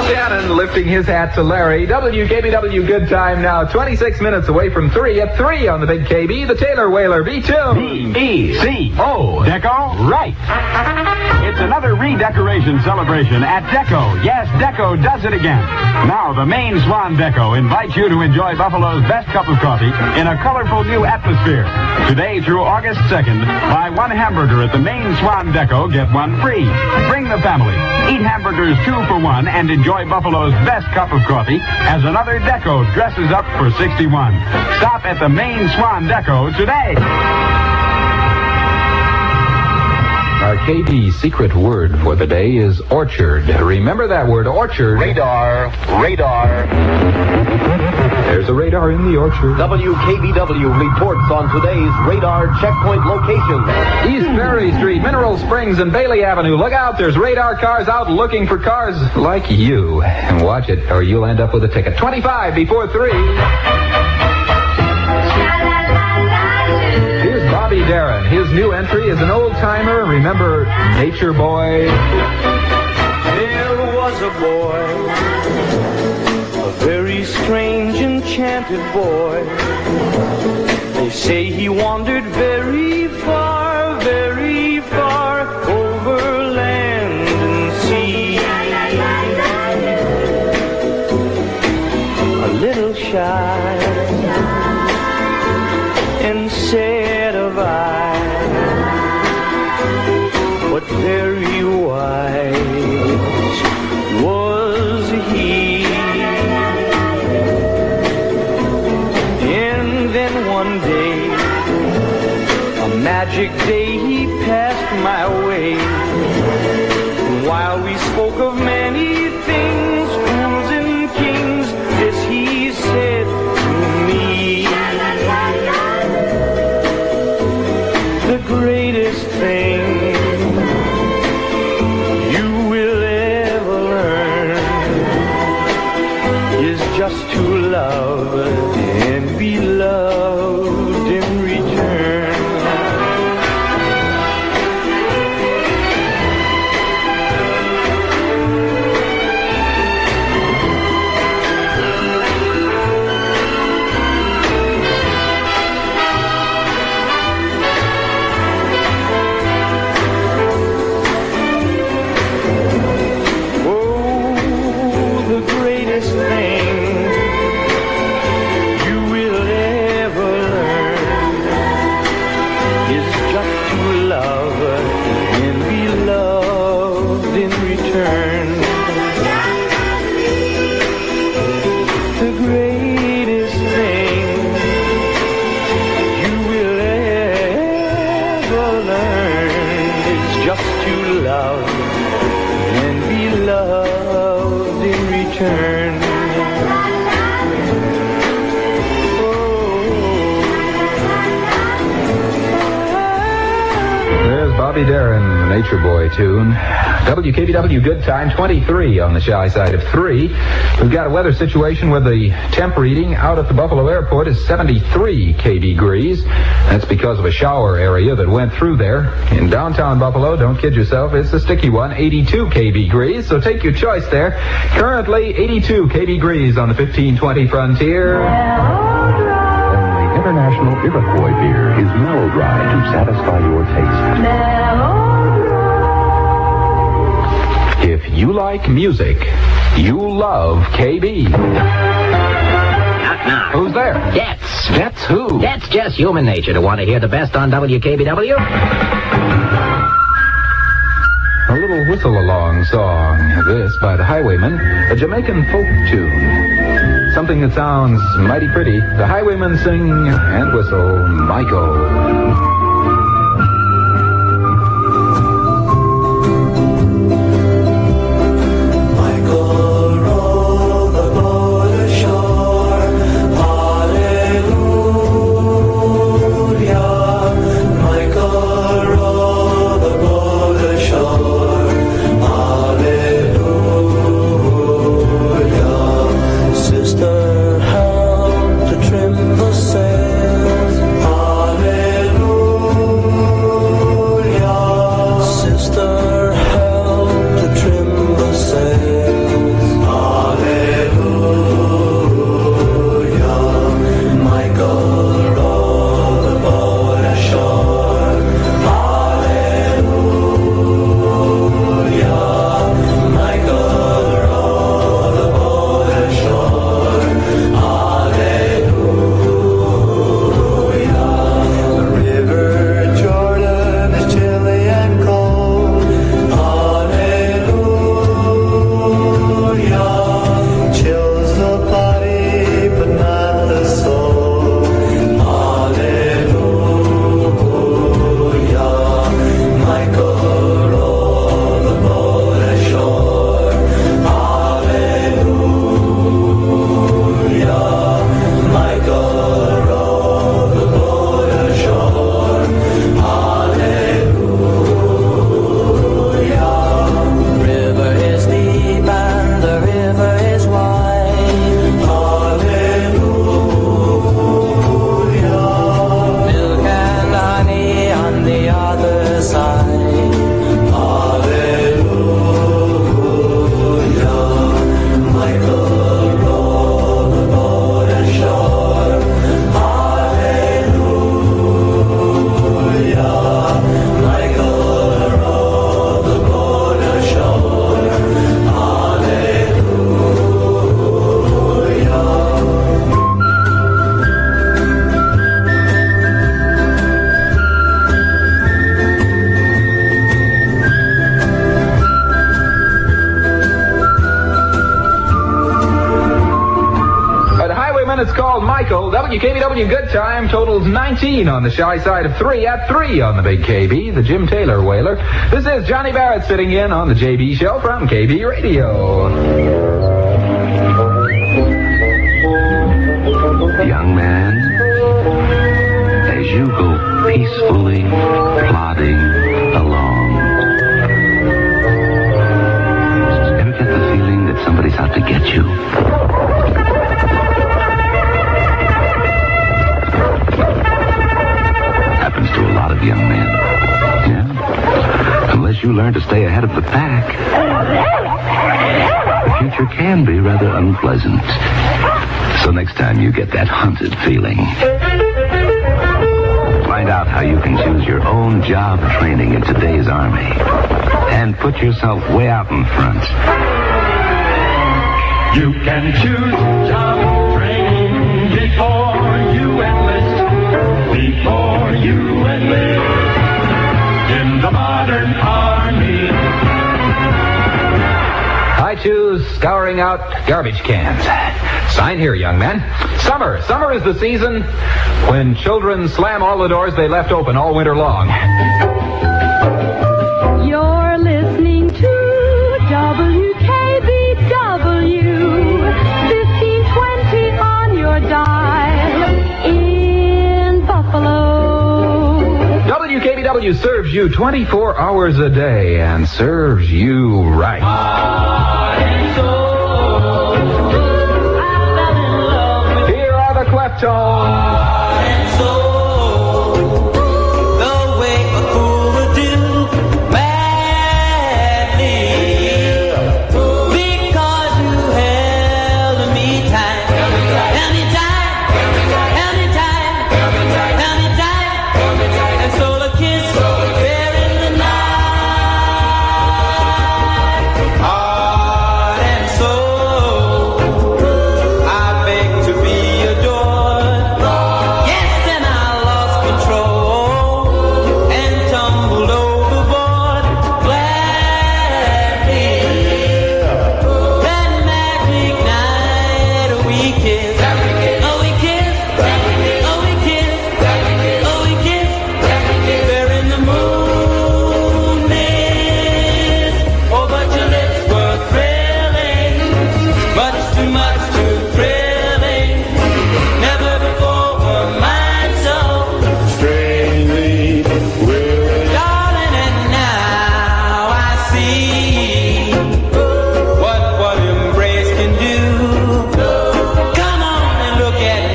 Shannon lifting his hat to Larry. WKBW good time now. 26 minutes away from 3 at 3 on the Big KB. The Taylor Whaler B2. D-E-C-O. Deco? Right. It's another redecoration celebration at Deco. Yes, Deco does it again. Now, the Main Swan Deco invites you to enjoy Buffalo's best cup of coffee in a colorful new atmosphere. Today through August 2nd, buy one hamburger at the Main Swan Deco, get one free. Bring the family. Eat hamburgers 2 for 1 and enjoy Buffalo's best cup of coffee as another Deco dresses up for 61. Stop at the Main Swan Deco today. Our KB secret word for the day is orchard. Remember that word, orchard. Radar. There's a radar in the orchard. WKBW reports on today's radar checkpoint location. East Ferry Street, Mineral Springs, and Bailey Avenue. Look out, there's radar cars out looking for cars like you. And watch it, or you'll end up with a ticket. 25 before 3. Here's Bobby Darin. His new entry is an old-timer. Remember Nature Boy? There was a boy, a very strange, enchanted boy. They say he wandered very far over land and sea. A little shy and sad of eye, but very wise was he. And then one day, a magic day, he passed my way. And while we spoke of many things, fools and kings, this he said to me: the greatest thing you will ever learn is just to love and be loved in return. Bobby Darin, Nature Boy tune. WKBW good time, 23 on the shy side of 3. We've got a weather situation where the temp reading out at the Buffalo airport is 73 degrees. That's because of a shower area that went through there. In downtown Buffalo, don't kid yourself, it's a sticky one, 82 degrees, so take your choice there. Currently, 82 degrees on the 1520 Frontier. International Iroquois beer is mellow dry to satisfy your taste. If you like music, you love KB. Knock, knock. Who's there? That's. That's who? That's just human nature to want to hear the best on WKBW. A little whistle-along song, this by the Highwaymen, a Jamaican folk tune. Something that sounds mighty pretty. The Highwaymen sing and whistle, Michael. It's called Michael. WKBW Good Time totals 19 on the shy side of 3 at 3 on the Big KB, the Jim Taylor Whaler. This is Johnny Barrett sitting in on the JB Show from KB Radio. Young man, as you go peacefully plodding along, ever get the feeling that somebody's out to get you? Happens to a lot of young men. Yeah? Unless you learn to stay ahead of the pack, the future can be rather unpleasant. So next time you get that hunted feeling, find out how you can choose your own job training in today's Army and put yourself way out in front. You can choose job training before you enlist. Before you enlist in the modern Army. I choose scouring out garbage cans. Sign here, young man. Summer. Summer is the season when children slam all the doors they left open all winter long. You're listening to WKBW, 1520 on your dial in Buffalo. WKBW serves you 24 hours a day and serves you right. Here are the Kleptones.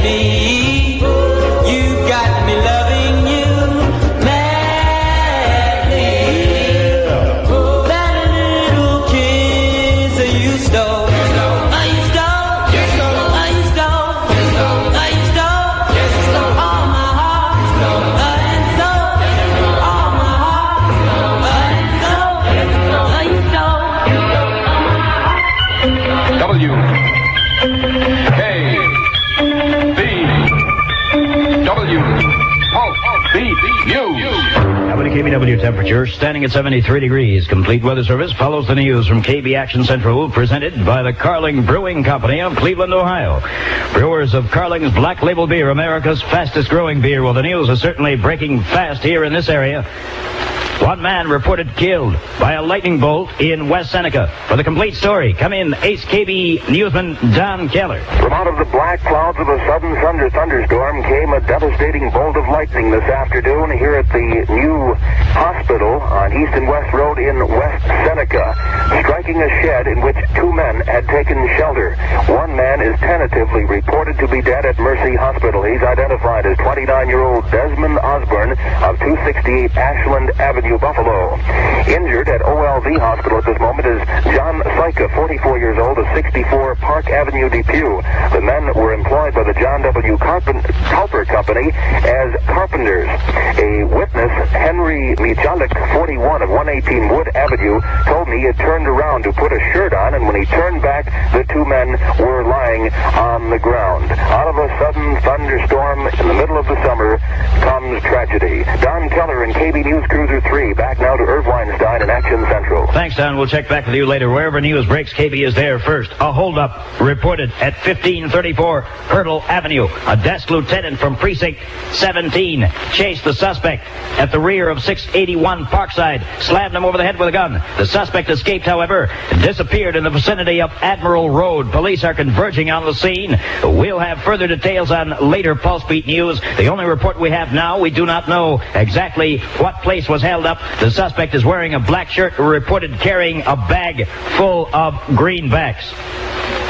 me. You got me loving you madly. That little kiss you stole. WKBW temperature standing at 73 degrees. Complete weather service follows the news from KB Action Central, presented by the Carling Brewing Company of Cleveland, Ohio. Brewers of Carling's Black Label Beer, America's fastest growing beer. Well, the news is certainly breaking fast here in this area. One man reported killed by a lightning bolt in West Seneca. For the complete story, come in Ace KB newsman Don Keller. From out of the black clouds of a sudden thunderstorm came a devastating bolt of lightning this afternoon here at the new hospital on East and West Road in West Seneca, striking a shed in which two men had taken shelter. One man is tentatively reported to be dead at Mercy Hospital. He's identified as 29-year-old Desmond Osborne of 268 Ashland Avenue, Buffalo. Injured at OLV Hospital at this moment is John Syka, 44 years old, of 64 Park Avenue, Depew. The men were employed by the John W. Culper Company as carpenters. A witness, Henry Mijalik, 41 of 118 Wood Avenue, told me he had turned around to put a shirt on, and when he turned back, the two men were lying on the ground. Out of a sudden thunderstorm in the middle of the summer comes tragedy. Don Keller in KB News Cruiser 3. Back now to Irv Weinstein in Action Central. Thanks, Don. We'll check back with you later. Wherever news breaks, KB is there first. A holdup reported at 1534 Hurdle Avenue. A desk lieutenant from Precinct 17 chased the suspect at the rear of 681 Parkside, slammed him over the head with a gun. The suspect escaped, however, and disappeared in the vicinity of Admiral Road. Police are converging on the scene. We'll have further details on later Pulse Beat News. The only report we have now, we do not know exactly what place was held up. The suspect is wearing a black shirt, reported carrying a bag full of greenbacks.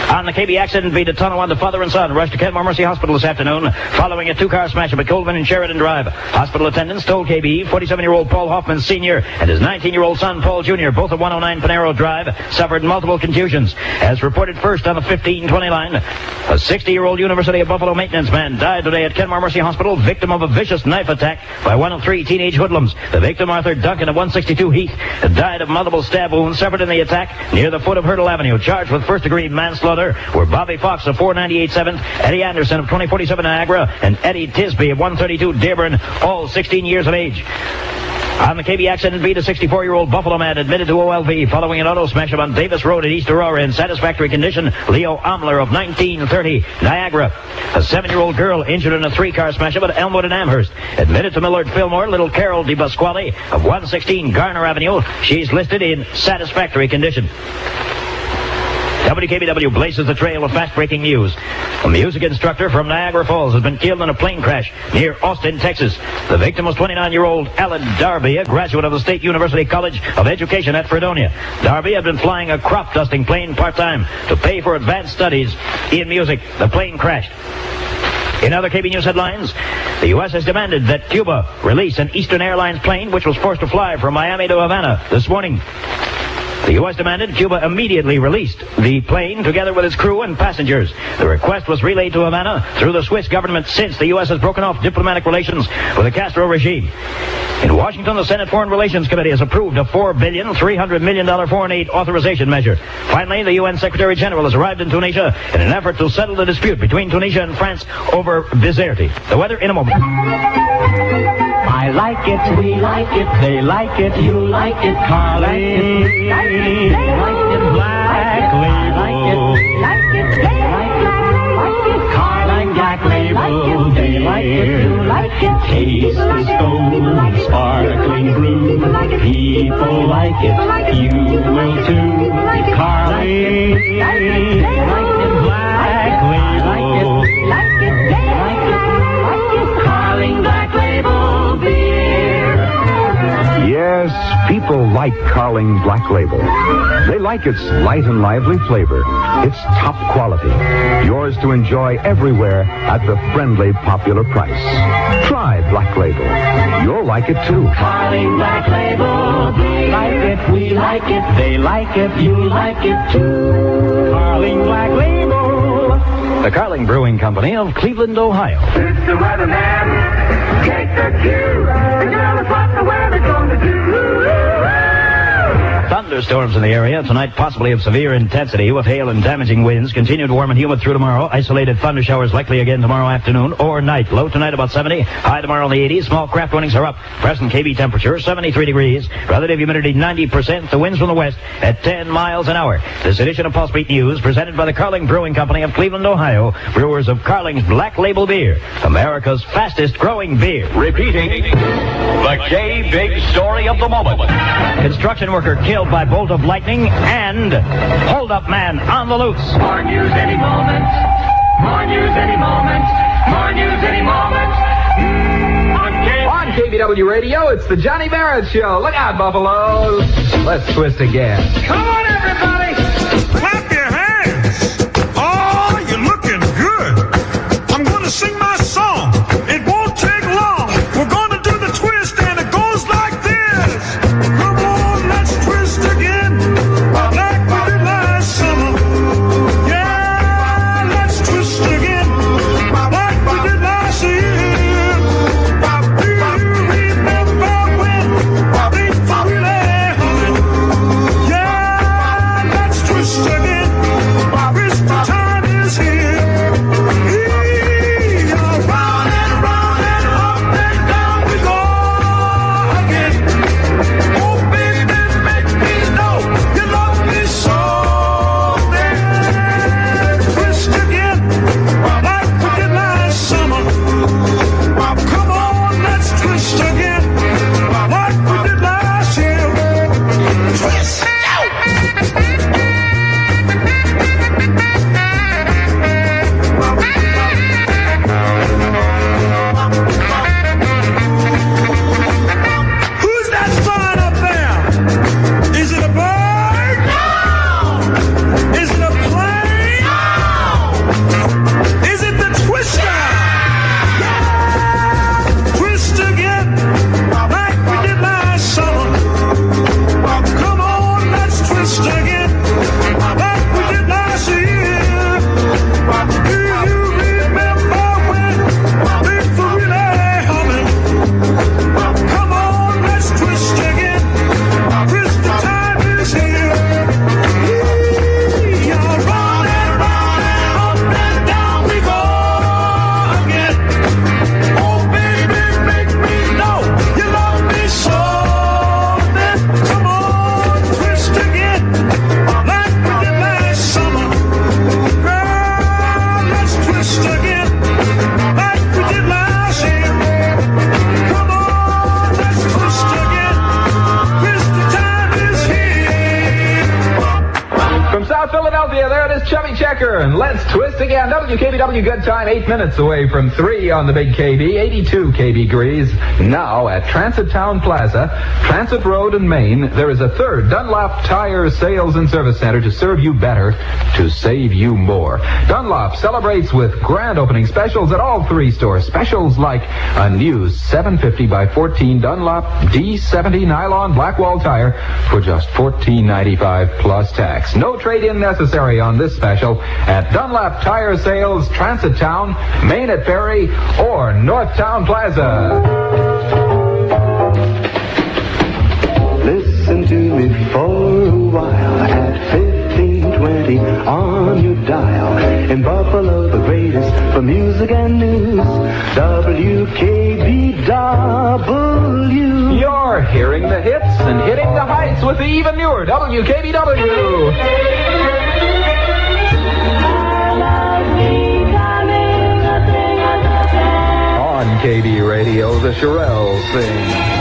On the KB accident beat at Tonawanda, father and son rushed to Kenmore Mercy Hospital this afternoon following a two-car smash-up at Coleman and Sheridan Drive. Hospital attendants told KB 47-year-old Paul Hoffman Sr. and his 19-year-old son Paul Jr., both of 109 Panero Drive, suffered multiple contusions. As reported first on the 1520 line, a 60-year-old University of Buffalo maintenance man died today at Kenmore Mercy Hospital, victim of a vicious knife attack by one of three teenage hoodlums. The victim, Arthur Duncan of 162 Heath, died of multiple stab wounds suffered in the attack near the foot of Hurdle Avenue. Charged with first-degree manslaughter were Bobby Fox of 498 7th, Eddie Anderson of 2047 Niagara, and Eddie Tisby of 132 Dearborn, all 16 years of age. On the KB accident beat, a 64-year-old Buffalo man admitted to OLV following an auto smash-up on Davis Road at East Aurora in satisfactory condition. Leo Omler of 1930 Niagara. A 7-year-old girl injured in a 3-car smash-up at Elmwood and Amherst. Admitted to Millard Fillmore, little Carol DeBasquale of 116 Garner Avenue. She's listed in satisfactory condition. WKBW blazes the trail of fast-breaking news. A music instructor from Niagara Falls has been killed in a plane crash near Austin, Texas. The victim was 29-year-old Alan Darby, a graduate of the State University College of Education at Fredonia. Darby had been flying a crop-dusting plane part-time to pay for advanced studies in music. The plane crashed. In other KB News headlines, the U.S. has demanded that Cuba release an Eastern Airlines plane which was forced to fly from Miami to Havana this morning. The U.S. demanded Cuba immediately released the plane together with its crew and passengers. The request was relayed to Havana through the Swiss government since the U.S. has broken off diplomatic relations with the Castro regime. In Washington, the Senate Foreign Relations Committee has approved a $4.3 billion foreign aid authorization measure. Finally, the UN Secretary General has arrived in Tunisia in an effort to settle the dispute between Tunisia and France over Bizerte. The weather in a moment. I like it, we like it, they like it, you like it, Carly. Like it, Black Label. Like it, Carling Black Label. They like it, you like it. Taste the stone, sparkling brew. People like it, you will too. Carly, like it, Black Label. Like it, Carling Black Label beer. Yes, people like Carling Black Label. They like its light and lively flavor. It's top quality. Yours to enjoy everywhere at the friendly, popular price. Try Black Label. You'll like it too. Carling Black Label. They like it, we like it, they like it, you like it too. Carling Black Label. The Carling Brewing Company of Cleveland, Ohio. It's the weatherman. Take the cue. The girl is what the weather's gonna do. Thunderstorms in the area tonight, possibly of severe intensity with hail and damaging winds. Continued warm and humid through tomorrow. Isolated thunder showers likely again tomorrow afternoon or night. Low tonight about 70. High tomorrow in the 80s. Small craft warnings are up. Present KB temperature 73 degrees. Relative humidity 90%. The winds from the west at 10 miles an hour. This edition of Pulse Beat News presented by the Carling Brewing Company of Cleveland, Ohio. Brewers of Carling's Black Label Beer. America's fastest growing beer. Repeating, the K-Big story of the moment. Construction worker killed by bolt of lightning and hold-up man on the loose. More news any moment. More news any moment. More news any moment. On KBW Radio, it's the Johnny Barrett Show. Look out, Buffalo. Let's twist again. Come on, everybody. Clap your hands. Oh, you're looking good. I'm going to sing my song. It won't take long. We're going to do the twist, and it goes like this. Come on, let's twist again. Like we did last summer. Yeah, let's twist again. Like we did last year. Do you remember when things were really humming? Yeah, let's twist again. Christmas time is here. Round and round and up and down we go again. Oh, baby, make me know you love me so. Then twist again, like we did last summer. Come on, let's twist again, like we did last year. Twist! Who's that flying up there? Is it a bird? No! Is it a plane? No! Is it the twister? Yeah! Twist again, like we did last summer. Come on, let's twist again, like we did last year. Do you remember when things were really humming? Come on, let's twist again. Christmas time is here. Round and round and up and down we go again. Oh, baby, make me know you love me so. Then come on, twist again, like we did last summer. Girl, let's twist again, like we did last year. Come on, let's twist again. Christmas time is here. From South Philadelphia, there it is, Chubby Checker, and let's twist again. WKBW good time, 8 minutes away from 3 on the big KB, 82 KB degrees. Now at Transit Town Plaza, Transit Road in Maine, there is a third Dunlop Tire Sales and Service Center to serve you better, to save you more. Dunlop celebrates with grand opening specials at all 3 stores. Specials like a new 750 by 14 Dunlop D70 nylon Blackwall tire for just $14.95 plus tax. No trade-in necessary on this special at Dunlop Tire Sales, Transit Town, Maine at Ferry, or Northtown Plaza. Listen to me for a while at 1520 on your dial. In Buffalo, the greatest for music and news. WKBW. You're hearing the hits and hitting the heights with the even newer WKBW. On KB Radio, the Shirelles sing.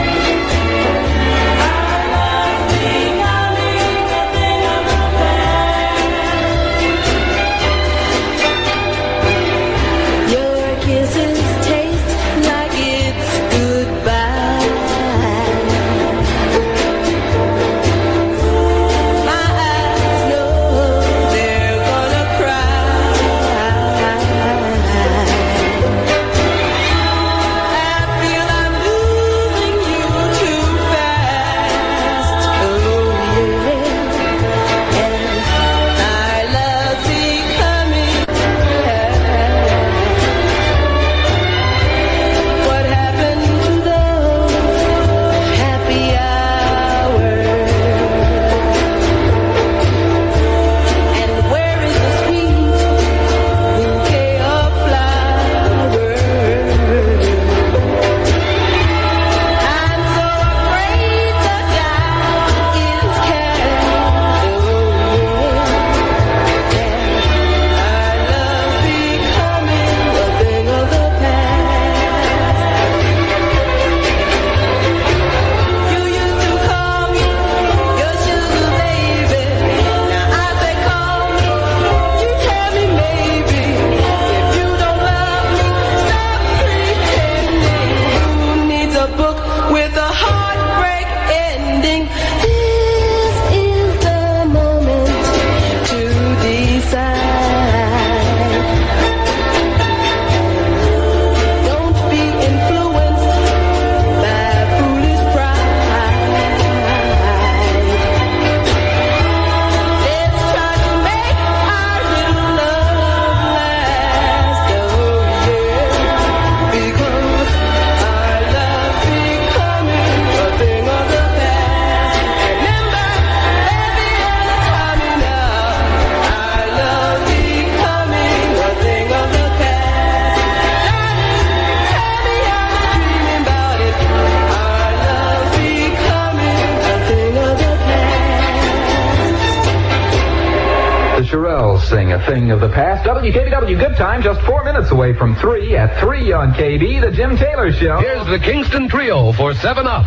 sing a thing of the past. WKBW Good Time, just 4 minutes away from 3 at 3 on KB, the Jim Taylor Show. Here's the Kingston Trio for 7-Up.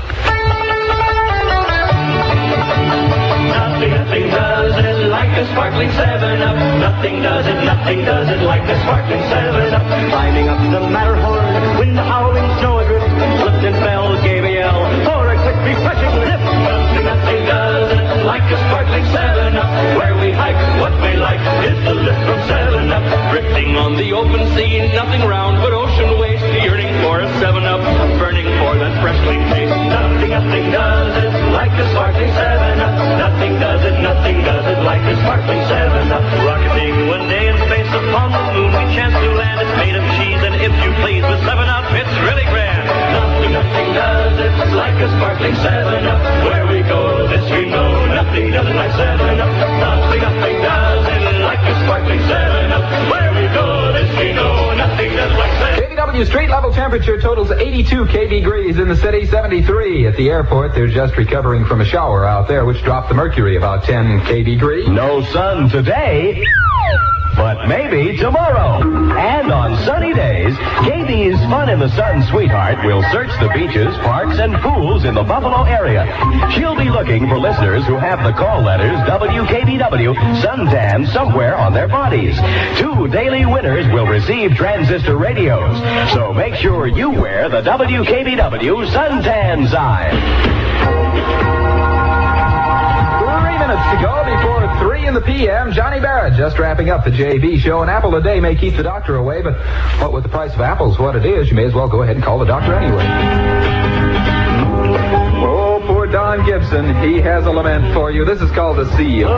Nothing does it like a sparkling 7-Up. Nothing does it like a sparkling 7-Up. Climbing up the Matterhorn, wind howling, snow adrift, Lipton Bell gave a yell for a quick refreshing lift. Nothing does it like a sparkling 7-Up. Where we hike, what we like is the lift from 7-Up. Drifting on the open sea, nothing round but ocean waste, yearning for a 7-Up, burning for that fresh clean taste. Nothing does it like a sparkling 7-Up. Nothing does it like a sparkling 7-Up. Rocketing one day in space upon the moon, we chance to land. It's made of cheese, and if you please, with 7-Up, it's really grand. Nothing does it like a sparkling 7-Up. Where we go, this we know. Nothing does it like 7-Up. Nothing does it like a sparkling 7-Up. Where we go, this we know. Nothing does it like 7-Up. KBW street level temperature totals 82 KB degrees in the city, 73 at the airport. They're just recovering from a shower out there, which dropped the mercury about 10 KB degrees. No sun today, but maybe tomorrow. And on sunny days, KB's Fun in the Sun sweetheart will search the beaches, parks, and pools in the Buffalo area. She'll be looking for listeners who have the call letters WKBW suntan somewhere on their bodies. 2 daily winners will receive transistor radios. So make sure you wear the WKBW suntan sign. 3 minutes to go before 3 in the p.m. Johnny Barrett just wrapping up the JB show. An apple a day may keep the doctor away, but what with the price of apples, what it is, you may as well go ahead and call the doctor anyway. Oh, poor Don Gibson. He has a lament for you. This is called The Sea of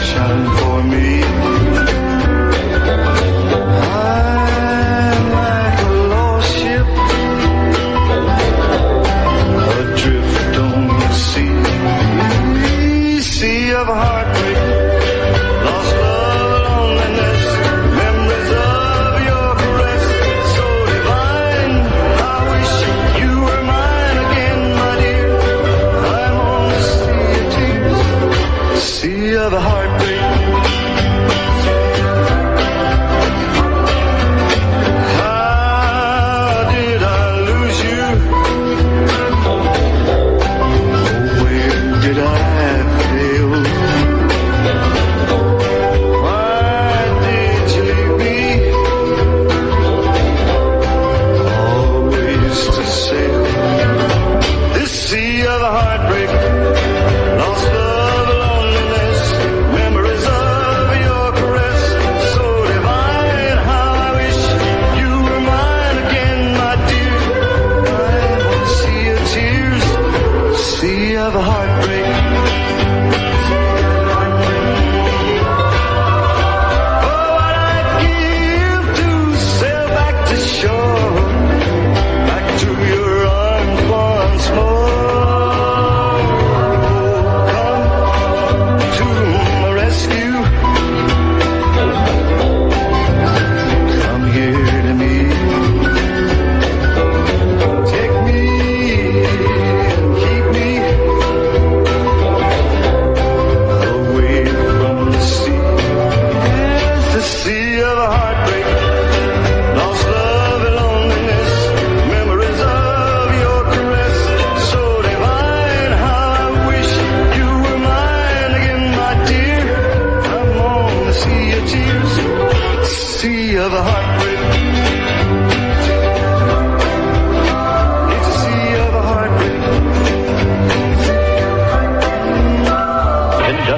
Shine for me. I'm like a lost ship adrift on the sea of heartbreak, lost love, loneliness, memories of your caress, so divine. I wish you were mine again, my dear. I'm on the sea of tears, sea of heartbreak.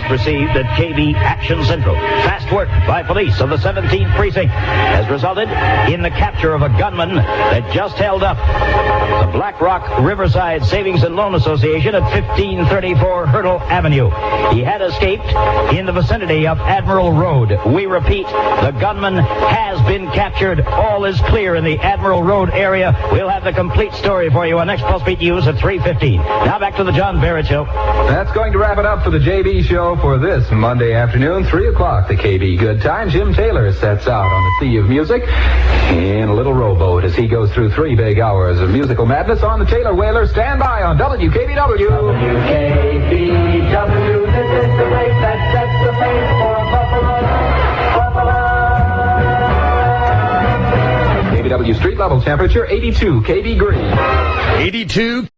Received at KB Action Central. Fast work by police of the 17th Precinct has resulted in the capture of a gunman that just held up the Black Rock Riverside Savings and Loan Association at 1534 Hurdle Avenue. He had escaped in the vicinity of Admiral Road. We repeat, the gunman has been captured. All is clear in the Admiral Road area. We'll have the complete story for you on Next Pulse Beat News at 3:15. Now back to the John Barrett Show. That's going to wrap it up for the JB Show. for this Monday afternoon, 3 o'clock, the KB Good Time. Jim Taylor sets out on the sea of music in a little rowboat as he goes through 3 big hours of musical madness on the Taylor Whaler. Stand by on WKBW. WKBW, this is the race that sets the pace for Buffalo. KBW street level temperature, 82 KB Green. 82